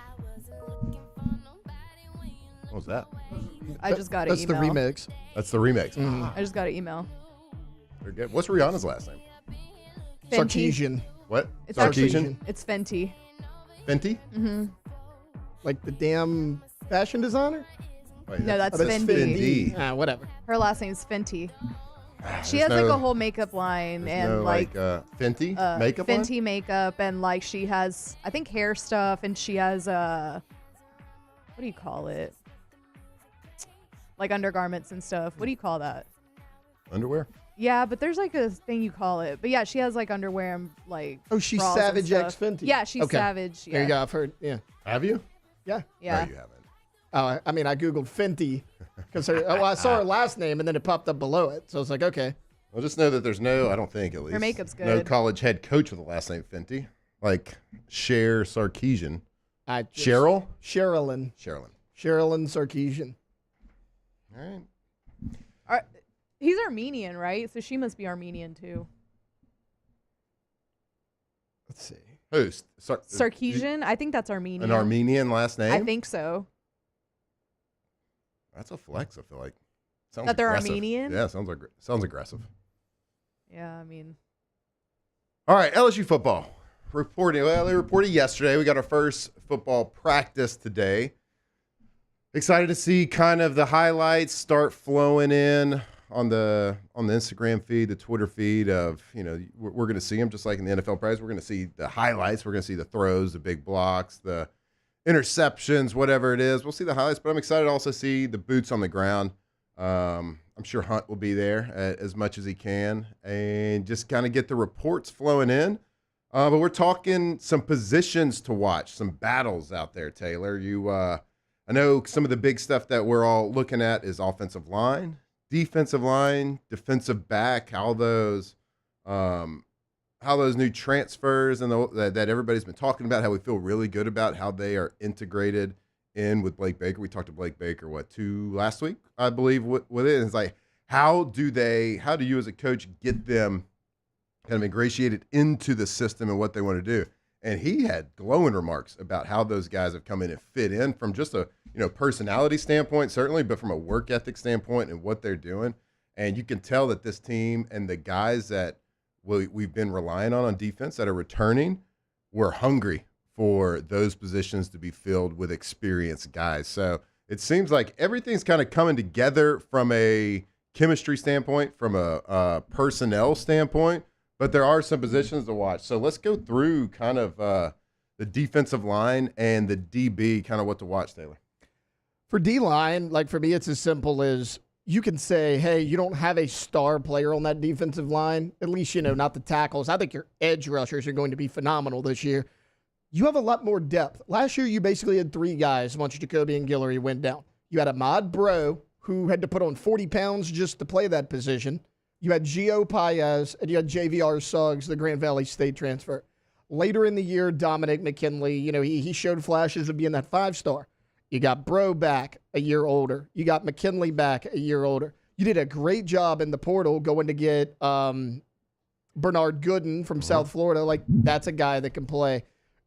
Speaker 5: What was that?
Speaker 6: I just got an email.
Speaker 1: That's the remix.
Speaker 5: That's the remix.
Speaker 6: I just got an email.
Speaker 5: Very good. What's Rihanna's last name?
Speaker 6: Fenty.
Speaker 1: Sarkeesian.
Speaker 5: What?
Speaker 6: It's
Speaker 5: Sarkeesian?
Speaker 6: It's Fenty.
Speaker 5: Fenty?
Speaker 6: Mm-hmm.
Speaker 1: Like the damn fashion designer?
Speaker 5: Wait,
Speaker 6: No, that's
Speaker 5: Fendi.
Speaker 6: Fendi.
Speaker 1: Whatever.
Speaker 6: Her last name's Fenty. She
Speaker 5: There's
Speaker 6: has like
Speaker 5: no-
Speaker 6: a whole makeup line
Speaker 5: there's
Speaker 6: and
Speaker 5: no, Fenty makeup line?
Speaker 6: Fenty makeup, and like she has, I think, hair stuff, and she has what do you call it? Like undergarments and stuff. What do you call that?
Speaker 5: Underwear?
Speaker 6: Yeah, but there's like a thing you call it. But yeah, she has like underwear and like.
Speaker 1: Oh, she's
Speaker 6: bras and
Speaker 1: Savage X
Speaker 6: stuff.
Speaker 1: Fenty.
Speaker 6: Yeah, she's
Speaker 1: Okay.
Speaker 6: Savage. Yeah.
Speaker 1: There you go. I've heard. Yeah.
Speaker 5: Have you?
Speaker 1: Yeah.
Speaker 6: Yeah.
Speaker 5: No, you haven't.
Speaker 1: Oh, I mean, I Googled Fenty because I saw her last name and then it popped up below it. So I was like, okay.
Speaker 5: Well, just know that there's no, I don't think at least.
Speaker 6: makeup's
Speaker 5: No
Speaker 6: good.
Speaker 5: college head coach with the last name Fenty. Like Cher Sarkeesian.
Speaker 1: Cheryl?
Speaker 5: Sherilyn.
Speaker 1: Sherilyn Sarkeesian.
Speaker 5: All right.
Speaker 6: He's Armenian, right? So she must be Armenian too.
Speaker 1: Let's see.
Speaker 5: Host.
Speaker 6: Sarkeesian? I think that's Armenian.
Speaker 5: An Armenian last name?
Speaker 6: I think so.
Speaker 5: That's a flex, I feel like. Sounds
Speaker 6: That they're
Speaker 5: aggressive.
Speaker 6: Armenian?
Speaker 5: Yeah, sounds aggressive.
Speaker 6: Yeah, I mean.
Speaker 5: All right, LSU football. They reported yesterday. We got our first football practice today. Excited to see kind of the highlights start flowing in on the Instagram feed, the Twitter feed of, we're going to see them just like in the NFL practice. We're going to see the highlights. We're going to see the throws, the big blocks, the interceptions, whatever it is. We'll see the highlights, but I'm excited to also see the boots on the ground. I'm sure Hunt will be there as much as he can and just kind of get the reports flowing in. But we're talking some positions to watch, some battles out there, Taylor. I know some of the big stuff that we're all looking at is offensive line, defensive line, defensive back, how those new transfers and that everybody's been talking about, how we feel really good about how they are integrated in with Blake Baker. We talked to Blake Baker, last week, I believe, with it. And it's like, how do you as a coach get them kind of ingratiated into the system and what they want to do? And he had glowing remarks about how those guys have come in and fit in from just a personality standpoint, certainly, but from a work ethic standpoint and what they're doing. And you can tell that this team and the guys that we've been relying on defense that are returning, we're hungry for those positions to be filled with experienced guys. So it seems like everything's kind of coming together from a chemistry standpoint, from a personnel standpoint, but there are some positions to watch. So let's go through kind of the defensive line and the DB, kind of what to watch, Taylor.
Speaker 1: For D-line, like for me, it's as simple as you can say, hey, you don't have a star player on that defensive line, at least, not the tackles. I think your edge rushers are going to be phenomenal this year. You have a lot more depth. Last year, you basically had 3 guys once Jacoby and Guillory went down. You had Ahmad Bro, who had to put on 40 pounds just to play that position. You had Gio Paez, and you had JVR Suggs, the Grand Valley State transfer. Later in the year, Dominic McKinley, he showed flashes of being that 5-star. You got Bro back a year older. You got McKinley back a year older. You did a great job in the portal going to get Bernard Gooden from South Florida. Like, that's a guy that can play.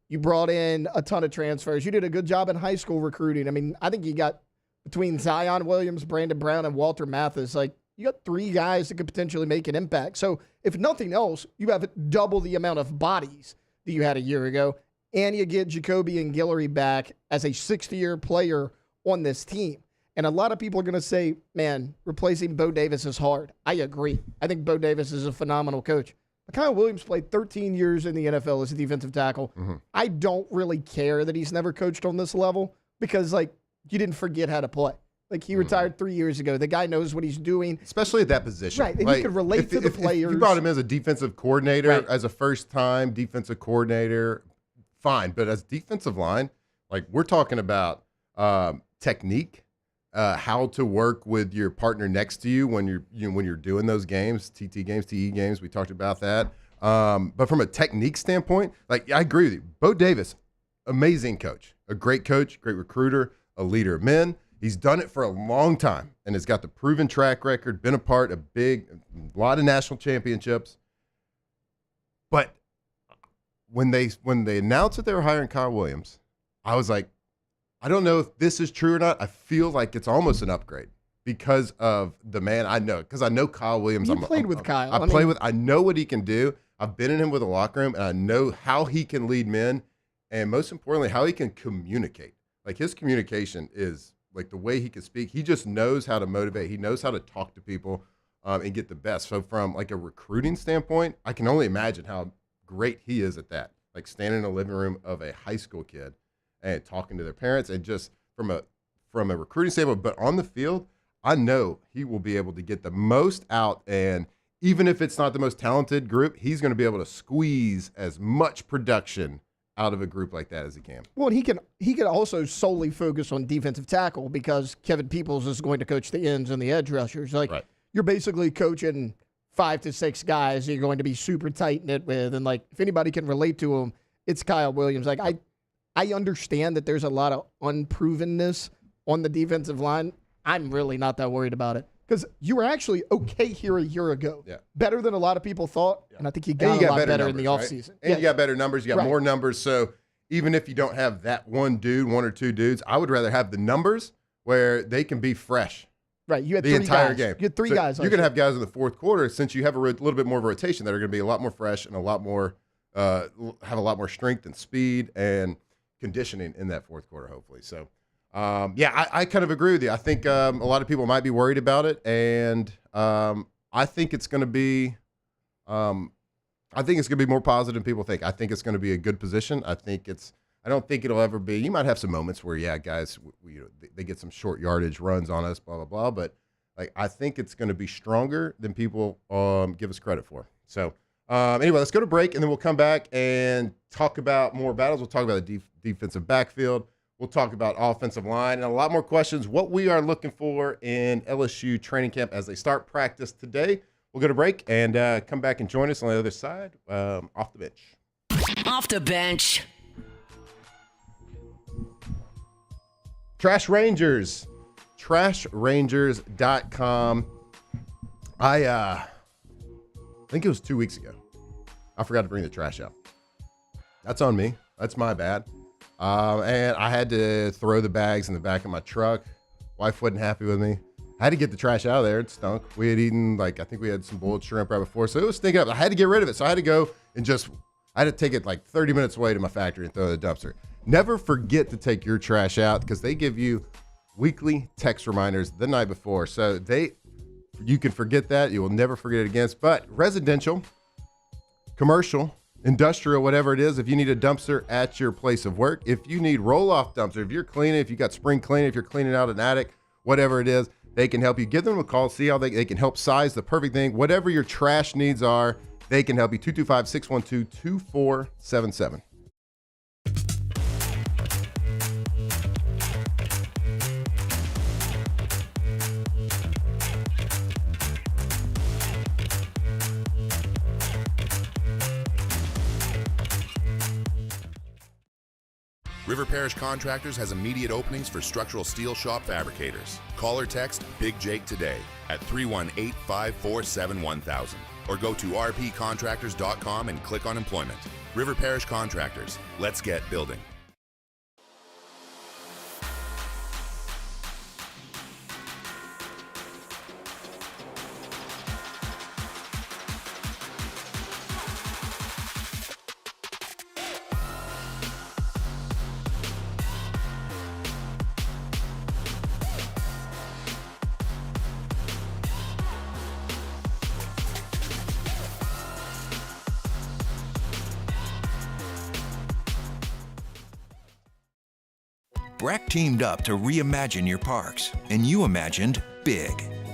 Speaker 1: You brought in a ton of transfers. You did a good job in high school recruiting. I mean, I think you got between Zion Williams, Brandon Brown, and Walter Mathis, like, you got 3 guys that could potentially make an impact. So if nothing else, you have double the amount of bodies that you had a year ago, and you get Jacoby and Guillory back as a 60-year player on this team. And a lot of people are going to say, man, replacing Bo Davis is hard. I agree. I think Bo Davis is a phenomenal coach. Kyle Williams played 13 years in the NFL as a defensive tackle. Mm-hmm. I don't really care that he's never coached on this level because, you didn't forget how to play. He retired 3 years ago. The guy knows what he's doing.
Speaker 5: Especially at that position.
Speaker 1: Right, and he could relate to the players.
Speaker 5: If you brought him as a defensive coordinator, as a first-time defensive coordinator, fine. But as defensive line, we're talking about technique, how to work with your partner next to you when you're doing those games, TT games, TE games. We talked about that. But from a technique standpoint, I agree with you. Bo Davis, amazing coach, a great coach, great recruiter, a leader of men. He's done it for a long time and has got the proven track record, been a part of a lot of national championships. But when they announced that they were hiring Kyle Williams, I was like, I don't know if this is true or not. I feel like it's almost an upgrade because of the man I know. Because I know Kyle Williams.
Speaker 1: You played with Kyle.
Speaker 5: I know what he can do. I've been in him with a locker room, and I know how he can lead men, and most importantly, how he can communicate. His communication is the way he can speak. He just knows how to motivate. He knows how to talk to people and get the best. So from a recruiting standpoint, I can only imagine how great he is at that. Standing in a living room of a high school kid and talking to their parents, and just from a recruiting standpoint, but on the field, I know he will be able to get the most out, and even if it's not the most talented group, he's going to be able to squeeze as much production out of a group like that as he can.
Speaker 1: Well, and he can also solely focus on defensive tackle because Kevin Peoples is going to coach the ends and the edge rushers. You're basically coaching 5 to 6 guys you're going to be super tight-knit with, and if anybody can relate to him, it's Kyle Williams. I understand that there's a lot of unprovenness on the defensive line. I'm really not that worried about it. because you were actually okay here a year ago.
Speaker 5: Yeah.
Speaker 1: Better than a lot of people thought. And I think you got a lot better in the offseason.
Speaker 5: And you got better numbers. You got
Speaker 1: Right.
Speaker 5: more numbers. So even if you don't have that one or two dudes, I would rather have the numbers where they can be fresh.
Speaker 1: Right. You had
Speaker 5: the
Speaker 1: three
Speaker 5: entire
Speaker 1: guys.
Speaker 5: game.
Speaker 1: You had three
Speaker 5: So
Speaker 1: guys.
Speaker 5: You're going to have guys in the fourth quarter, since you have a little bit more of a rotation, that are going to be a lot more fresh and a lot more, have a lot more strength and speed and conditioning in that fourth quarter, hopefully. So, I kind of agree with you. I think a lot of people might be worried about it, and I think it's going to be, more positive than people think. I think it's going to be a good position. I don't think it'll ever be. You might have some moments where, guys, they get some short yardage runs on us, blah blah blah. But I think it's going to be stronger than people give us credit for. So anyway, let's go to break, and then we'll come back and talk about more battles. We'll talk about the defensive backfield. We'll talk about offensive line and a lot more questions. What we are looking for in LSU training camp as they start practice today. We'll go to break and come back and join us on the other side, off the bench.
Speaker 2: Off the bench.
Speaker 5: Trash Rangers. TrashRangers.com. I think it was 2 weeks ago. I forgot to bring the trash out. That's on me. That's my bad. And I had to throw the bags in the back of my truck. Wife wasn't happy with me. I had to get the trash out of there. It stunk. We had eaten, I think we had some boiled shrimp right before. So it was stinking up. I had to get rid of it. So I had to go and I had to take it 30 minutes away to my factory and throw it in the dumpster. Never forget to take your trash out, because they give you weekly text reminders the night before. So you can forget that. You will never forget it again. But residential, commercial, industrial, whatever it is, if you need a dumpster at your place of work, if you need roll-off dumpster, if you're cleaning, if you got spring cleaning, if you're cleaning out an attic, whatever it is, they can help you. Give them a call. See how they can help size the perfect thing. Whatever your trash needs are, they can help you. 225-612-2477.
Speaker 10: River Parish Contractors has immediate openings for structural steel shop fabricators. Call or text Big Jake today at 318-547-1000 or go to rpcontractors.com and click on employment. River Parish Contractors. Let's get building.
Speaker 12: BRAC teamed up to reimagine your parks, and you imagined big.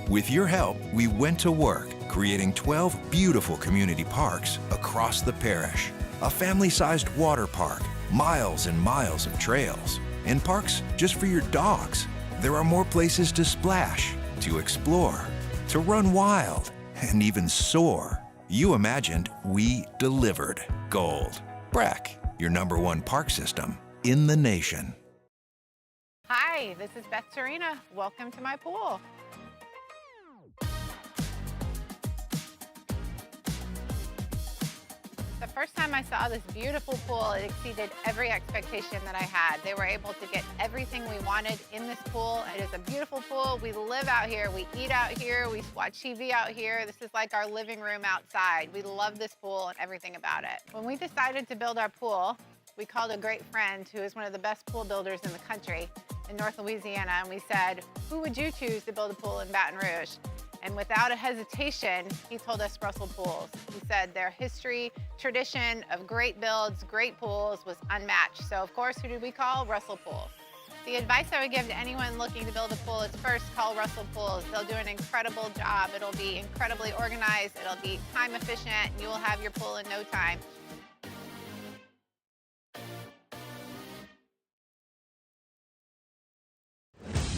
Speaker 12: With your help, we went to work, creating 12 beautiful community parks across the parish. A family-sized water park, miles and miles of trails, and parks just for your dogs. There are more places to splash, to explore, to run wild, and even soar. You imagined, we delivered. Gold. BRAC, your #1 park system in the nation.
Speaker 13: Hi, this is Beth Serena. Welcome to my pool. The first time I saw this beautiful pool, it exceeded every expectation that I had. They were able to get everything we wanted in this pool. It is a beautiful pool. We live out here, we eat out here, we watch TV out here. This is like our living room outside. We love this pool and everything about it. When we decided to build our pool, we called a great friend who is one of the best pool builders in the country in North Louisiana, and we said, who would you choose to build a pool in Baton Rouge? And without a hesitation, he told us Russell Pools. He said their history, tradition of great builds, great pools was unmatched. So of course, who did we call? Russell Pools. The advice I would give to anyone looking to build a pool is first call Russell Pools. They'll do an incredible job. It'll be incredibly organized. It'll be time efficient, and you will have your pool in no time.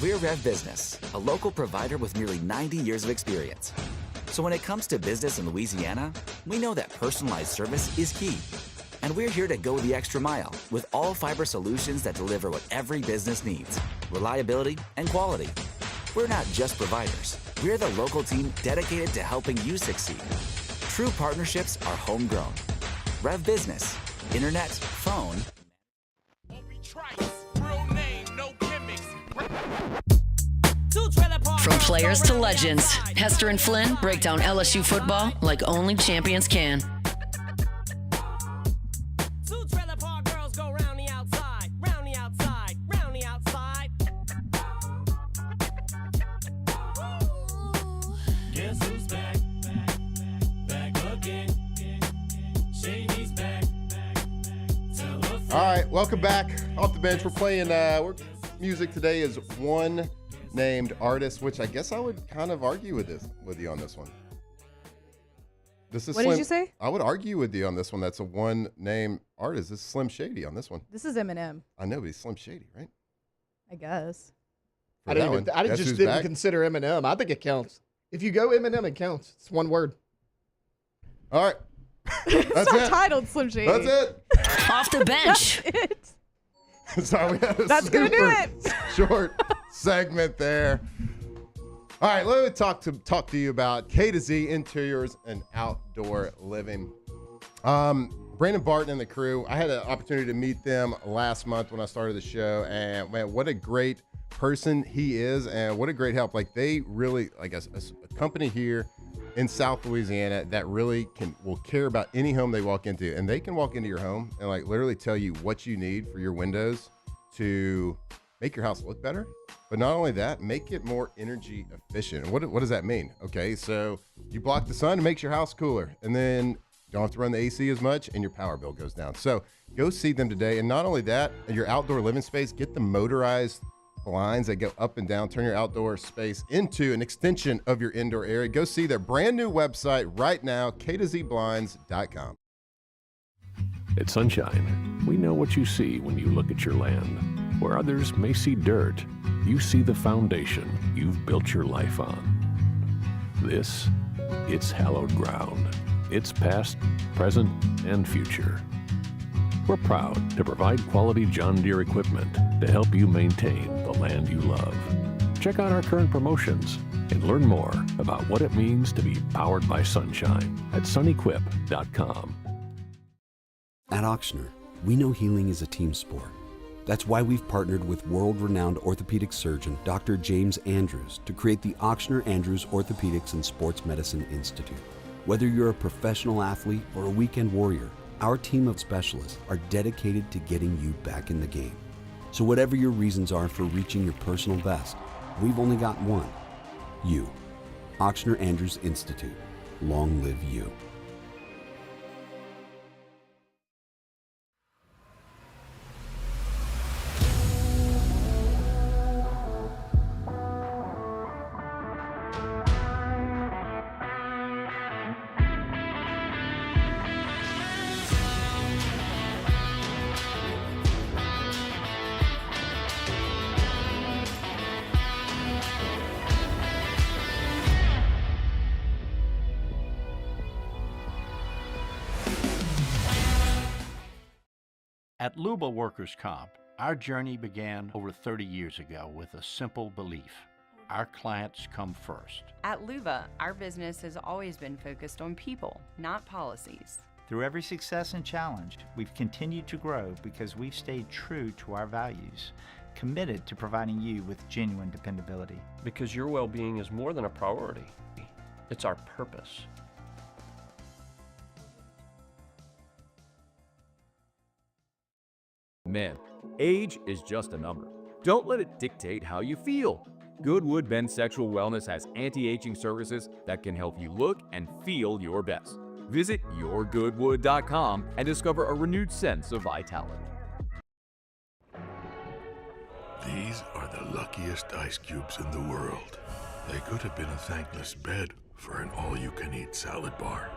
Speaker 15: We're Rev Business, a local provider with nearly 90 years of experience. So when it comes to business in Louisiana, we know that personalized service is key. And we're here to go the extra mile with all fiber solutions that deliver what every business needs: reliability and quality. We're not just providers, We're the local team dedicated to helping you succeed. True partnerships are homegrown. Rev Business, internet, phone.
Speaker 2: From players to legends, Hester and Flynn break down LSU football like only champions can.
Speaker 23: Guess who's back? Back again. Shady's back.
Speaker 5: All right, welcome back. Off the bench, we're playing music today is one named artist, which I guess I would kind of argue with you on this one. This is
Speaker 6: What did you say?
Speaker 5: I would argue with you on this one. That's a one name artist. This is Slim Shady on this one.
Speaker 6: This is Eminem,
Speaker 5: I know, but he's Slim Shady, right?
Speaker 6: I guess.
Speaker 5: For
Speaker 1: I
Speaker 5: that
Speaker 1: didn't,
Speaker 5: one.
Speaker 1: even, I
Speaker 5: Guess
Speaker 1: just
Speaker 5: who's
Speaker 1: didn't
Speaker 5: back?
Speaker 1: consider Eminem. I think it counts. If you go Eminem, it counts. It's one word.
Speaker 5: All right.
Speaker 6: It's
Speaker 5: That's
Speaker 6: not
Speaker 5: it.
Speaker 6: titled Slim Shady.
Speaker 5: That's it.
Speaker 2: Off the bench.
Speaker 6: That's it.
Speaker 5: Sorry, we had a
Speaker 6: That's gonna do
Speaker 5: super
Speaker 6: it.
Speaker 5: short segment there. All right, let me talk to you about K to Z interiors and outdoor living. Brandon Barton and the crew. I had an opportunity to meet them last month when I started the show, and man, what a great person he is, and what a great help. Like they really, like a company here in South Louisiana that really will care about any home they walk into, and they can walk into your home and like literally tell you what you need for your windows to make your house look better. But not only that, make it more energy efficient. And what does that mean? Okay, so you block the sun, it makes your house cooler, and then you don't have to run the AC as much, and your power bill goes down. So go see them today. And not only that, your outdoor living space, get the motorized blinds that go up and down, turn your outdoor space into an extension of your indoor area. Go see their brand new website right now, k2zblinds.com.
Speaker 7: At Sunshine, we know what you see when you look at your land. Where others may see dirt, you see the foundation you've built your life on. This, it's hallowed ground. It's past, present, and future. We're proud to provide quality John Deere equipment to help you maintain the land you love. Check out our current promotions and learn more about what it means to be powered by sunshine at sunequip.com.
Speaker 16: At Auctioner, we know healing is a team sport. That's why we've partnered with world-renowned orthopedic surgeon Dr. James Andrews to create the Auctioner Andrews Orthopedics and Sports Medicine Institute. Whether you're a professional athlete or a weekend warrior, our team of specialists are dedicated to getting you back in the game. So whatever your reasons are for reaching your personal best, we've only got one. You. Auctioner Andrews Institute. Long live you.
Speaker 20: At Luba Workers' Comp, our journey began over 30 years ago with a simple belief. Our clients come first.
Speaker 8: At Luba, our business has always been focused on people, not policies.
Speaker 14: Through every success and challenge, we've continued to grow because we've stayed true to our values, committed to providing you with genuine dependability.
Speaker 17: Because your well-being is more than a priority. It's our purpose.
Speaker 21: Man, age is just a number. Don't let it dictate how you feel. Goodwood Men's Sexual Wellness has anti-aging services that can help you look and feel your best. Visit yourgoodwood.com and discover a renewed sense of vitality.
Speaker 9: These are the luckiest ice cubes in the world. They could have been a thankless bed for an all-you-can-eat salad bar.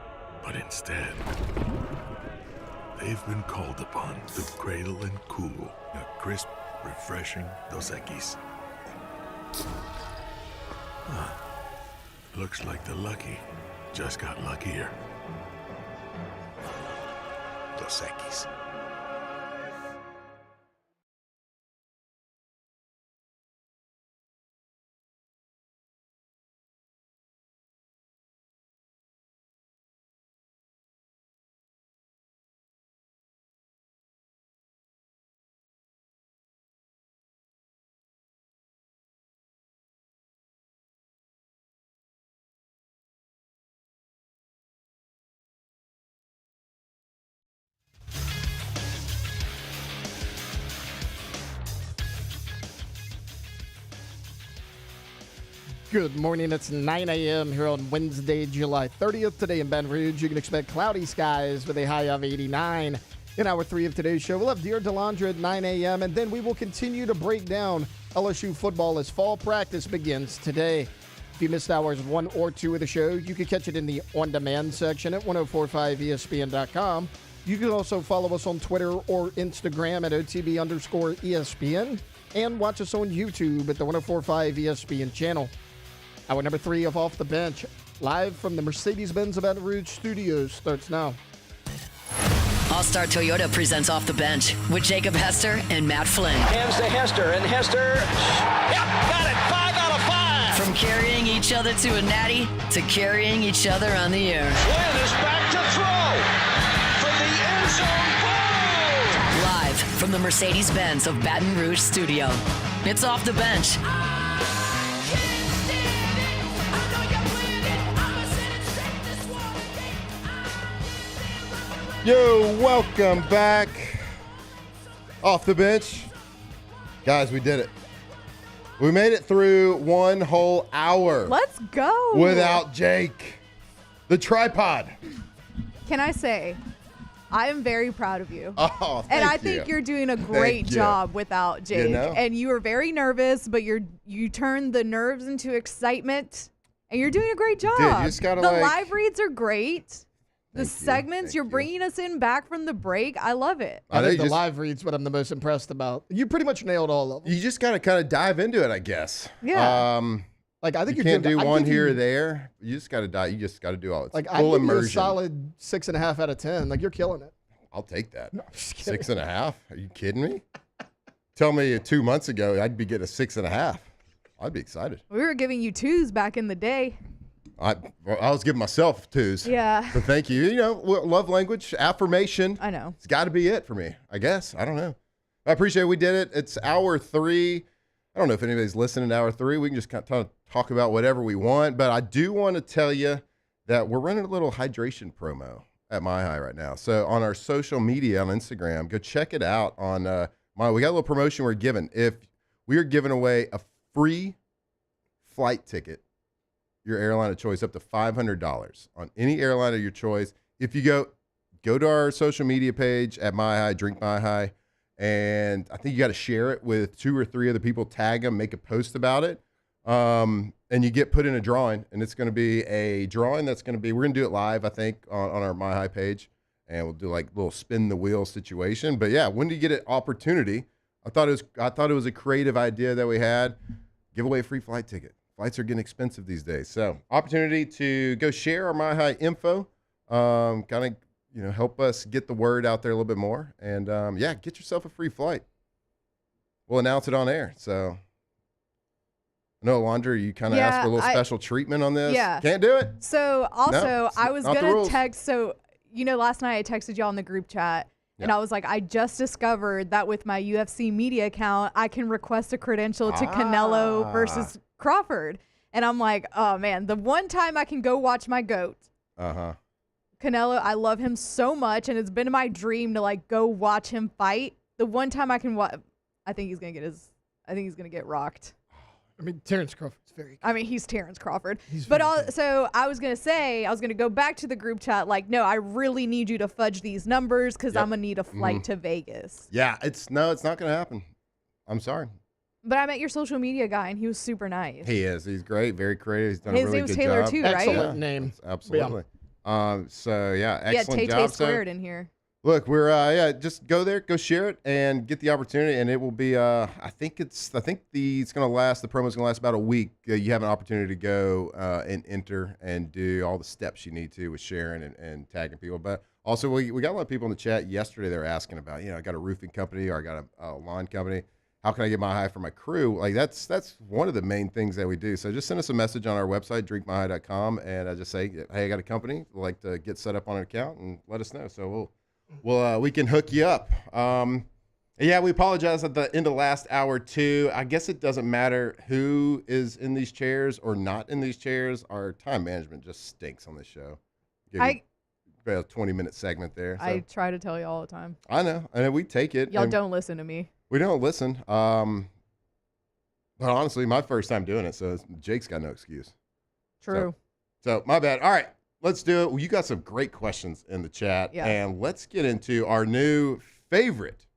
Speaker 9: But instead, they've been called upon to cradle and cool a crisp, refreshing Dos Equis. Looks like the lucky just got luckier. Dos Equis.
Speaker 1: Good morning. It's 9 a.m. here on Wednesday, July 30th. Today in Baton Rouge, you can expect cloudy skies with a high of 89. In hour 3 of today's show, we'll have Dear Delandra at 9 a.m., and then we will continue to break down LSU football as fall practice begins today. If you missed hours 1 or 2 of the show, you can catch it in the on-demand section at 1045ESPN.com. You can also follow us on Twitter or Instagram at OTB_ESPN and watch us on YouTube at the 1045 ESPN channel. Hour number 3 of Off the Bench, live from the Mercedes-Benz of Baton Rouge studios, starts now.
Speaker 2: All-Star Toyota presents Off the Bench with Jacob Hester and Matt Flynn.
Speaker 23: Hands to Hester, and Hester, yep, got it, 5 out of 5.
Speaker 2: From carrying each other to a natty to carrying each other on the air.
Speaker 23: Flynn is back to throw from the end zone.
Speaker 2: Live from the Mercedes-Benz of Baton Rouge studio. It's Off the Bench.
Speaker 5: Yo, welcome back. Off the Bench. Guys, we did it. We made it through one whole hour.
Speaker 6: Let's go.
Speaker 5: Without Jake. The tripod.
Speaker 6: Can I say, I am very proud of you.
Speaker 5: Oh, thank
Speaker 6: And I
Speaker 5: you.
Speaker 6: think you're doing a great job without Jake.
Speaker 5: You know?
Speaker 6: And you were very nervous, but you turned the nerves into excitement, and you're doing a great job.
Speaker 5: Dude, you just gotta,
Speaker 6: the
Speaker 5: like-
Speaker 6: live reads are great. The
Speaker 5: Thank you.
Speaker 6: segments, you're bringing us in back from the break. I love it.
Speaker 1: I think the live reads what I'm the most impressed about. You pretty much nailed all of them.
Speaker 5: You just got to kind of dive into it, I guess.
Speaker 6: Yeah.
Speaker 1: Like I think
Speaker 5: you
Speaker 1: you
Speaker 5: can't
Speaker 1: did-
Speaker 5: do
Speaker 1: I
Speaker 5: one
Speaker 1: give
Speaker 5: here
Speaker 1: you-
Speaker 5: or there. You just got to die. You just got to do all. It's
Speaker 1: Like I
Speaker 5: full
Speaker 1: give you a
Speaker 5: immersion.
Speaker 1: solid 6.5 out of 10. Like you're killing it.
Speaker 5: I'll take that.
Speaker 1: No, I'm just kidding.
Speaker 5: 6.5. Are you kidding me? Tell me 2 months ago I'd be getting a 6.5. I'd be excited.
Speaker 6: We were giving you 2s back in the day.
Speaker 5: I was giving myself 2s.
Speaker 6: Yeah.
Speaker 5: So thank you. You know, love language, affirmation.
Speaker 6: I know.
Speaker 5: It's got to be it for me, I guess. I don't know. I appreciate we did it. It's hour 3. I don't know if anybody's listening to hour 3. We can just kind of talk about whatever we want. But I do want to tell you that we're running a little hydration promo at My High right now. So on our social media on Instagram, go check it out on My. We got a little promotion we're giving. If we are giving away a free flight ticket, your airline of choice, up to $500 on any airline of your choice. If you go to our social media page at My High, Drink My High, and I think you got to share it with 2 or 3 other people, tag them, make a post about it, and you get put in a drawing, and it's going to be a drawing that's going to be, we're going to do it live, I think, on our My High page, and we'll do like a little spin the wheel situation. But yeah, when do you get an opportunity? I thought it was a creative idea that we had. Give away a free flight ticket. Flights are getting expensive these days. So opportunity to go share our My High info, kind of, help us get the word out there a little bit more. And yeah, get yourself a free flight. We'll announce it on air. So I know, Alondra, you kind of asked for a little special treatment on this.
Speaker 6: Yeah.
Speaker 5: Can't do it.
Speaker 6: So also,
Speaker 5: it's
Speaker 6: I was
Speaker 5: not the
Speaker 6: going to
Speaker 5: rules.
Speaker 6: text. So, last night I texted y'all in the group chat. And
Speaker 5: Yeah.
Speaker 6: I was like, I just discovered that with my UFC media account, I can request a credential to Canelo versus Crawford. And I'm like, oh, man, the one time I can go watch my GOAT, Canelo, I love him so much. And it's been my dream to, go watch him fight. The one time I can watch, I think he's going to get rocked.
Speaker 1: I mean, Terrence Crawford's very.
Speaker 6: I mean, he's Terrence Crawford.
Speaker 1: He's
Speaker 6: but
Speaker 1: very good.
Speaker 6: so I was going to go back to the group chat no, I really need you to fudge these numbers because I'm going to need a flight to Vegas.
Speaker 5: Yeah, it's not going to happen. I'm sorry.
Speaker 6: But I met your social media guy, and he was super nice.
Speaker 5: He is. He's great. Very creative. He's done
Speaker 6: His
Speaker 5: a really
Speaker 6: name's
Speaker 5: good
Speaker 6: Taylor
Speaker 5: job.
Speaker 6: too, right?
Speaker 1: Excellent name.
Speaker 5: Absolutely. So yeah,
Speaker 6: Yeah,
Speaker 5: excellent
Speaker 6: Tay
Speaker 5: job.
Speaker 6: squared in here.
Speaker 5: Look, we're just go there, go share it, and get the opportunity, and it will be. I think it's going to last. The promo's going to last about a week. You have an opportunity to go and enter and do all the steps you need to with sharing and tagging people. But also, we got a lot of people in the chat yesterday. They were asking about, I got a roofing company or I got a lawn company. How can I get My High for my crew? Like that's one of the main things that we do. So just send us a message on our website, drinkmyhigh.com, and just say, hey, I got a company. I'd like to get set up on an account, and let us know. So we can hook you up. Yeah, we apologize at the end of last hour too. I guess it doesn't matter who is in these chairs or not in these chairs. Our time management just stinks on this show. Give you about a 20-minute segment there. So.
Speaker 6: I try to tell you all the time.
Speaker 5: I know, and we take it.
Speaker 6: Y'all
Speaker 5: and
Speaker 6: don't listen to me.
Speaker 5: We don't listen. But honestly, my first time doing it, so Jake's got no excuse.
Speaker 6: True.
Speaker 5: So my bad. All right, let's do it. Well, you got some great questions in the chat,
Speaker 6: Yeah.
Speaker 5: and let's get into our new favorite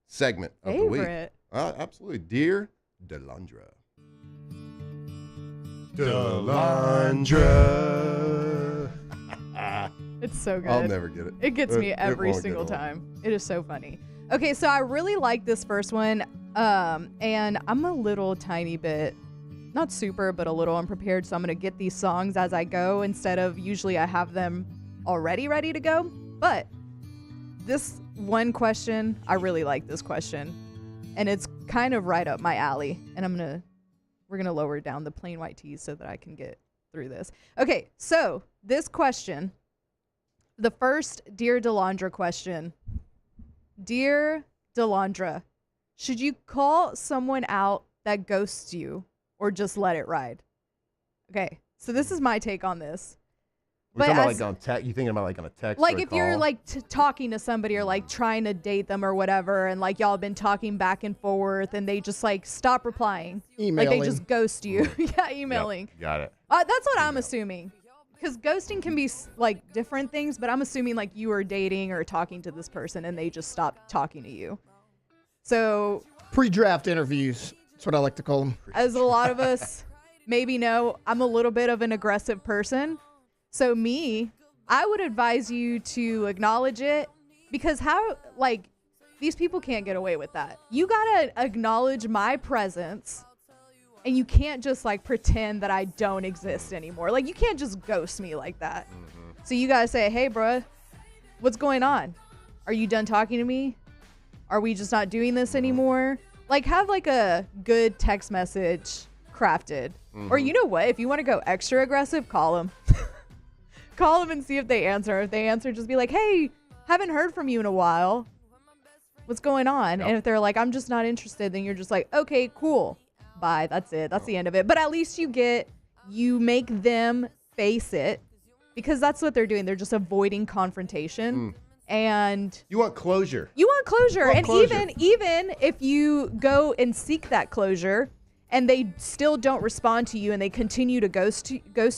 Speaker 5: segment of the week.
Speaker 6: Favorite?
Speaker 5: Absolutely, Dear Delandra.
Speaker 6: It's so good.
Speaker 5: I'll never get it.
Speaker 6: It gets me
Speaker 5: It
Speaker 6: every
Speaker 5: won't get
Speaker 6: single
Speaker 5: old.
Speaker 6: time. It is so funny. Okay, so I really like this first one. And I'm a little tiny bit, not super, but a little unprepared. So I'm going to get these songs as I go instead of usually I have them already ready to go. But this one question, I really like this question. And it's kind of right up my alley. And we're going to lower down the plain white tees so that I can get through this. Okay, so this question, the first Dear Delandra question. Dear Delandra, should you call someone out that ghosts you or just let it ride? Okay, so this is my take on this.
Speaker 5: We're talking about like on text. You thinking about like on a text?
Speaker 6: Like
Speaker 5: or a
Speaker 6: if you're
Speaker 5: call?
Speaker 6: like talking to somebody or like trying to date them or whatever, and like y'all have been talking back and forth, and they just like stop replying, like
Speaker 1: Emailing.
Speaker 6: they just ghost you. Yeah, emailing.
Speaker 5: Yep, got it.
Speaker 6: That's what I'm assuming. Because ghosting can be like different things, but I'm assuming like you were dating or talking to this person and they just stopped talking to you. So
Speaker 1: Pre-draft interviews. That's what I like to call them.
Speaker 6: as a lot of us maybe know, I'm a little bit of an aggressive person. So I would advise you to acknowledge it, because these people can't get away with that. You gotta acknowledge my presence, and you can't just like pretend that I don't exist anymore. Like you can't just ghost me like that. So you gotta say, hey bruh, what's going on? Are you done talking to me? Are we just not doing this anymore? Like have like a good text message crafted. Or you know what? If you want to go extra aggressive, call them. Call them and see if they answer. If they answer, just be like, hey, haven't heard from you in a while. What's going on?
Speaker 5: Yep.
Speaker 6: And if they're like, I'm just not interested, then you're just like, okay, cool. Bye. That's it. That's the end of it. But at least you make them face it, because that's what they're doing. They're just avoiding confrontation. And
Speaker 5: You want closure.
Speaker 6: you want closure.
Speaker 5: You want
Speaker 6: And
Speaker 5: closure.
Speaker 6: even if you go and seek that closure and they still don't respond to you and they continue to ghost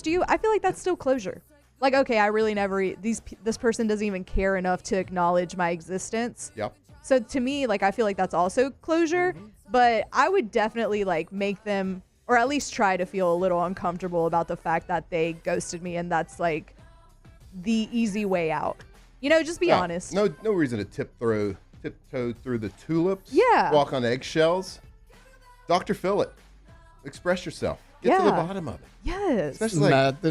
Speaker 6: you, I feel like that's still closure. Like, okay, I really this person doesn't even care enough to acknowledge my existence.
Speaker 5: Yep.
Speaker 6: So to me, like, I feel like that's also closure, but I would definitely like make them, or at least try to feel a little uncomfortable about the fact that they ghosted me, and that's like the easy way out. You know, just be honest.
Speaker 5: No reason to tiptoe through the tulips.
Speaker 6: Yeah.
Speaker 5: Walk on eggshells. Dr. Phil it. Express yourself. Get to the
Speaker 6: Yeah.
Speaker 5: bottom of it.
Speaker 6: Yes.
Speaker 5: Especially like,
Speaker 1: Matt,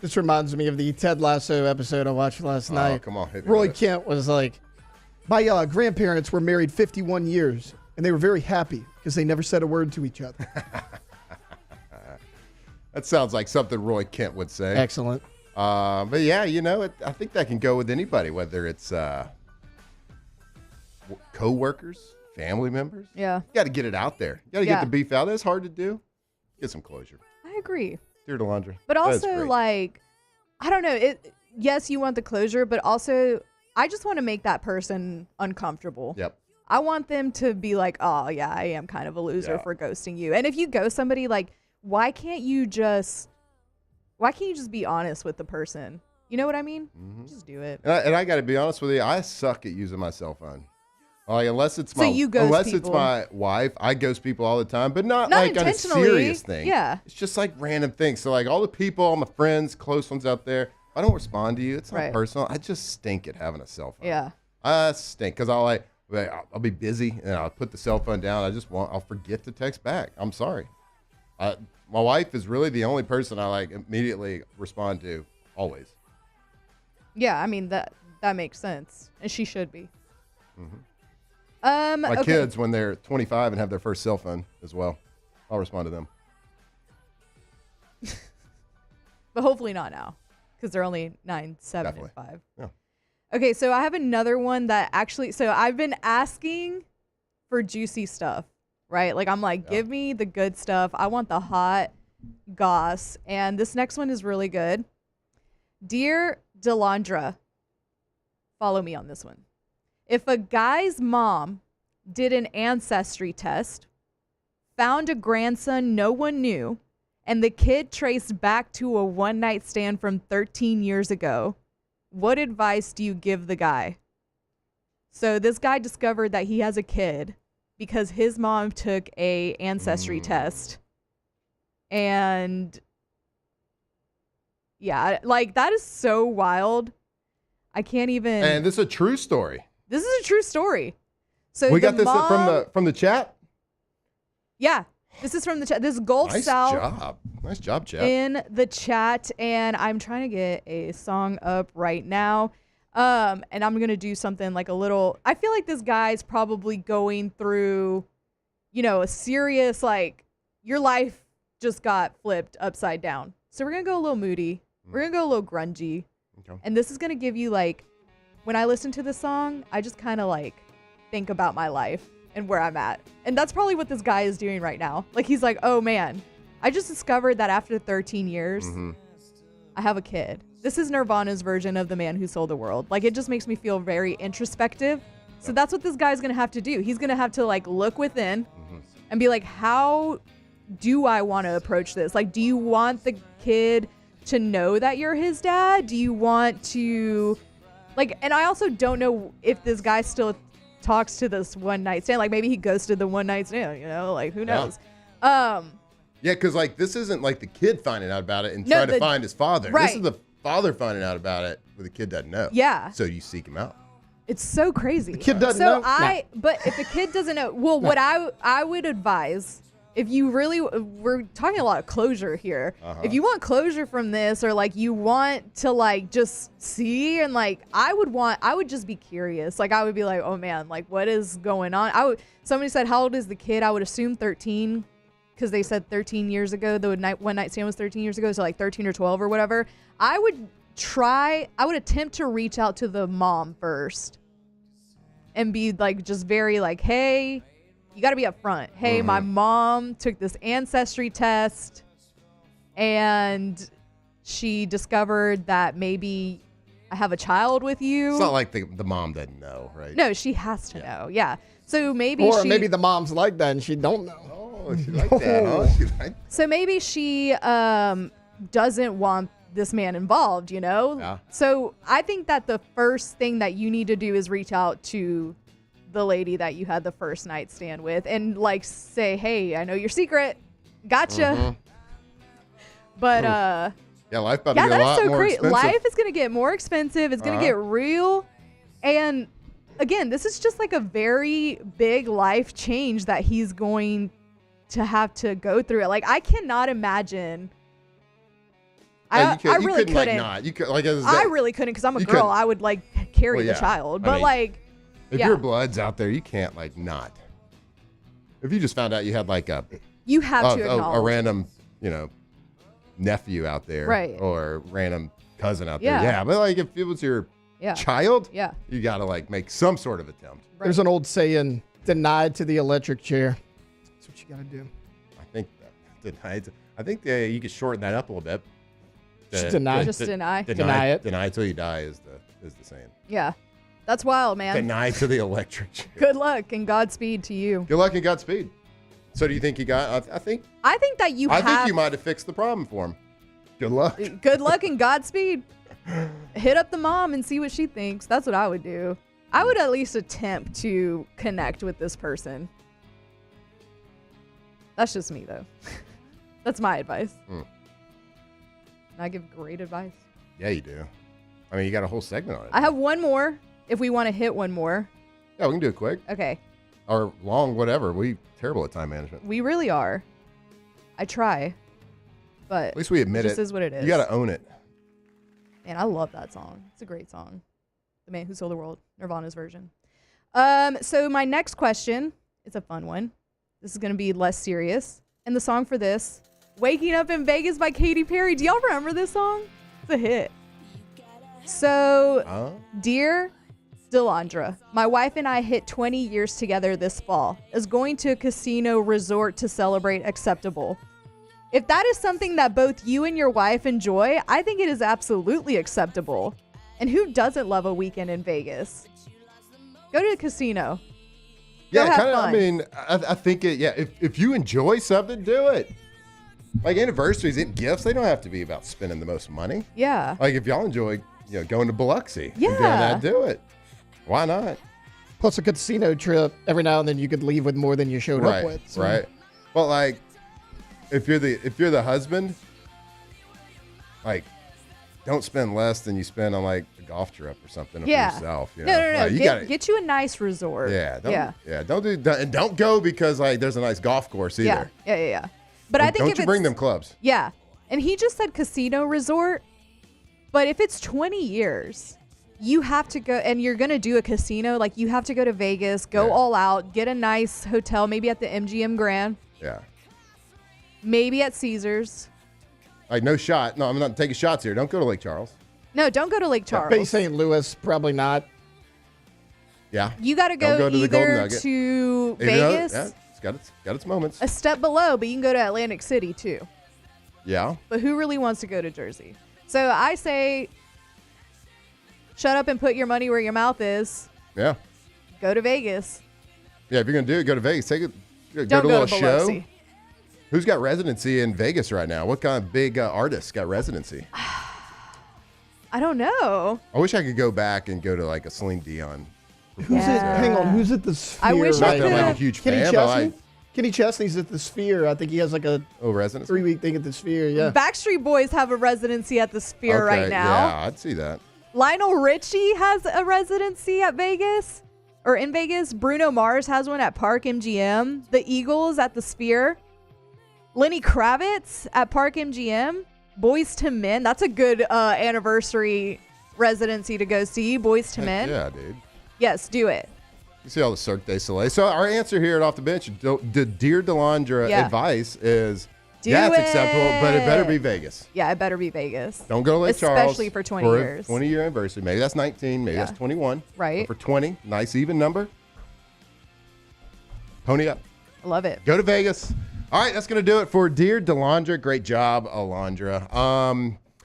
Speaker 1: this reminds me of the Ted Lasso episode I watched last night.
Speaker 5: come on, hit me
Speaker 1: Roy
Speaker 5: with it.
Speaker 1: Kent was like, my grandparents were married 51 years, and they were very happy because they never said a word to each other.
Speaker 5: That sounds like something Roy Kent would say.
Speaker 1: Excellent.
Speaker 5: But yeah, I think that can go with anybody, whether it's co-workers, family members.
Speaker 6: Yeah.
Speaker 5: You got to get it out there. You got to
Speaker 6: Yeah.
Speaker 5: get the beef out. That's hard to do. Get some closure.
Speaker 6: I agree.
Speaker 5: Dear Delandra.
Speaker 6: But
Speaker 5: that is
Speaker 6: also,
Speaker 5: great.
Speaker 6: like, I don't know. Yes, you want the closure, but also, I just want to make that person uncomfortable.
Speaker 5: Yep.
Speaker 6: I want them to be like, oh, yeah, I am kind of a loser
Speaker 5: Yeah.
Speaker 6: for ghosting you. And if you ghost somebody, like, why can't you just be honest with the person? You know what I mean? Just do it.
Speaker 5: And I got to be honest with you, I suck at using my cell phone. Like unless it's
Speaker 6: So you ghost
Speaker 5: it's
Speaker 6: people.
Speaker 5: my wife, I ghost people all the time, but not
Speaker 6: Not
Speaker 5: like on a
Speaker 6: intentionally,
Speaker 5: serious thing.
Speaker 6: yeah.
Speaker 5: It's just like random things. So like all the people, all my friends, close ones out there, if I don't respond to you, it's not
Speaker 6: Right.
Speaker 5: personal. I just stink at having a cell phone.
Speaker 6: Yeah.
Speaker 5: I stink because I'll be busy and I'll put the cell phone down. I'll forget to text back. I'm sorry. My wife is really the only person I like immediately respond to always.
Speaker 6: Yeah, I mean, that makes sense. And she should be.
Speaker 5: My
Speaker 6: okay.
Speaker 5: kids, when they're 25 and have their first cell phone as well, I'll respond to them.
Speaker 6: But hopefully not now, because they're only 9, 7,
Speaker 5: Definitely.
Speaker 6: and 5.
Speaker 5: Yeah.
Speaker 6: Okay, so I have another one that actually, so I've been asking for juicy stuff, right? Like I'm like, give me the good stuff. I want the hot goss. And this next one is really good. Dear Delandra, follow me on this one. If a guy's mom did an ancestry test, found a grandson no one knew, and the kid traced back to a one-night stand from 13 years ago. What advice do you give the guy? So this guy discovered that he has a kid because his mom took a ancestry test. And yeah, like that is so wild. I can't even.
Speaker 5: And this is a true story.
Speaker 6: This is a true story. So
Speaker 5: We got this
Speaker 6: mom,
Speaker 5: from the chat.
Speaker 6: Yeah, this is from the chat. This is Gulf
Speaker 5: Nice
Speaker 6: South.
Speaker 5: job. Nice job, chat.
Speaker 6: In the chat, and I'm trying to get a song up right now. And I'm gonna do something like a little. I feel like this guy's probably going through, a serious like your life just got flipped upside down. So we're gonna go a little moody. We're gonna go a little grungy.
Speaker 5: Okay.
Speaker 6: And this is gonna give you like, when I listen to this song, I just kind of like think about my life and where I'm at. And that's probably what this guy is doing right now. Like he's like, oh man, I just discovered that after 13 years, I have a kid. This is Nirvana's version of The Man Who Sold the World. Like it just makes me feel very introspective. So that's what this guy's gonna have to do. He's gonna have to like look within and be like, how do I want to approach this? Like, do you want the kid to know that you're his dad? Do you want to like, and I also don't know if this guy still talks to this one night stand. Like maybe he ghosted the one night stand, like who knows?
Speaker 5: Yeah, because like this isn't like the kid finding out about it and
Speaker 6: No,
Speaker 5: trying to find his father.
Speaker 6: right.
Speaker 5: This is the father finding out about it, but the kid doesn't know.
Speaker 6: Yeah.
Speaker 5: So you seek him out.
Speaker 6: It's so crazy. The
Speaker 1: kid doesn't know?
Speaker 6: But if the kid doesn't know, well, what I would advise, if you really, we're talking a lot of closure here. If you want closure from this, or like you want to like just see, and like I would just be curious. Like I would be like, oh man, like what is going on? Somebody said, how old is the kid? I would assume 13, because they said 13 years ago. The one night stand was 13 years ago, so like 13 or 12 or whatever. I would attempt to reach out to the mom first and be like, just very like, hey, you got to be upfront. Hey, my mom took this ancestry test and she discovered that maybe I have a child with you.
Speaker 5: It's not like the mom doesn't know, right?
Speaker 6: No, she has to know. Yeah. So maybe
Speaker 1: maybe the mom's like that and she don't know.
Speaker 5: Oh, she like that, huh? She like.
Speaker 6: So maybe she doesn't want this man involved,
Speaker 5: Yeah.
Speaker 6: So I think that the first thing that you need to do is reach out to the lady that you had the first night stand with and like say, hey, I know your secret, gotcha. But
Speaker 5: yeah, life about to be a lot more expensive.
Speaker 6: Life is gonna get more expensive. It's gonna get real. And again, this is just like a very big life change that he's going to have to go through. Like I cannot imagine. I really couldn't.
Speaker 5: Like, not. You could, like,
Speaker 6: I really couldn't, because I'm a girl. I would like carry the child. But
Speaker 5: if your blood's out there, you can't like not. If you just found out you had like
Speaker 6: you have to acknowledge
Speaker 5: a random, nephew out there,
Speaker 6: right,
Speaker 5: or random cousin out there. Yeah, but like if it was your child, you got to like make some sort of attempt.
Speaker 1: Right. There's an old saying, denied to the electric chair. That's what you got to do.
Speaker 5: I think denied. I think you could shorten that up a little bit.
Speaker 6: Just deny.
Speaker 5: Deny it. Deny till you die is the saying.
Speaker 6: Yeah. That's wild, man.
Speaker 5: Deny to the electric chair.
Speaker 6: Good luck and Godspeed to you.
Speaker 5: Good luck and Godspeed. So do you think you got, I think
Speaker 6: that you
Speaker 5: I think you might have fixed the problem for him. Good luck.
Speaker 6: Good luck and Godspeed. Hit up the mom and see what she thinks. That's what I would do. I would at least attempt to connect with this person. That's just me, though. That's my advice. I give great advice.
Speaker 5: Yeah, you do. I mean, you got a whole segment on it.
Speaker 6: I have one more if we want to hit one more.
Speaker 5: Yeah, we can do it quick.
Speaker 6: Okay.
Speaker 5: Or long, whatever. We terrible at time management.
Speaker 6: We really are. I try. But
Speaker 5: at least we admit it.
Speaker 6: This is what it is.
Speaker 5: You got to own it.
Speaker 6: Man, I love that song. It's a great song. The Man Who Sold the World, Nirvana's version. So my next question is a fun one. This is going to be less serious. And the song for this, Waking Up in Vegas by Katy Perry. Do y'all remember this song? It's a hit. So, Dear Delandra, my wife and I hit 20 years together this fall. Is going to a casino resort to celebrate acceptable? If that is something that both you and your wife enjoy, I think it is absolutely acceptable. And who doesn't love a weekend in Vegas? Go to a casino. Go
Speaker 5: Yeah,
Speaker 6: have
Speaker 5: kind of.
Speaker 6: fun.
Speaker 5: I mean, I think it. Yeah, if you enjoy something, do it. Like anniversaries and gifts, they don't have to be about spending the most money.
Speaker 6: Yeah.
Speaker 5: Like if y'all enjoy, going to Biloxi and doing
Speaker 6: Yeah.
Speaker 5: that, do it. Why not?
Speaker 1: Plus a casino trip, every now and then you could leave with more than you showed
Speaker 5: Right,
Speaker 1: up with. so-
Speaker 5: right. Well, like if you're the husband, like don't spend less than you spend on like a golf trip or something for
Speaker 6: Yeah.
Speaker 5: yourself. You
Speaker 6: No,
Speaker 5: know?
Speaker 6: no, no.
Speaker 5: Like, you
Speaker 6: Get,
Speaker 5: gotta,
Speaker 6: get you a nice resort.
Speaker 5: yeah, don't,
Speaker 6: yeah.
Speaker 5: yeah, don't go because like there's a nice golf course either.
Speaker 6: Yeah. But I think
Speaker 5: don't
Speaker 6: if
Speaker 5: you
Speaker 6: it's,
Speaker 5: bring them clubs?
Speaker 6: Yeah. And he just said casino resort, but if it's 20 years, you have to go, and you're going to do a casino, like you have to go to Vegas, go all out, get a nice hotel, maybe at the MGM Grand,
Speaker 5: Yeah.
Speaker 6: maybe at Caesars.
Speaker 5: Like no shot. No, I'm not taking shots here. Don't go to Lake Charles.
Speaker 6: No, don't go to Lake Charles.
Speaker 1: Bay St. Louis, probably not.
Speaker 5: Yeah.
Speaker 6: You got to
Speaker 5: Don't
Speaker 6: go
Speaker 5: to the Golden
Speaker 6: either
Speaker 5: Nugget.
Speaker 6: to
Speaker 5: Even though-
Speaker 6: Vegas,
Speaker 5: yeah, it's got its moments.
Speaker 6: a step below, but you can go to Atlantic City too.
Speaker 5: Yeah.
Speaker 6: But who really wants to go to Jersey? So I say, shut up and put your money where your mouth is.
Speaker 5: Yeah.
Speaker 6: Go to Vegas.
Speaker 5: Yeah, if you're gonna do it, go to Vegas. Take it. Go
Speaker 6: Don't
Speaker 5: to a
Speaker 6: go
Speaker 5: little
Speaker 6: to
Speaker 5: show.
Speaker 6: Biloxi.
Speaker 5: Who's got residency in Vegas right now? What kind of big artists got residency?
Speaker 6: I don't know.
Speaker 5: I wish I could go back and go to like a Celine Dion.
Speaker 1: Who's it? Hang on. Who's at the Sphere?
Speaker 6: I wish
Speaker 5: Not
Speaker 6: I
Speaker 5: that I'm like a
Speaker 6: could.
Speaker 5: huge
Speaker 1: Kenny
Speaker 5: fan, but
Speaker 1: Chesney? Kenny Chesney's at the Sphere. I think he has like a
Speaker 5: residency?
Speaker 1: 3-week thing at the Sphere. Yeah.
Speaker 6: Backstreet Boys have a residency at the Sphere right
Speaker 5: Okay,
Speaker 6: now.
Speaker 5: Yeah, I'd see that.
Speaker 6: Lionel Richie has a residency at Vegas or in Vegas. Bruno Mars has one at Park MGM. The Eagles at the Sphere. Lenny Kravitz at Park MGM. Boys to Men. That's a good anniversary residency to go see. Boys to Men.
Speaker 5: Yeah, dude.
Speaker 6: Yes, do it.
Speaker 5: You see all the Cirque du Soleil. So our answer here at Off the Bench, the Dear Delandra
Speaker 6: Yeah.
Speaker 5: advice is,
Speaker 6: Do
Speaker 5: yeah, it's acceptable, but it better
Speaker 6: it.
Speaker 5: be Vegas.
Speaker 6: Yeah, it better be Vegas.
Speaker 5: Don't go to Lake Charles.
Speaker 6: Especially for 20
Speaker 5: a
Speaker 6: years.
Speaker 5: 20-year anniversary. Maybe that's 19. Maybe
Speaker 6: Yeah.
Speaker 5: that's 21.
Speaker 6: Right.
Speaker 5: But for 20, nice even number. Pony up.
Speaker 6: I love it.
Speaker 5: Go to Vegas. All right, that's going to do it for Dear Delandra. Great job, Alondra.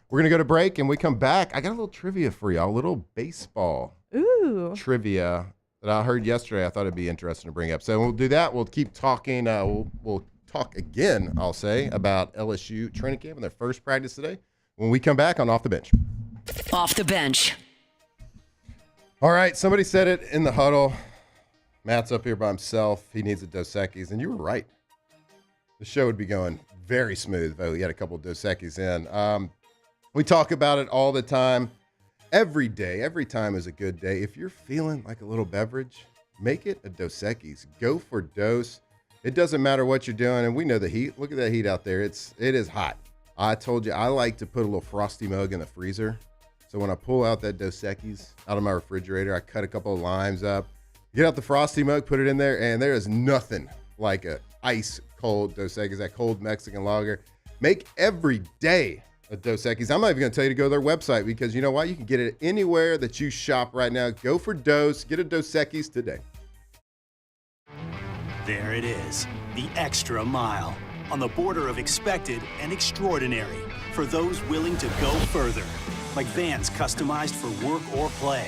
Speaker 5: We're going to go to break, and we come back. I got a little trivia for y'all, a little baseball
Speaker 6: Ooh.
Speaker 5: trivia that I heard yesterday. I thought it'd be interesting to bring up. So we'll do that. We'll keep talking. We'll talk again, I'll say, about LSU training camp and their first practice today when we come back on Off the Bench.
Speaker 2: Off the bench.
Speaker 5: All right, somebody said it in the huddle. Matt's up here by himself. He needs a Dos Equis, and you were right. The show would be going very smooth if we had a couple of Dos Equis in. We talk about it all the time. Every day, every time is a good day. If you're feeling like a little beverage, make it a Dos Equis. Go for Dos. It doesn't matter what you're doing, and we know the heat. Look at that heat out there. It is hot. I told you I like to put a little frosty mug in the freezer. So when I pull out that Dos Equis out of my refrigerator, I cut a couple of limes up, get out the frosty mug, put it in there, and there is nothing like a ice cold Dos Equis, that cold Mexican lager. Make every day a Dos Equis. I'm not even going to tell you to go to their website because you know what? You can get it anywhere that you shop right now. Go for Dos. Get a Dos Equis today.
Speaker 3: There it is, the extra mile, on the border of expected and extraordinary for those willing to go further, like vans customized for work or play,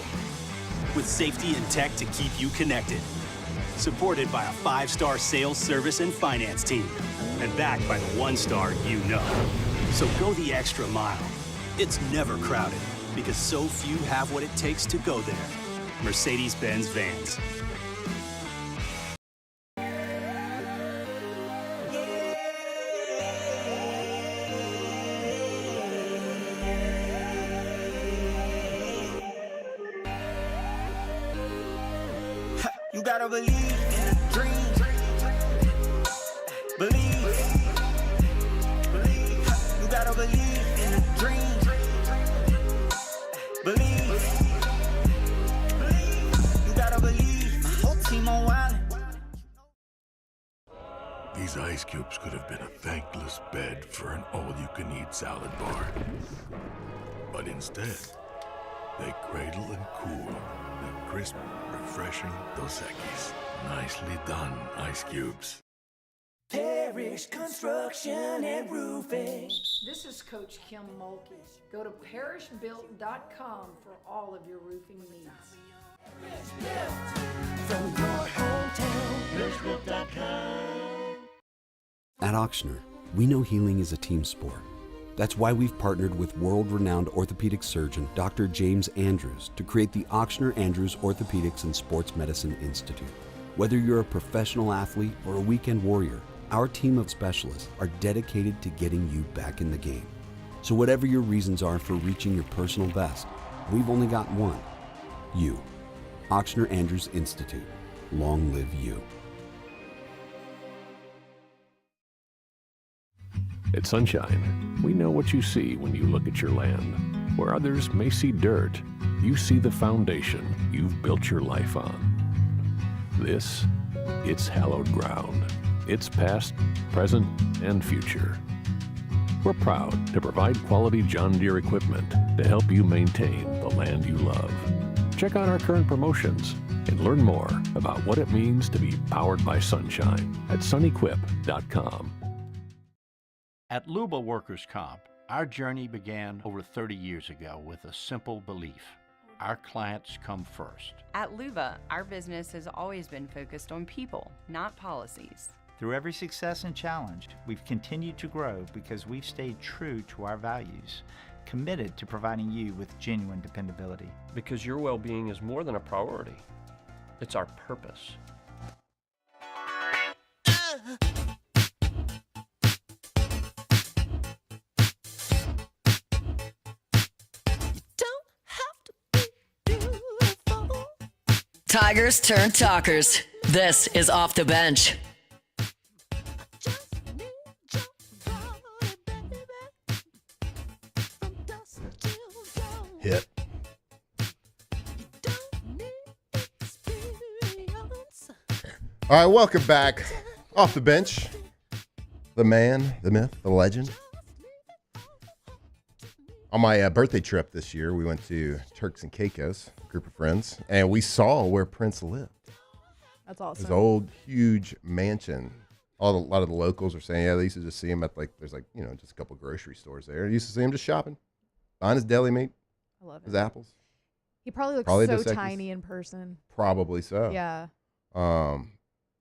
Speaker 3: with safety and tech to keep you connected, supported by a 5-star sales, service, and finance team, and backed by the 1-star you know. So go the extra mile. It's never crowded because so few have what it takes to go there. Mercedes-Benz Vans.
Speaker 23: You gotta believe in a dream. Believe. You gotta believe in a dream. Believe. You gotta believe. My whole team on wild.
Speaker 9: These ice cubes could have been a thankless bed for an all-you-can-eat salad bar. But instead, they cradle and cool the crisp, refreshing Dos Equis. Nicely done, ice cubes.
Speaker 23: Parish Construction and Roofing.
Speaker 4: This is Coach Kim Mulkey. Go to parishbuilt.com for all of your roofing needs.
Speaker 23: From your hometown
Speaker 16: At Auctioner, we know healing is a team sport. That's why we've partnered with world-renowned orthopedic surgeon Dr. James Andrews to create the Auctioner Andrews Orthopedics and Sports Medicine Institute. Whether you're a professional athlete or a weekend warrior, our team of specialists are dedicated to getting you back in the game. So whatever your reasons are for reaching your personal best, we've only got one: you. Auctioner Andrews Institute. Long live you.
Speaker 7: At Sunshine, we know what you see when you look at your land. Where others may see dirt, you see the foundation you've built your life on. This, it's hallowed ground. It's past, present, and future. We're proud to provide quality John Deere equipment to help you maintain the land you love. Check out our current promotions and learn more about what it means to be powered by sunshine at sunequip.com.
Speaker 20: At Luba Workers' Comp, our journey began over 30 years ago with a simple belief: our clients come first.
Speaker 8: At Luba, our business has always been focused on people, not policies.
Speaker 14: Through every success and challenge, we've continued to grow because we've stayed true to our values, committed to providing you with genuine dependability.
Speaker 17: Because your well-being is more than a priority. It's our purpose.
Speaker 2: Tigers turn talkers. This is Off the Bench.
Speaker 5: Hit. All right, welcome back. Off the Bench. The man, the myth, the legend. On my birthday trip this year, we went to Turks and Caicos, a group of friends, and we saw where Prince lived.
Speaker 6: That's awesome.
Speaker 5: His old, huge mansion. A lot of the locals were saying, yeah, they used to just see him at there's just a couple grocery stores there. They used to see him just shopping, buying his deli meat,
Speaker 6: I love
Speaker 5: his
Speaker 6: it.
Speaker 5: apples.
Speaker 6: He probably looks
Speaker 5: Probably
Speaker 6: so
Speaker 5: Dos Equis.
Speaker 6: tiny in person.
Speaker 5: Probably so.
Speaker 6: Yeah.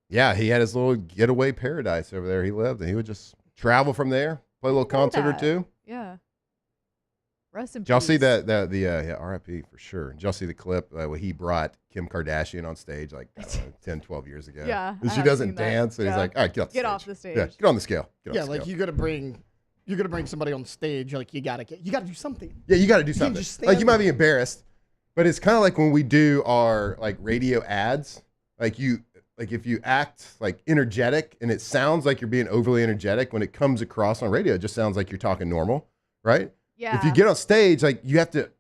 Speaker 5: Yeah, he had his little getaway paradise over there he lived, and he would just travel from there, play a little concert or two.
Speaker 6: Yeah. Rest in
Speaker 5: Did y'all
Speaker 6: peace.
Speaker 5: see the RIP for sure? Did y'all see the clip where he brought Kim Kardashian on stage like, I don't know, 10, 12 years ago?
Speaker 6: Yeah,
Speaker 5: And
Speaker 6: I
Speaker 5: she
Speaker 6: have
Speaker 5: doesn't
Speaker 6: seen that.
Speaker 5: dance, and he's
Speaker 6: Yeah.
Speaker 5: like, all right, get off the stage. Yeah, get on the scale. Get on
Speaker 1: Yeah,
Speaker 5: the
Speaker 1: like
Speaker 5: scale.
Speaker 1: you're gonna bring somebody on stage. Like you gotta do something.
Speaker 5: Yeah, you got to do
Speaker 1: You can't
Speaker 5: something.
Speaker 1: just stand
Speaker 5: Like you might
Speaker 1: there.
Speaker 5: be embarrassed, but it's kind of like when we do our like radio ads. Like if you act like energetic and it sounds like you're being overly energetic, when it comes across on radio, it just sounds like you're talking normal, right?
Speaker 6: Yeah.
Speaker 5: If you get on stage, like you have to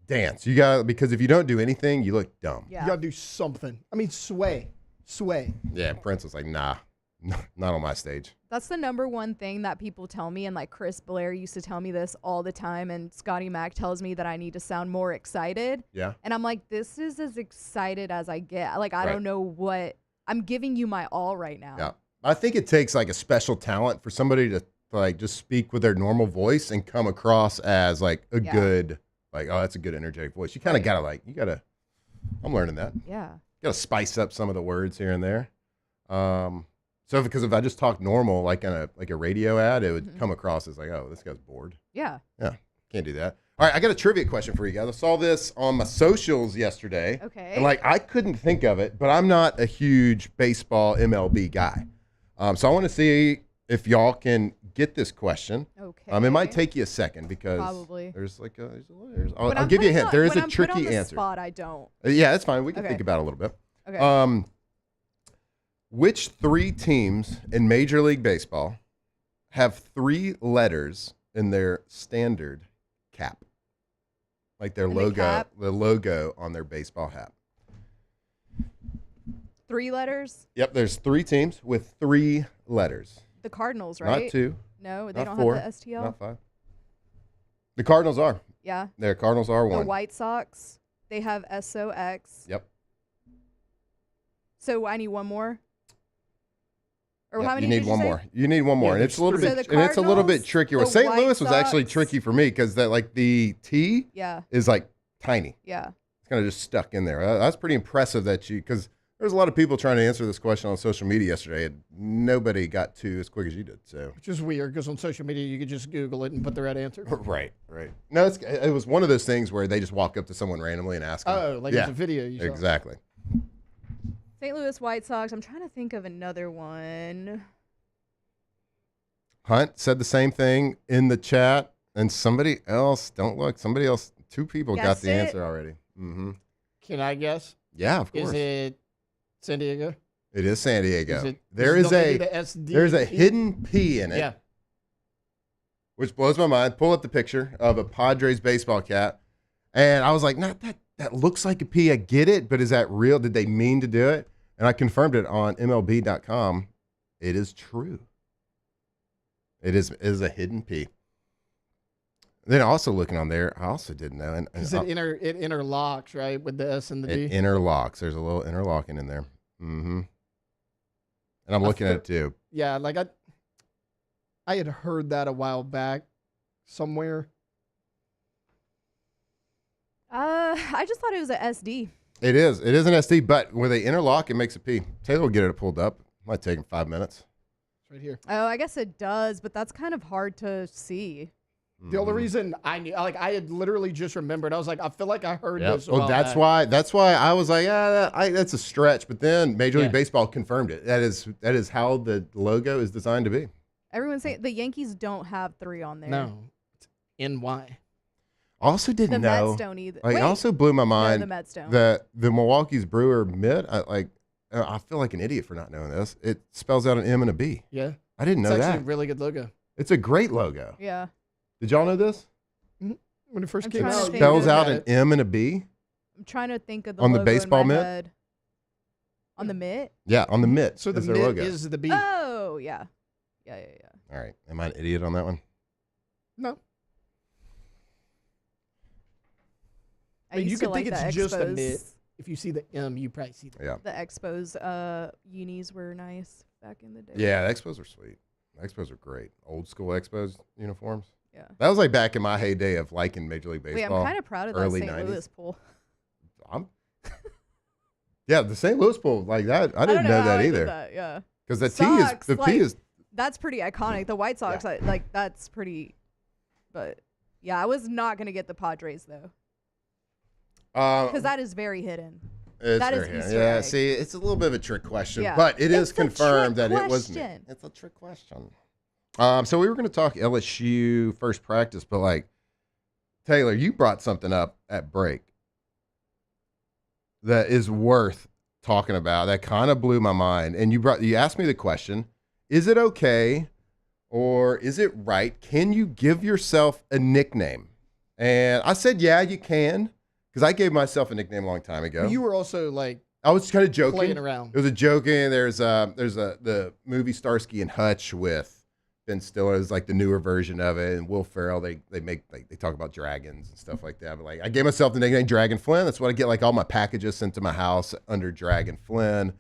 Speaker 5: dance. You got because if you don't do anything, you look dumb.
Speaker 1: You gotta do something. I mean, sway.
Speaker 5: Yeah, Prince was like, nah, not on my stage.
Speaker 6: That's the number one thing that people tell me, and like Chris Blair used to tell me this all the time, and Scotty Mack tells me that I need to sound more excited.
Speaker 5: Yeah.
Speaker 6: And I'm like, this is as excited as I get. Like, I
Speaker 5: Right.
Speaker 6: don't know what, I'm giving you my all right now.
Speaker 5: Yeah. I think it takes like a special talent for somebody to like just speak with their normal voice and come across as like a good, like, oh, that's a good energetic voice. You kind of gotta I'm learning that.
Speaker 6: Yeah.
Speaker 5: Gotta spice up some of the words here and there. So because if I just talk normal, like in a radio ad, it would come across as like, oh, this guy's bored.
Speaker 6: Yeah.
Speaker 5: Yeah. Can't do that. All right, I got a trivia question for you guys. I saw this on my socials yesterday.
Speaker 6: Okay.
Speaker 5: And like I couldn't think of it, but I'm not a huge baseball MLB guy. So I want to see if y'all can get this question.
Speaker 6: Okay.
Speaker 5: It might take you a second because
Speaker 6: Probably.
Speaker 5: there's like I'll give you a hint. There is a tricky
Speaker 6: on the
Speaker 5: answer.
Speaker 6: Spot, I don't.
Speaker 5: Yeah, that's fine. We can
Speaker 6: Okay.
Speaker 5: think about it a little bit.
Speaker 6: Okay.
Speaker 5: Which three teams in Major League Baseball have 3 letters in their standard cap? Like their
Speaker 6: In the
Speaker 5: logo,
Speaker 6: cap?
Speaker 5: the logo on their baseball hat.
Speaker 6: 3 letters?
Speaker 5: Yep, there's 3 teams with 3 letters.
Speaker 6: The Cardinals, right?
Speaker 5: Not 2.
Speaker 6: No, they
Speaker 5: not
Speaker 6: don't
Speaker 5: 4,
Speaker 6: have the STL.
Speaker 5: Not 5. The Cardinals are.
Speaker 6: Yeah.
Speaker 5: Their Cardinals are
Speaker 6: The
Speaker 5: 1.
Speaker 6: White Sox, they have SOX.
Speaker 5: Yep.
Speaker 6: So I need one more. Or
Speaker 5: Yep,
Speaker 6: how many
Speaker 5: you need
Speaker 6: did
Speaker 5: one
Speaker 6: say?
Speaker 5: more. You need one more,
Speaker 1: Yeah,
Speaker 5: and it's a little
Speaker 6: So
Speaker 5: bit.
Speaker 6: the
Speaker 5: And it's a little bit
Speaker 6: Cardinals,
Speaker 5: trickier.
Speaker 6: the
Speaker 5: St. Louis
Speaker 6: White
Speaker 5: was actually
Speaker 6: Sox.
Speaker 5: tricky for me because that like the T
Speaker 6: Yeah.
Speaker 5: is like tiny.
Speaker 6: Yeah.
Speaker 5: It's kind of just stuck in there. That's pretty impressive that you because There's a lot of people trying to answer this question on social media yesterday, and nobody got to as quick as you did. So,
Speaker 1: Which is weird because on social media you could just Google it and put the right answer.
Speaker 5: right. No, it was one of those things where they just walk up to someone randomly and ask them.
Speaker 1: Oh, like it's a video you saw.
Speaker 5: Exactly.
Speaker 6: St. Louis White Sox. I'm trying to think of another one.
Speaker 5: Hunt said the same thing in the chat, and somebody else, two people got
Speaker 6: Guessed
Speaker 5: the
Speaker 6: it?
Speaker 5: answer already. Mm-hmm.
Speaker 1: Can I guess?
Speaker 5: Yeah, of course.
Speaker 1: Is it San Diego?
Speaker 5: It is San Diego.
Speaker 1: There's
Speaker 5: a hidden P in it.
Speaker 1: Yeah.
Speaker 5: Which blows my mind. Pull up the picture of a Padres baseball cap. And I was like, that looks like a P. I get it, but is that real? Did they mean to do it? And I confirmed it on MLB.com. It is true. It is a hidden P. Then also looking on there, I also didn't know.
Speaker 1: Because it interlocks, right, with the S and the D?
Speaker 5: It interlocks. There's a little interlocking in there. Mm-hmm. And I'm looking at it too.
Speaker 1: Yeah, like I had heard that a while back somewhere.
Speaker 6: I just thought it was a SD.
Speaker 5: It is. It is an SD, but where they interlock, it makes a P. Taylor will get it pulled up. Might take him 5 minutes.
Speaker 1: It's right here.
Speaker 6: Oh, I guess it does, but that's kind of hard to see.
Speaker 1: The only reason I knew, like, I had literally just remembered. I was like, I feel like I heard
Speaker 5: Yep.
Speaker 1: this. A while
Speaker 5: That's
Speaker 1: back.
Speaker 5: why I was like, that's a stretch. But then Major League Baseball confirmed it. That is how the logo is designed to be.
Speaker 6: Everyone's saying the Yankees don't have 3 on there.
Speaker 1: No, it's NY.
Speaker 5: Also didn't
Speaker 6: The
Speaker 5: know.
Speaker 6: Mets don't either.
Speaker 5: Like,
Speaker 6: Wait.
Speaker 5: also blew my mind.
Speaker 6: the Mets don't.
Speaker 5: The Milwaukee's Brewer mid. I feel like an idiot for not knowing this. It spells out an M and a B.
Speaker 1: Yeah.
Speaker 5: I didn't know
Speaker 1: It's
Speaker 5: that.
Speaker 1: actually a really good logo.
Speaker 5: It's a great logo.
Speaker 6: Yeah.
Speaker 5: Did y'all know this?
Speaker 1: When it first
Speaker 6: I'm
Speaker 1: came
Speaker 6: trying to
Speaker 1: out,
Speaker 6: think
Speaker 5: Spells
Speaker 6: of
Speaker 5: out
Speaker 6: it.
Speaker 5: an M and a B.
Speaker 6: I'm trying to think of the
Speaker 5: On the
Speaker 6: logo
Speaker 5: baseball
Speaker 6: in my
Speaker 5: mitt?
Speaker 6: head. On the mitt?
Speaker 5: Yeah, on the mitt.
Speaker 1: So the
Speaker 5: is their
Speaker 1: mitt
Speaker 5: logo.
Speaker 1: is the B.
Speaker 6: Oh, yeah. Yeah.
Speaker 5: All right. Am I an idiot on that one?
Speaker 1: No.
Speaker 6: I
Speaker 1: mean, you
Speaker 6: used to
Speaker 1: could think
Speaker 6: like
Speaker 1: it's
Speaker 6: the
Speaker 1: just a
Speaker 6: Expos.
Speaker 1: mitt. If you see the M, you probably see the
Speaker 5: Yeah.
Speaker 6: The Expos unis were nice back in the day.
Speaker 5: Yeah, the Expos are sweet. The Expos are great. Old school Expos uniforms.
Speaker 6: Yeah.
Speaker 5: That was like back in my heyday of liking Major League
Speaker 6: Wait,
Speaker 5: Baseball.
Speaker 6: I'm kind of proud of that
Speaker 5: early
Speaker 6: St.
Speaker 5: 90s.
Speaker 6: Louis pool.
Speaker 5: Yeah, the St. Louis Bowl like that. I didn't know
Speaker 6: how
Speaker 5: that
Speaker 6: I did
Speaker 5: either.
Speaker 6: that, yeah.
Speaker 5: Because the
Speaker 6: Sox,
Speaker 5: P
Speaker 6: like,
Speaker 5: is
Speaker 6: That's pretty iconic. The White Sox, that's pretty. But yeah, I was not gonna get the Padres though, because that is very hidden. That is Easter
Speaker 5: yeah.
Speaker 6: egg.
Speaker 5: See, it's a little bit of a trick question,
Speaker 6: Yeah.
Speaker 5: but it is
Speaker 6: It's a
Speaker 5: confirmed
Speaker 6: trick
Speaker 5: that it was me.
Speaker 6: question.
Speaker 5: It's a trick question. So we were going to talk LSU first practice, but like Taylor, you brought something up at break that is worth talking about. That kind of blew my mind. And you asked me the question: is it okay, or is it right? Can you give yourself a nickname? And I said, yeah, you can, because I gave myself a nickname a long time ago.
Speaker 1: You were also like
Speaker 5: I was kind of joking.
Speaker 1: playing around.
Speaker 5: It was a joking. There's the movie Starsky and Hutch with Ben Stiller is like the newer version of it, and Will Ferrell. They talk about dragons and stuff like that. But like I gave myself the nickname Dragon Flynn. That's what I get like all my packages sent to my house under Dragon Flynn.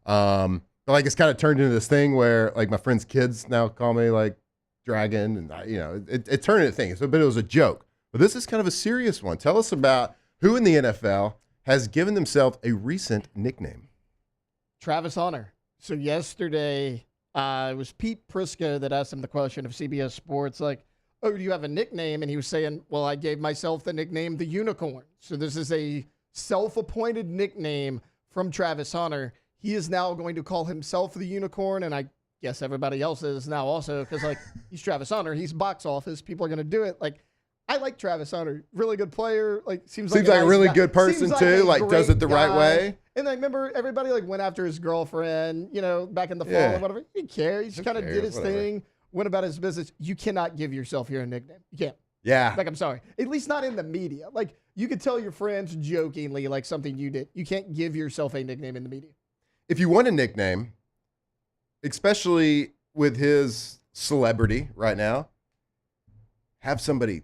Speaker 5: But like it's kind of turned into this thing where like my friends' kids now call me like Dragon, and it turned into a thing. So, but it was a joke. But this is kind of a serious one. Tell us about who in the NFL has given themselves a recent nickname.
Speaker 1: Travis Honor. So yesterday, it was Pete Prisco that asked him the question of CBS Sports, like, oh, do you have a nickname? And he was saying, well, I gave myself the nickname The Unicorn. So this is a self-appointed nickname from Travis Honor. He is now going to call himself The Unicorn, and I guess everybody else is now also, because, like, he's Travis Honor. He's box office. People are going to do it. Like, I like Travis Honor. Really good player. Like seems like
Speaker 5: a really
Speaker 1: guy.
Speaker 5: good person
Speaker 1: Seems
Speaker 5: too.
Speaker 1: a
Speaker 5: Like does
Speaker 1: great
Speaker 5: it the right
Speaker 1: guy.
Speaker 5: way.
Speaker 1: And I remember everybody like went after his girlfriend, back in the fall
Speaker 5: Yeah.
Speaker 1: or whatever. He didn't care. He just kind of did his
Speaker 5: Whatever.
Speaker 1: thing, went about his business. You cannot give yourself here a nickname. You can't.
Speaker 5: Yeah.
Speaker 1: Like, I'm sorry. At least not in the media. Like, you could tell your friends jokingly, like, something you did. You can't give yourself a nickname in the media.
Speaker 5: If you want a nickname, especially with his celebrity right now, have somebody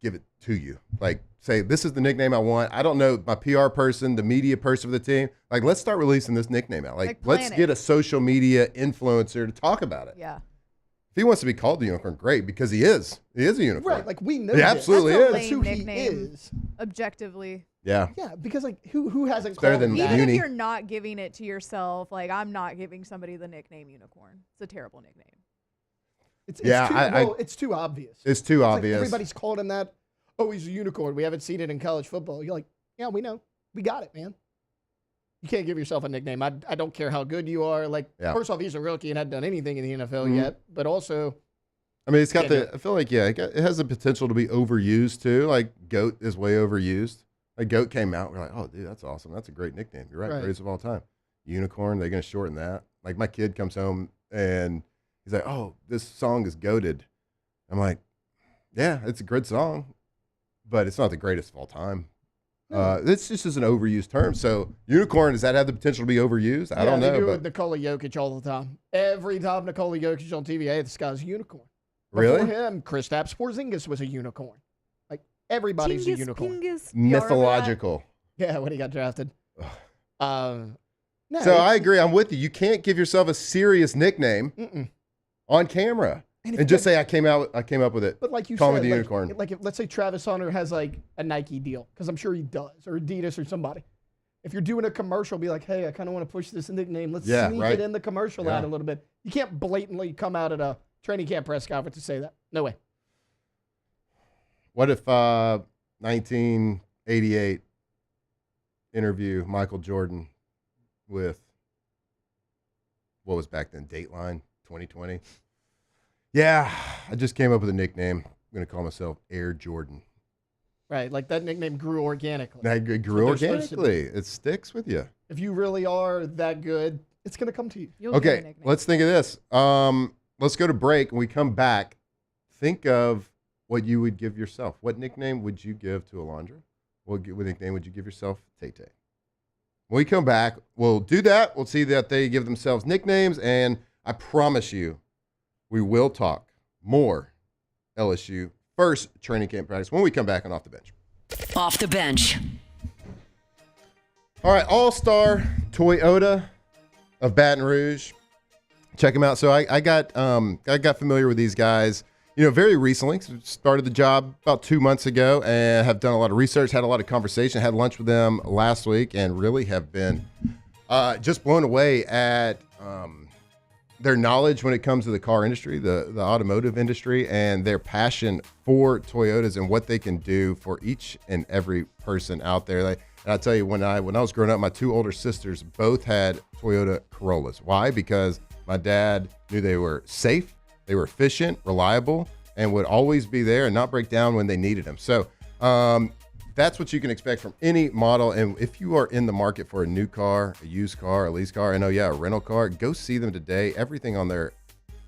Speaker 5: give it to you. Like, say, this is the nickname I want. I don't know, my PR person, the media person for the team. Like, let's start releasing this nickname out. Like
Speaker 6: plan
Speaker 5: let's
Speaker 6: it.
Speaker 5: get a social media influencer to talk about it.
Speaker 6: Yeah.
Speaker 5: If he wants to be called the unicorn, great, because he is. He is a unicorn.
Speaker 1: Right, like we know
Speaker 5: He
Speaker 1: this.
Speaker 5: absolutely
Speaker 6: That's a
Speaker 5: is.
Speaker 1: That's who
Speaker 6: lame
Speaker 1: he
Speaker 6: nickname,
Speaker 1: is.
Speaker 6: objectively.
Speaker 5: Yeah.
Speaker 1: Yeah, because like who hasn't
Speaker 5: It's better
Speaker 1: called
Speaker 5: than
Speaker 1: him
Speaker 5: that.
Speaker 1: that?
Speaker 6: Even
Speaker 5: Uni.
Speaker 6: if you're not giving it to yourself, like I'm not giving somebody the nickname unicorn. It's a terrible nickname.
Speaker 1: It's
Speaker 5: Yeah,
Speaker 1: it's too obvious.
Speaker 5: It's too
Speaker 1: Like
Speaker 5: obvious.
Speaker 1: everybody's called him that. Oh, he's a unicorn. We haven't seen it in college football. You're like, yeah, we know. We got it, man. You can't give yourself a nickname. I don't care how good you are. Like,
Speaker 5: Yeah.
Speaker 1: first off, he's a rookie and hadn't done anything in the NFL
Speaker 5: Mhm.
Speaker 1: yet. But also,
Speaker 5: I mean, it's got
Speaker 1: Can't do
Speaker 5: the. I feel like it has the potential to be overused too. Like GOAT is way overused. Like GOAT came out, we're like, oh, dude, that's awesome. That's a great nickname. You're right,
Speaker 1: Right.
Speaker 5: greatest of all time. Unicorn. They're gonna shorten that. Like my kid comes home and he's like, oh, this song is goated. I'm like, yeah, it's a good song, but it's not the greatest of all time. This just is an overused term. So unicorn, does that have the potential to be overused? I don't
Speaker 1: They
Speaker 5: know.
Speaker 1: do it
Speaker 5: But
Speaker 1: with Nikola Jokic all the time. Every time Nikola Jokic is on TV, hey, this guy's a unicorn.
Speaker 5: Really?
Speaker 1: Before him, Kristaps Porzingis was a unicorn. Like everybody's a
Speaker 6: Chingus
Speaker 1: unicorn.
Speaker 6: Pingus. Y'all remember that?
Speaker 5: mythological.
Speaker 1: Yeah, when he got drafted. No,
Speaker 5: So
Speaker 1: it's-
Speaker 5: I agree. I'm with you. You can't give yourself a serious nickname
Speaker 1: Mm-mm.
Speaker 5: on camera
Speaker 1: And
Speaker 5: and,
Speaker 1: if
Speaker 5: just
Speaker 1: you-
Speaker 5: say I came up with it.
Speaker 1: But like you
Speaker 5: Call
Speaker 1: said,
Speaker 5: me the
Speaker 1: like,
Speaker 5: unicorn.
Speaker 1: like if, let's say Travis Hunter has like a Nike deal, because I'm sure he does, or Adidas or somebody. If you're doing a commercial, be like, hey, I kind of want to push this nickname. Let's
Speaker 5: Yeah,
Speaker 1: sneak
Speaker 5: right.
Speaker 1: it in the commercial
Speaker 5: Yeah.
Speaker 1: ad a little bit. You can't blatantly come out at a training camp press conference to say that. No way.
Speaker 5: What if 1988 interview Michael Jordan with what was back then, Dateline 2020? Yeah, I just came up with a nickname. I'm going to call myself Air Jordan.
Speaker 1: Right, like that nickname grew organically.
Speaker 5: That
Speaker 1: That's
Speaker 5: grew
Speaker 1: what they're supposed to do.
Speaker 5: organically. It sticks with you.
Speaker 1: If you really are that good, it's going to come to you.
Speaker 6: You'll get a
Speaker 5: Okay,
Speaker 6: nickname.
Speaker 5: let's think of this. Let's go to break. When we come back, think of what you would give yourself. What nickname would you give to Alondra? What nickname would you give yourself, Tay-Tay? When we come back, we'll do that. We'll see that they give themselves nicknames, and I promise you, we will talk more LSU first training camp practice when we come back on Off the Bench.
Speaker 2: Off the bench.
Speaker 5: All right, All-Star Toyota of Baton Rouge. Check them out. So I got familiar with these guys, very recently. Started the job about 2 months ago and have done a lot of research, had a lot of conversation, had lunch with them last week, and really have been just blown away at their knowledge when it comes to the car industry, the automotive industry, and their passion for Toyotas and what they can do for each and every person out there. And I tell you, when I was growing up, my two older sisters both had Toyota Corollas. Why? Because my dad knew they were safe, they were efficient, reliable, and would always be there and not break down when they needed them. So that's what you can expect from any model. And if you are in the market for a new car, a used car, a lease car, a rental car, go see them today. Everything on their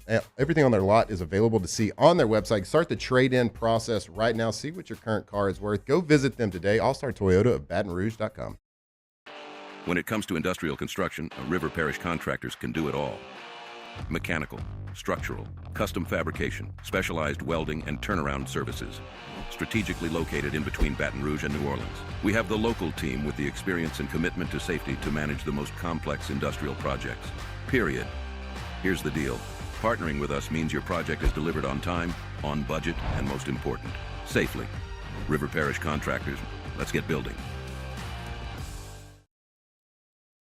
Speaker 5: lot is available to see on their website. Start the trade-in process right now. See what your current car is worth. Go visit them today. All-Star Toyota of BatonRouge.com.
Speaker 11: When it comes to industrial construction, River Parish Contractors can do it all. Mechanical, structural, custom fabrication, specialized welding, and turnaround services. Strategically located in between Baton Rouge and New Orleans, we have the local team with the experience and commitment to safety to manage the most complex industrial projects. Period. Here's the deal. Partnering with us means your project is delivered on time, on budget, and most important, safely. River Parish Contractors, let's get building.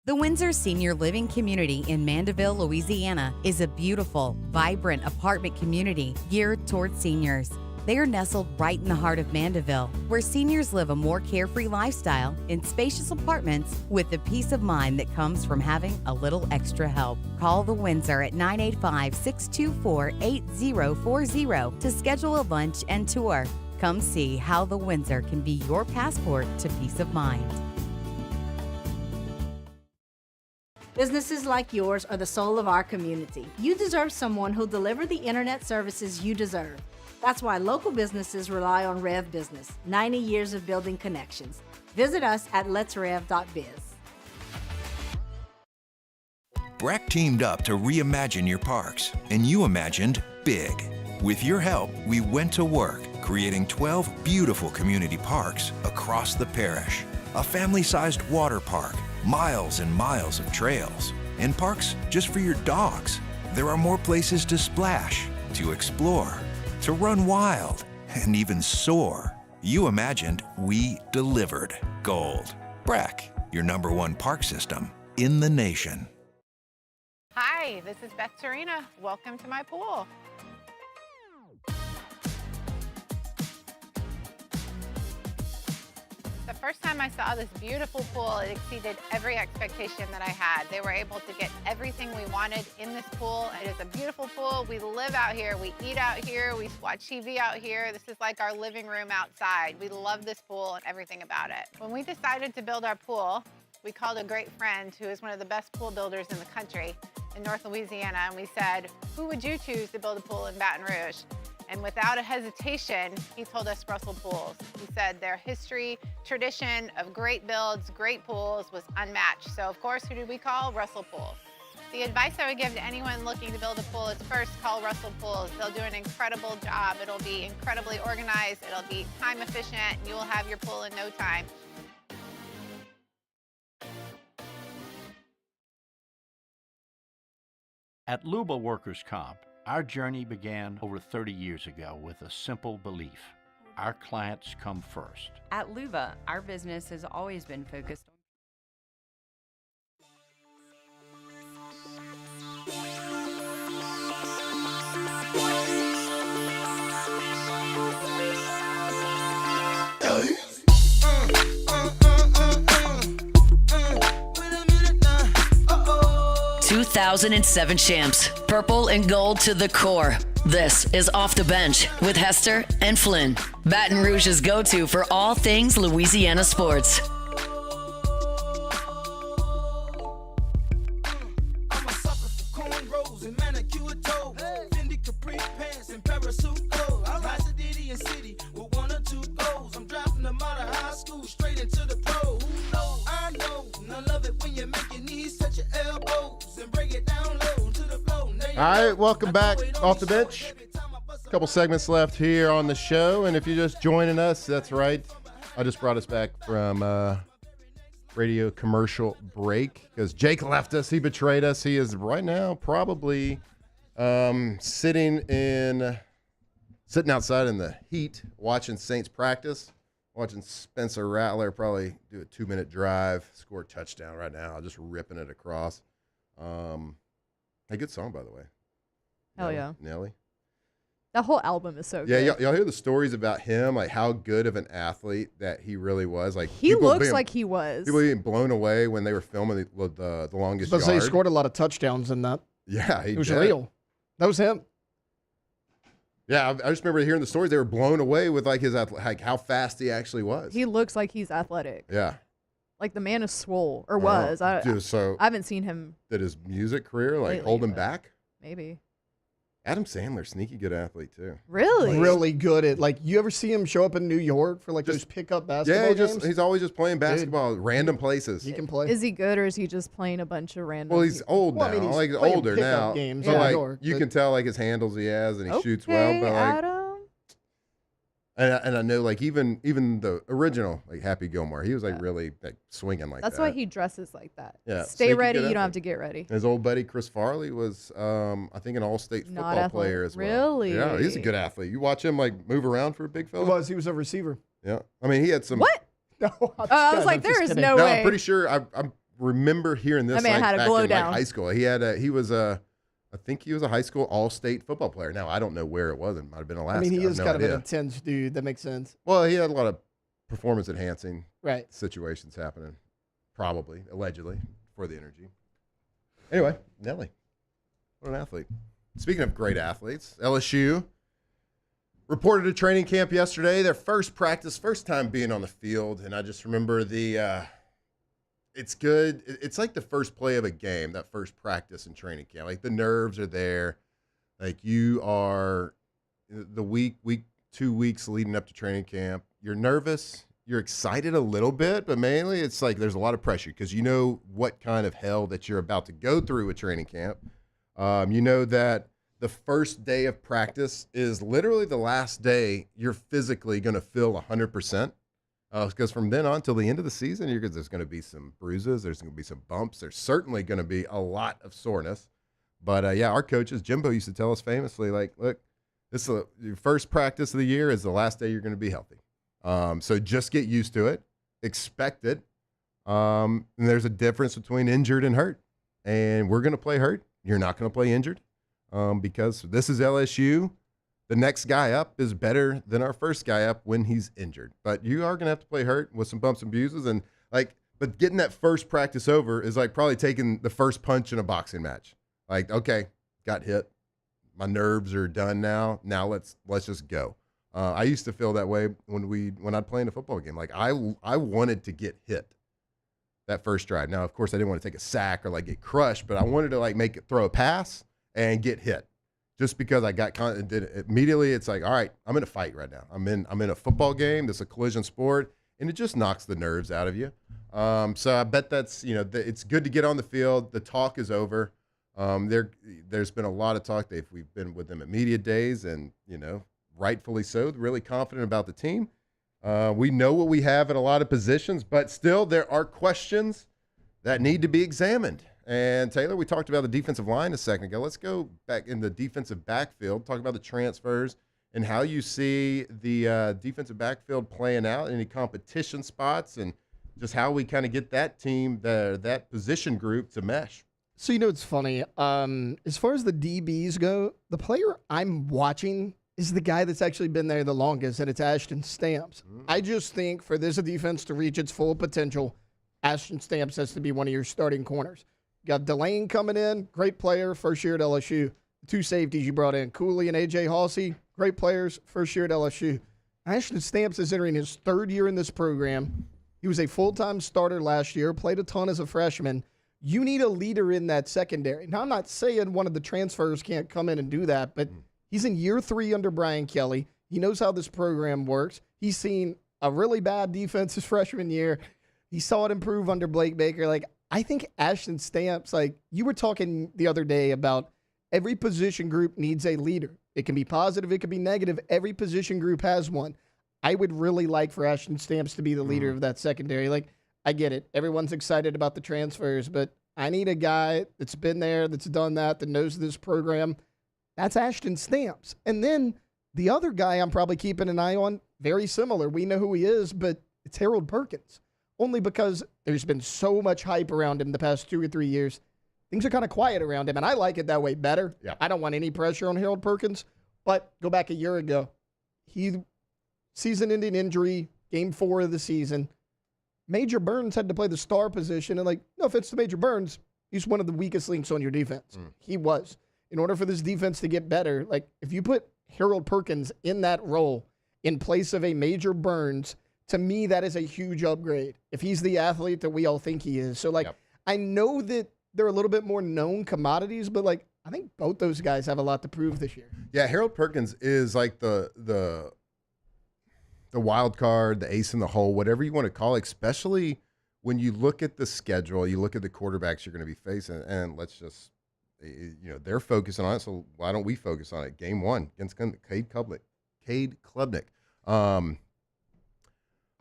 Speaker 18: The Windsor Senior Living Community in Mandeville, Louisiana is a beautiful, vibrant apartment community geared toward seniors. They are nestled right in the heart of Mandeville, where seniors live a more carefree lifestyle in spacious apartments with the peace of mind that comes from having a little extra help. Call the Windsor at 985-624-8040 to schedule a lunch and tour. Come see how the Windsor can be your passport to peace of mind.
Speaker 19: Businesses like yours are the soul of our community. You deserve someone who'll deliver the internet services you deserve. That's why local businesses rely on Rev Business, 90 years of building connections. Visit us at letsrev.biz.
Speaker 12: Breck teamed up to reimagine your parks, and you imagined big. With your help, we went to work, creating 12 beautiful community parks across the parish. A family-sized water park, miles and miles of trails, and parks just for your dogs. There are more places to splash, to explore, to run wild, and even soar. You imagined, we delivered. Gold. Breck, your #1 park system in the nation.
Speaker 10: Hi, this is Beth Tarina. Welcome to my pool. The first time I saw this beautiful pool, it exceeded every expectation that I had. They were able to get everything we wanted in this pool. It is a beautiful pool. We live out here, we eat out here, we watch TV out here. This is like our living room outside. We love this pool and everything about it. When we decided to build our pool, we called a great friend who is one of the best pool builders in the country in North Louisiana, and we said, who would you choose to build a pool in Baton Rouge? And without a hesitation, he told us Russell Pools. He said their history, tradition of great builds, great pools was unmatched. So of course, who did we call? Russell Pools. The advice I would give to anyone looking to build a pool is first call Russell Pools. They'll do an incredible job. It'll be incredibly organized. It'll be time efficient, and you will have your pool in no time.
Speaker 20: At Luba Workers' Comp, our journey began over 30 years ago with a simple belief: our clients come first.
Speaker 8: At Luba, our business has always been focused on
Speaker 2: 2007 champs, purple and gold to the core. This is Off the Bench with Hester and Flynn, Baton Rouge's go-to for all things Louisiana sports.
Speaker 5: All right, welcome back Off the Bench. A couple segments left here on the show, and if you're just joining us, that's right. I just brought us back from radio commercial break because Jake left us. He betrayed us. He is right now probably sitting outside in the heat watching Saints practice, watching Spencer Rattler probably do a 2-minute drive, score a touchdown right now, just ripping it across. Hey, good song, by the way.
Speaker 6: Hell yeah.
Speaker 5: Nelly.
Speaker 6: That whole album is so
Speaker 5: Yeah,
Speaker 6: good.
Speaker 5: y'all hear the stories about him, like how good of an athlete that he really was. Like
Speaker 6: He looks like he was.
Speaker 5: People being blown away when they were filming the longest
Speaker 1: I was about to say,
Speaker 5: yard.
Speaker 1: he scored a lot of touchdowns in that.
Speaker 5: Yeah,
Speaker 1: it was real. That was him.
Speaker 5: Yeah, I just remember hearing the stories. They were blown away with like how fast he actually was.
Speaker 6: He looks like he's athletic.
Speaker 5: Yeah.
Speaker 6: Like the man is swole, or was. I haven't seen him.
Speaker 5: Did his music career like
Speaker 6: lately,
Speaker 5: hold him
Speaker 6: but
Speaker 5: back?
Speaker 6: Maybe.
Speaker 5: Adam Sandler, sneaky good athlete too.
Speaker 6: Really?
Speaker 1: Really good at, like, you ever see him show up in New York for like those pickup basketball games?
Speaker 5: He's always just playing basketball at random places.
Speaker 1: He can play.
Speaker 6: Is he good, or is he just playing a bunch of random?
Speaker 5: Well, he's old now.
Speaker 1: Well, I mean, he's
Speaker 5: like
Speaker 1: playing
Speaker 5: older
Speaker 1: pickup
Speaker 5: now.
Speaker 1: games
Speaker 5: So
Speaker 1: in New
Speaker 5: like
Speaker 1: York,
Speaker 5: you
Speaker 1: but-
Speaker 5: can tell like his handles he has and he shoots
Speaker 6: Okay,
Speaker 5: well. But like,
Speaker 6: Adam.
Speaker 5: and I know like even the original like Happy Gilmore, he was like really like swinging like
Speaker 6: That's
Speaker 5: that.
Speaker 6: why he dresses like that.
Speaker 5: Yeah,
Speaker 6: Stay
Speaker 5: sneaky
Speaker 6: ready.
Speaker 5: good
Speaker 6: You don't have
Speaker 5: athlete.
Speaker 6: to get ready.
Speaker 5: His old buddy Chris Farley was, I think, an all-state
Speaker 6: Not
Speaker 5: football player
Speaker 6: athletic.
Speaker 5: as well.
Speaker 6: Really?
Speaker 5: Yeah, he's a good athlete. You watch him like move around for a big fella.
Speaker 1: He was a receiver.
Speaker 5: Yeah, I mean he had some.
Speaker 6: What?
Speaker 1: No,
Speaker 6: I was like, there is no
Speaker 5: No,
Speaker 6: way.
Speaker 5: I'm pretty sure. I remember hearing this
Speaker 6: That man
Speaker 5: like,
Speaker 6: had a
Speaker 5: back
Speaker 6: glow
Speaker 5: in
Speaker 6: down.
Speaker 5: like high school. I think he was a high school all-state football player. Now I don't know where it was. It might have been Alaska.
Speaker 1: I mean, he
Speaker 5: have
Speaker 1: is
Speaker 5: no
Speaker 1: kind of
Speaker 5: idea.
Speaker 1: an intense dude. That makes sense.
Speaker 5: Well, he had a lot of performance-enhancing
Speaker 1: Right.
Speaker 5: situations happening, probably, allegedly, for the energy. Anyway, Nelly, what an athlete. Speaking of great athletes, LSU reported a training camp yesterday. Their first practice, first time being on the field, and I just remember it's good. It's like the first play of a game, that first practice in training camp. Like the nerves are there. Like you are the week, 2 weeks leading up to training camp. You're nervous. You're excited a little bit, but mainly it's like there's a lot of pressure because you know what kind of hell that you're about to go through with training camp. You know that the first day of practice is literally the last day you're physically going to feel 100%. Because from then on till the end of the season, there's going to be some bruises. There's going to be some bumps. There's certainly going to be a lot of soreness. But yeah, our coaches, Jimbo used to tell us famously, like, look, this is your first practice of the year is the last day you're going to be healthy. So just get used to it, expect it. And there's a difference between injured and hurt. And we're going to play hurt. You're not going to play injured because this is LSU. The next guy up is better than our first guy up when he's injured. But you are going to have to play hurt with some bumps and bruises. And but getting that first practice over is like probably taking the first punch in a boxing match. Like, okay, got hit. My nerves are done now. Now let's just go. I used to feel that way when I'd play in a football game. Like I wanted to get hit that first drive. Now, of course, I didn't want to take a sack or like get crushed, but I wanted to throw a pass and get hit. Just because I got immediately, it's like, all right, I'm in a fight right now. I'm in a football game. This is a collision sport, and it just knocks the nerves out of you. So I bet that's it's good to get on the field. The talk is over. There's been a lot of talk. We've been with them at media days, and rightfully so. Really confident about the team. We know what we have at a lot of positions, but still there are questions that need to be examined. And Taylor, we talked about the defensive line a second ago. Let's go back in the defensive backfield, talk about the transfers and how you see the defensive backfield playing out, any competition spots, and just how we kind of get that team, that position group to mesh.
Speaker 1: So, it's funny. As far as the DBs go, the player I'm watching is the guy that's actually been there the longest, and it's Ashton Stamps. I just think for this defense to reach its full potential, Ashton Stamps has to be one of your starting corners. You got Delane coming in, great player, first year at LSU. The two safeties you brought in, Cooley and A.J. Halsey, great players, first year at LSU. Ashton Stamps is entering his third year in this program. He was a full-time starter last year, played a ton as a freshman. You need a leader in that secondary. Now, I'm not saying one of the transfers can't come in and do that, but he's in year 3 under Brian Kelly. He knows how this program works. He's seen a really bad defense his freshman year. He saw it improve under Blake Baker. I think Ashton Stamps, you were talking the other day about every position group needs a leader. It can be positive, it can be negative. Every position group has one. I would really like for Ashton Stamps to be the leader of that secondary. I get it. Everyone's excited about the transfers, but I need a guy that's been there, that's done that knows this program. That's Ashton Stamps. And then the other guy I'm probably keeping an eye on, very similar. We know who he is, but it's Harold Perkins. Only because there's been so much hype around him the past 2 or 3 years. Things are kind of quiet around him, and I like it that way better.
Speaker 5: Yeah.
Speaker 1: I don't want any pressure on Harold Perkins, but go back a year ago. He season-ending injury, game 4 of the season. Major Burns had to play the star position, and no offense to Major Burns, he's one of the weakest links on your defense. He was. In order for this defense to get better, if you put Harold Perkins in that role in place of a Major Burns, to me, that is a huge upgrade if he's the athlete that we all think he is. So, I know that they're a little bit more known commodities, but, I think both those guys have a lot to prove this year.
Speaker 5: Yeah, Harold Perkins is the wild card, the ace in the hole, whatever you want to call it, especially when you look at the schedule, you look at the quarterbacks you're going to be facing, and let's just, they're focusing on it, so why don't we focus on it? Game 1 against Cade Klubnik.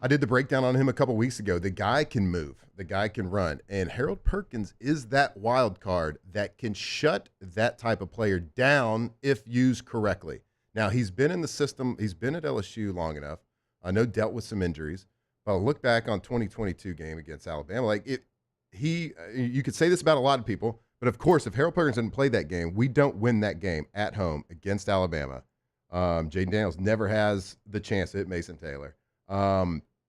Speaker 5: I did the breakdown on him a couple weeks ago. The guy can move. The guy can run. And Harold Perkins is that wild card that can shut that type of player down if used correctly. Now, he's been in the system. He's been at LSU long enough. I know dealt with some injuries. But I'll look back on 2022 game against Alabama. You could say this about a lot of people, but of course, if Harold Perkins didn't play that game, we don't win that game at home against Alabama. Jaden Daniels never has the chance to hit Mason Taylor.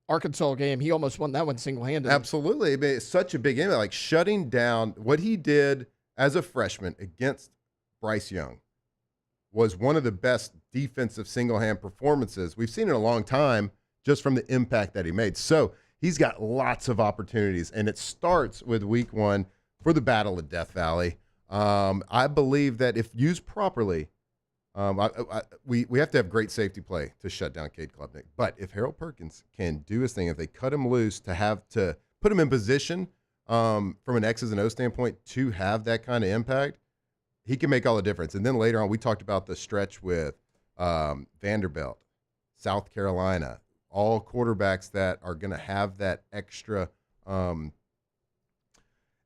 Speaker 1: Arkansas game, he almost won that one single-handedly.
Speaker 5: Absolutely. I mean, it's such a big game. Shutting down what he did as a freshman against Bryce Young was one of the best defensive single-hand performances we've seen in a long time just from the impact that he made. So he's got lots of opportunities, and it starts with week 1 for the Battle of Death Valley. I believe that if used properly, we have to have great safety play to shut down Cade Klubnik. But if Harold Perkins can do his thing, if they cut him loose to put him in position from an X's and O standpoint to have that kind of impact, he can make all the difference. And then later on, we talked about the stretch with Vanderbilt, South Carolina, all quarterbacks that are going to have that extra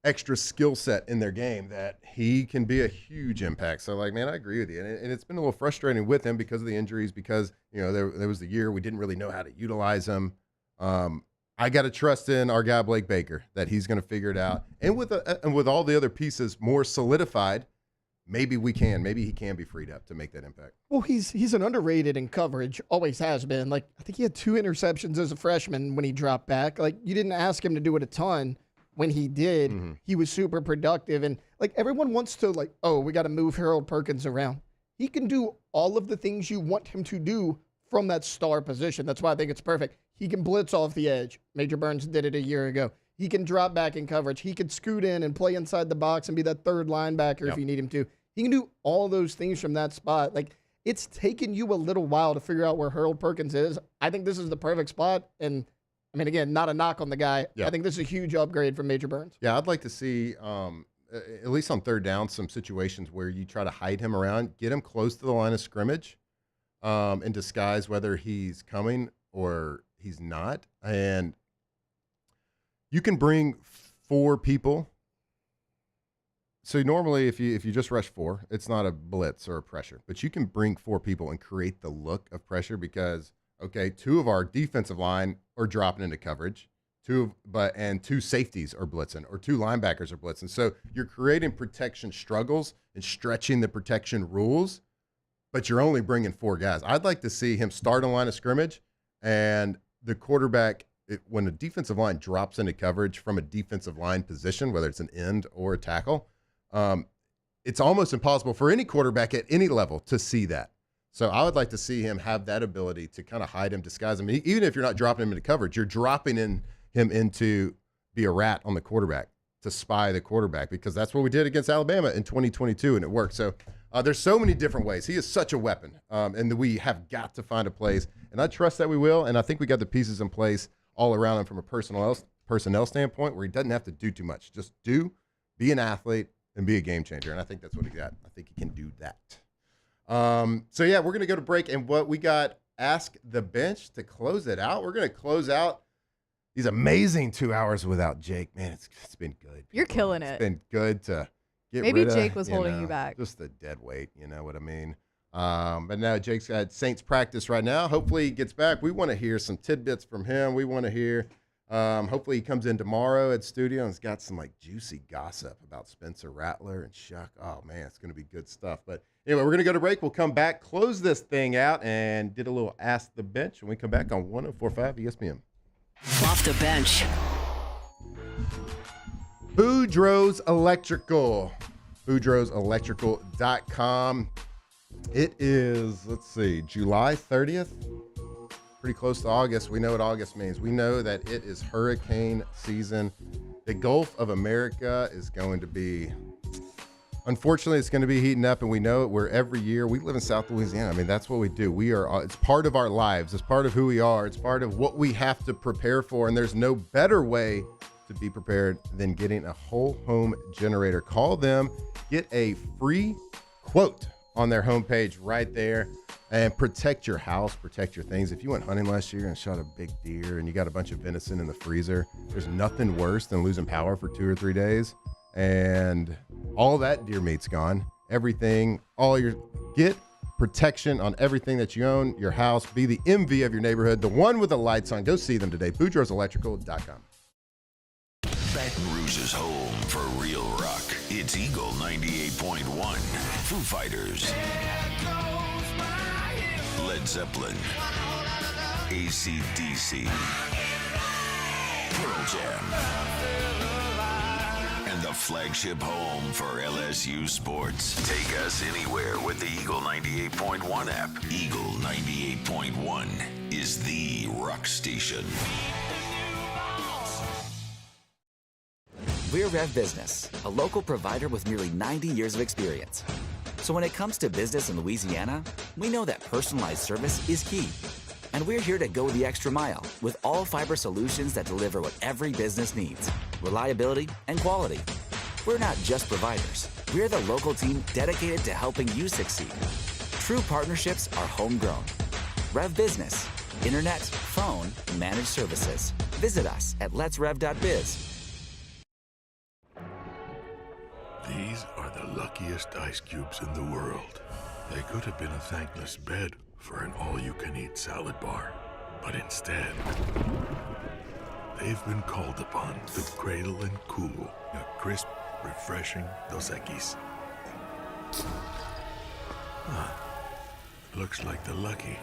Speaker 5: extra skill set in their game that he can be a huge impact. So, like, man, I agree with you. And it's been a little frustrating with him because of the injuries, because, you know, there was the year we didn't really know how to utilize him. I got to trust in our guy, Blake Baker, that he's going to figure it out. And with all the other pieces more solidified, maybe he can be freed up to make that impact.
Speaker 1: Well, he's an underrated in coverage, always has been. Like, I think he had 2 interceptions as a freshman when he dropped back. Like, you didn't ask him to do it a ton. When he did, he was super productive. And, like, everyone wants to, like, oh, we got to move Harold Perkins around. He can do all of the things you want him to do from that star position. That's why I think it's perfect. He can blitz off the edge. Major Burns did it a year ago. He can drop back in coverage. He could scoot in and play inside the box and be that third linebacker if you need him to. He can do all those things from that spot. Like, it's taken you a little while to figure out where Harold Perkins is. I think this is the perfect spot. And, I mean, again, not a knock on the guy. I think this is a huge upgrade from Major Burns.
Speaker 5: Yeah, I'd like to see, at least on third down, some situations where you try to hide him around, get him close to the line of scrimmage, and disguise whether he's coming or he's not. And you can bring 4 people. So normally if you just rush 4, it's not a blitz or a pressure. But you can bring 4 people and create the look of pressure because, okay, 2 of our defensive line are dropping into coverage, 2 safeties are blitzing, or 2 linebackers are blitzing. So you're creating protection struggles and stretching the protection rules, but you're only bringing 4 guys. I'd like to see him start on line of scrimmage, and the quarterback, when the defensive line drops into coverage from a defensive line position, whether it's an end or a tackle, it's almost impossible for any quarterback at any level to see that. So I would like to see him have that ability to kind of hide him, disguise him. Even if you're not dropping him into coverage, you're dropping him into be a rat on the quarterback, to spy the quarterback, because that's what we did against Alabama in 2022, and it worked. So there's so many different ways. He is such a weapon, and we have got to find a place. And I trust that we will, and I think we got the pieces in place all around him from a personnel standpoint where he doesn't have to do too much. Just be an athlete, and be a game changer. And I think that's what he got. I think he can do that. So, yeah, we're going to go to break. And what we got, Ask the Bench to close it out. We're going to close out these amazing 2 hours without Jake. Man, it's been good.
Speaker 6: You're killing it.
Speaker 5: It's been good to get
Speaker 6: Maybe
Speaker 5: rid of.
Speaker 6: Jake was holding you back.
Speaker 5: Just the dead weight, you know what I mean? But now Jake's got Saints practice right now. Hopefully he gets back. We want to hear some tidbits from him. We want to hear hopefully he comes in tomorrow at studio and has got some like juicy gossip about Spencer Rattler and Shuck. Oh man, it's going to be good stuff. But anyway, we're going to go to break. We'll come back, close this thing out, and did a little Ask the Bench. And we come back on 104.5 ESPN.
Speaker 2: Off the bench.
Speaker 5: Boudreaux's Electrical. Boudreaux'Electrical.com. It is, let's see, July 30th. Pretty close to August. We know what August means. We know that it is hurricane season. The Gulf of America is going to be, unfortunately, it's going to be heating up, and we know it. We're every year. We live in South Louisiana. I mean, that's what we do. It's part of our lives. It's part of who we are. It's part of what we have to prepare for, and there's no better way to be prepared than getting a whole home generator. Call them, get a free quote on their homepage right there, and protect your house, protect your things. If you went hunting last year and shot a big deer and you got a bunch of venison in the freezer, there's nothing worse than losing power for 2 or 3 days and all that deer meat's gone. Everything, get protection on everything that you own, your house. Be the MV of your neighborhood, the one with the lights on. Go see them today. Boudreaux'Electrical.com.
Speaker 9: Baton Rouge's home for real rock. It's Eagle 98.1. Foo Fighters. Led Zeppelin. AC/DC. Pearl Jam. And the flagship home for LSU sports. Take us anywhere with the Eagle 98.1 app. Eagle 98.1 is the rock station.
Speaker 13: We're Rev Business, a local provider with nearly 90 years of experience. So when it comes to business in Louisiana, we know that personalized service is key. And we're here to go the extra mile with all fiber solutions that deliver what every business needs: reliability and quality. We're not just providers. We're the local team dedicated to helping you succeed. True partnerships are homegrown. Rev Business, internet, phone, managed services. Visit us at letsrev.biz.
Speaker 9: luckiest ice cubes in the world. They could have been a thankless bed for an all-you-can-eat salad bar. But instead, they've been called upon to cradle and cool a crisp, refreshing Dos Equis. Looks like the lucky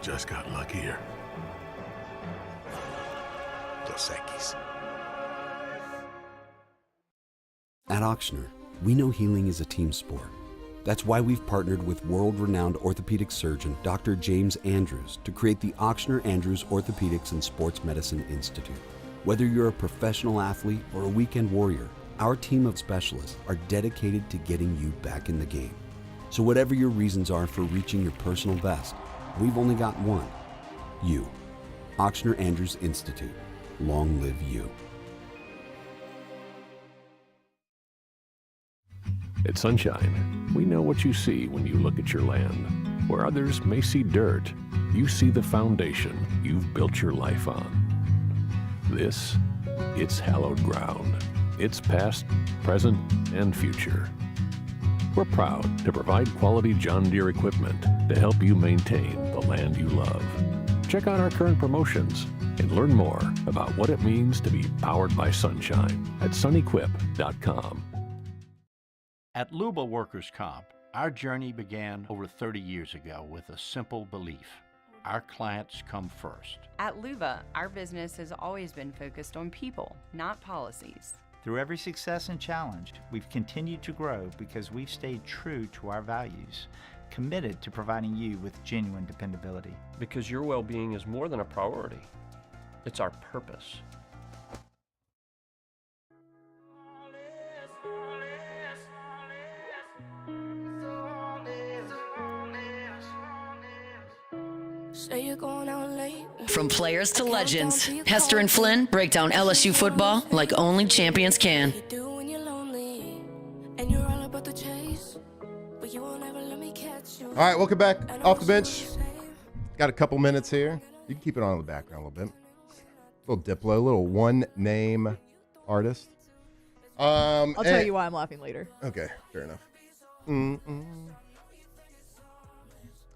Speaker 9: just got luckier. Dos Equis.
Speaker 16: At Auctioner, we know healing is a team sport. That's why we've partnered with world-renowned orthopedic surgeon Dr. James Andrews to create the Auctioner Andrews Orthopedics and Sports Medicine Institute. Whether you're a professional athlete or a weekend warrior, our team of specialists are dedicated to getting you back in the game. So whatever your reasons are for reaching your personal best, we've only got one: you. Auctioner Andrews Institute. Long live you.
Speaker 7: At Sunshine, we know what you see when you look at your land. Where others may see dirt, you see the foundation you've built your life on. This, it's hallowed ground. It's past, present, and future. We're proud to provide quality John Deere equipment to help you maintain the land you love. Check out our current promotions and learn more about what it means to be powered by sunshine at sunequip.com.
Speaker 20: At Luba Workers' Comp, our journey began over 30 years ago with a simple belief: our clients come first.
Speaker 8: At Luba, our business has always been focused on people, not policies.
Speaker 14: Through every success and challenge, we've continued to grow because we've stayed true to our values, committed to providing you with genuine dependability.
Speaker 17: Because your well-being is more than a priority. It's our purpose.
Speaker 2: From players to legends, Hester and Flynn break down LSU football like only champions can.
Speaker 5: All right, welcome back off the bench. Got a couple minutes here. You can keep it on in the background a little bit. Little Diplo, little one-name artist.
Speaker 6: I'll tell you why I'm laughing later.
Speaker 5: Okay, fair enough.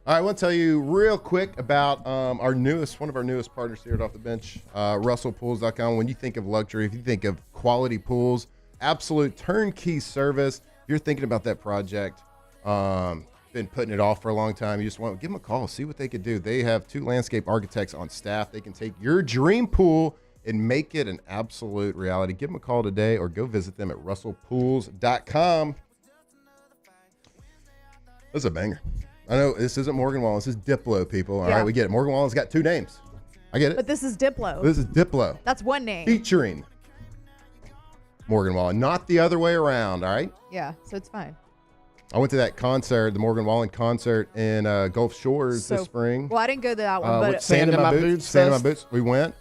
Speaker 5: All right, I want to tell you real quick about one of our newest partners here at Off the Bench, RussellPools.com. When you think of luxury, if you think of quality pools, absolute turnkey service. If you're thinking about that project, been putting it off for a long time, you just want to give them a call, see what they could do. They have 2 landscape architects on staff. They can take your dream pool and make it an absolute reality. Give them a call today or go visit them at RussellPools.com. This is a banger. I know this isn't Morgan Wallen. This is Diplo, people. All right, we get it. Morgan Wallen's got 2 names. I get it.
Speaker 6: But this is Diplo.
Speaker 5: This is Diplo.
Speaker 6: That's one name.
Speaker 5: Featuring Morgan Wallen, not the other way around, all right?
Speaker 6: Yeah, so it's fine.
Speaker 5: I went to that concert, the Morgan Wallen concert in Gulf Shores this spring.
Speaker 6: Well, I didn't go to that one, but
Speaker 5: Sand in my boots. Sand in my boots. We went.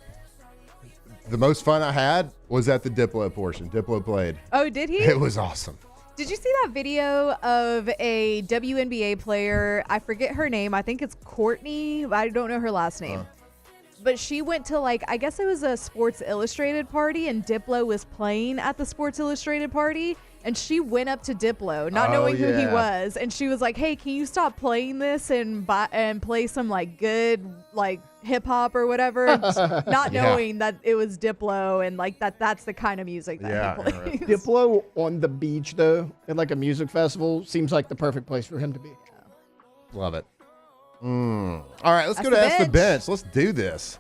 Speaker 5: The most fun I had was at the Diplo portion. Diplo played.
Speaker 6: Oh, did he?
Speaker 5: It was awesome.
Speaker 6: Did you see that video of a WNBA player? I forget her name. I think it's Courtney. I don't know her last name. But she went to, like, I guess it was a Sports Illustrated party, and Diplo was playing at the Sports Illustrated party. And she went up to Diplo, not knowing who he was, and she was like, "Hey, can you stop playing this and play some like good like hip hop or whatever?" Not knowing that it was Diplo and like that's the kind of music that he plays.
Speaker 1: Right. Diplo on the beach though, at like a music festival, seems like the perfect place for him to be.
Speaker 5: Love it. All right, let's go to Ask the Bench. Let's do this.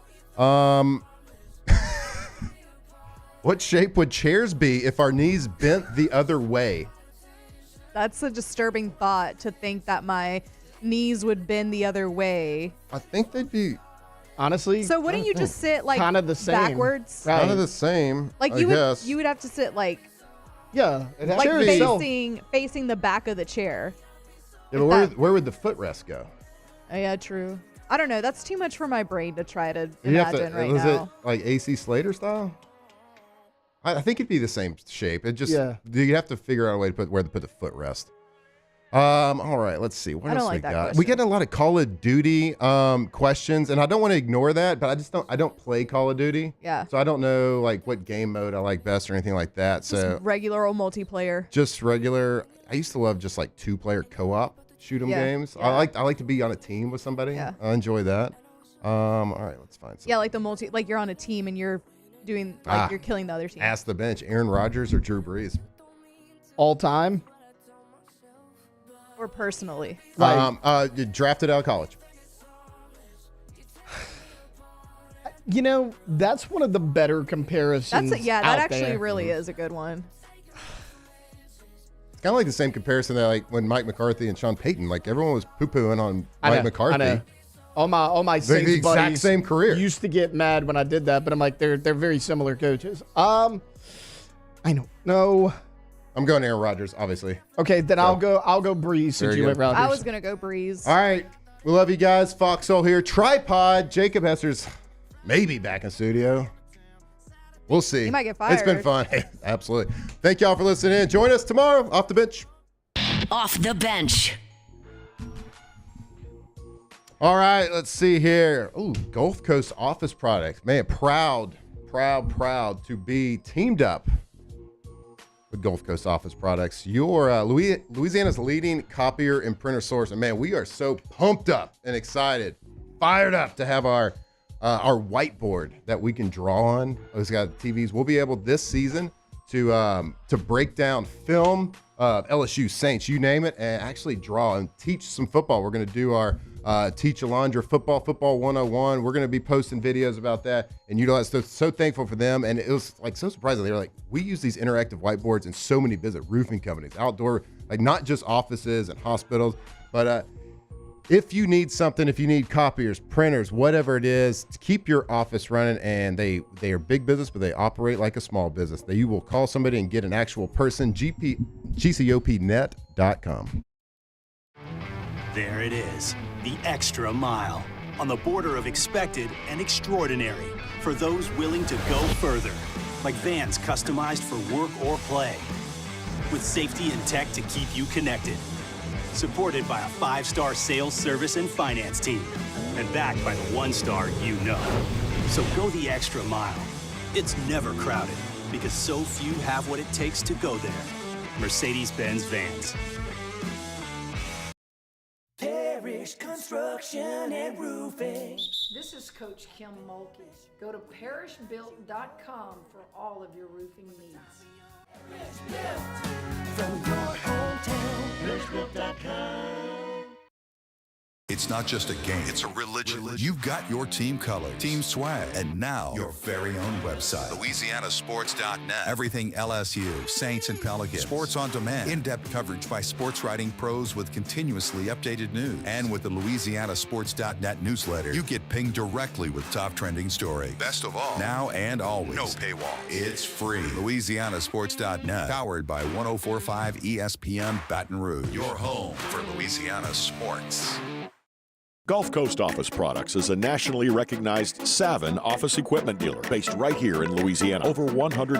Speaker 5: What shape would chairs be if our knees bent the other way?
Speaker 6: That's a disturbing thought, to think that my knees would bend the other way.
Speaker 5: I think they'd be,
Speaker 1: honestly.
Speaker 6: So wouldn't you just sit like
Speaker 1: kind of the same,
Speaker 6: backwards?
Speaker 5: Right. Kind of the same.
Speaker 6: Like you would have to sit like like facing the back of the chair.
Speaker 5: Yeah, but where would the footrest go?
Speaker 6: Oh, yeah, true. I don't know. That's too much for my brain to try to
Speaker 5: You have
Speaker 6: imagine right
Speaker 5: was
Speaker 6: now.
Speaker 5: it like AC Slater style? I think it'd be the same shape. It just you have to figure out a way to put the footrest. All right, let's see. What
Speaker 6: I don't
Speaker 5: else
Speaker 6: like
Speaker 5: we
Speaker 6: that
Speaker 5: got?
Speaker 6: question.
Speaker 5: We get a lot of Call of Duty questions, and I don't want to ignore that, but I don't play Call of Duty.
Speaker 6: Yeah.
Speaker 5: So I don't know like what game mode I like best or anything like that. So
Speaker 6: Just regular old multiplayer.
Speaker 5: just regular. I used to love just like 2-player co-op shoot 'em
Speaker 6: Yeah,
Speaker 5: games.
Speaker 6: yeah.
Speaker 5: I like to be on a team with somebody.
Speaker 6: Yeah.
Speaker 5: I enjoy that. All right, let's find some.
Speaker 6: Yeah, like like you're on a team and you're doing you're killing the other team.
Speaker 5: Ask the bench: Aaron Rodgers or Drew Brees?
Speaker 1: All time.
Speaker 6: Or personally.
Speaker 5: You drafted out of college.
Speaker 1: You know, that's one of the better comparisons.
Speaker 6: That
Speaker 1: out
Speaker 6: actually
Speaker 1: there.
Speaker 6: really is a good one.
Speaker 5: It's kind of like the same comparison that like when Mike McCarthy and Sean Payton, like everyone was poo-pooing on Mike McCarthy.
Speaker 1: I know. All my
Speaker 5: They're
Speaker 1: Saints
Speaker 5: the exact
Speaker 1: buddies
Speaker 5: same career.
Speaker 1: used to get mad when I did that, but I'm like they're very similar coaches. I don't know.
Speaker 5: I'm going Aaron Rodgers, obviously.
Speaker 1: Okay, then I'll go Breeze since
Speaker 5: Very
Speaker 1: you
Speaker 5: good.
Speaker 1: went Rodgers.
Speaker 6: I was gonna go Breeze.
Speaker 5: All right. We love you guys. Foxhole here. Tripod. Jacob Hester's maybe back in studio. We'll see.
Speaker 6: He might get
Speaker 5: It's been fun. Absolutely. Thank y'all for listening in. Join us tomorrow off the bench.
Speaker 2: Off the bench.
Speaker 5: All right, let's see here. Ooh, Gulf Coast Office Products. Man, proud to be teamed up with Gulf Coast Office Products. Your Louisiana's leading copier and printer source. And man, we are so pumped up and excited, fired up to have our whiteboard that we can draw on. It's got TVs. We'll be able this season to break down film of LSU, Saints, you name it, and actually draw and teach some football. We're going to do our Teach Alondra Football 101. We're going to be posting videos about that and utilize. So thankful for them. And it was like so surprising. They were like, we use these interactive whiteboards in so many business, roofing companies, outdoor, like not just offices and hospitals, but if you need something, if you need copiers, printers, whatever it is, to keep your office running, and they are big business, but they operate like a small business. You will call somebody and get an actual person, gcopnet.com.
Speaker 3: There it is, the extra mile, on the border of expected and extraordinary, for those willing to go further, like vans customized for work or play, with safety and tech to keep you connected. Supported by a 5-star sales, service, and finance team. And backed by the 1-star you know. So go the extra mile. It's never crowded because so few have what it takes to go there. Mercedes-Benz Vans.
Speaker 23: Parish Construction and Roofing.
Speaker 4: This is Coach Kim Mulkey. Go to parishbuilt.com for all of your roofing needs.
Speaker 23: From your hometown, parishbuilt.com.
Speaker 15: It's not just a game, it's a religion. You've got your team colors, team swag, and now your very own website. LouisianaSports.net. Everything LSU, Saints, and Pelicans. Sports on demand. In-depth coverage by sports writing pros with continuously updated news. And with the LouisianaSports.net newsletter, you get pinged directly with top trending stories. Best of all, now and always, no paywall. It's free. LouisianaSports.net. Powered by 104.5 ESPN Baton Rouge. Your home for Louisiana sports.
Speaker 21: Gulf Coast Office Products is a nationally recognized Savin office equipment dealer based right here in Louisiana. Over 100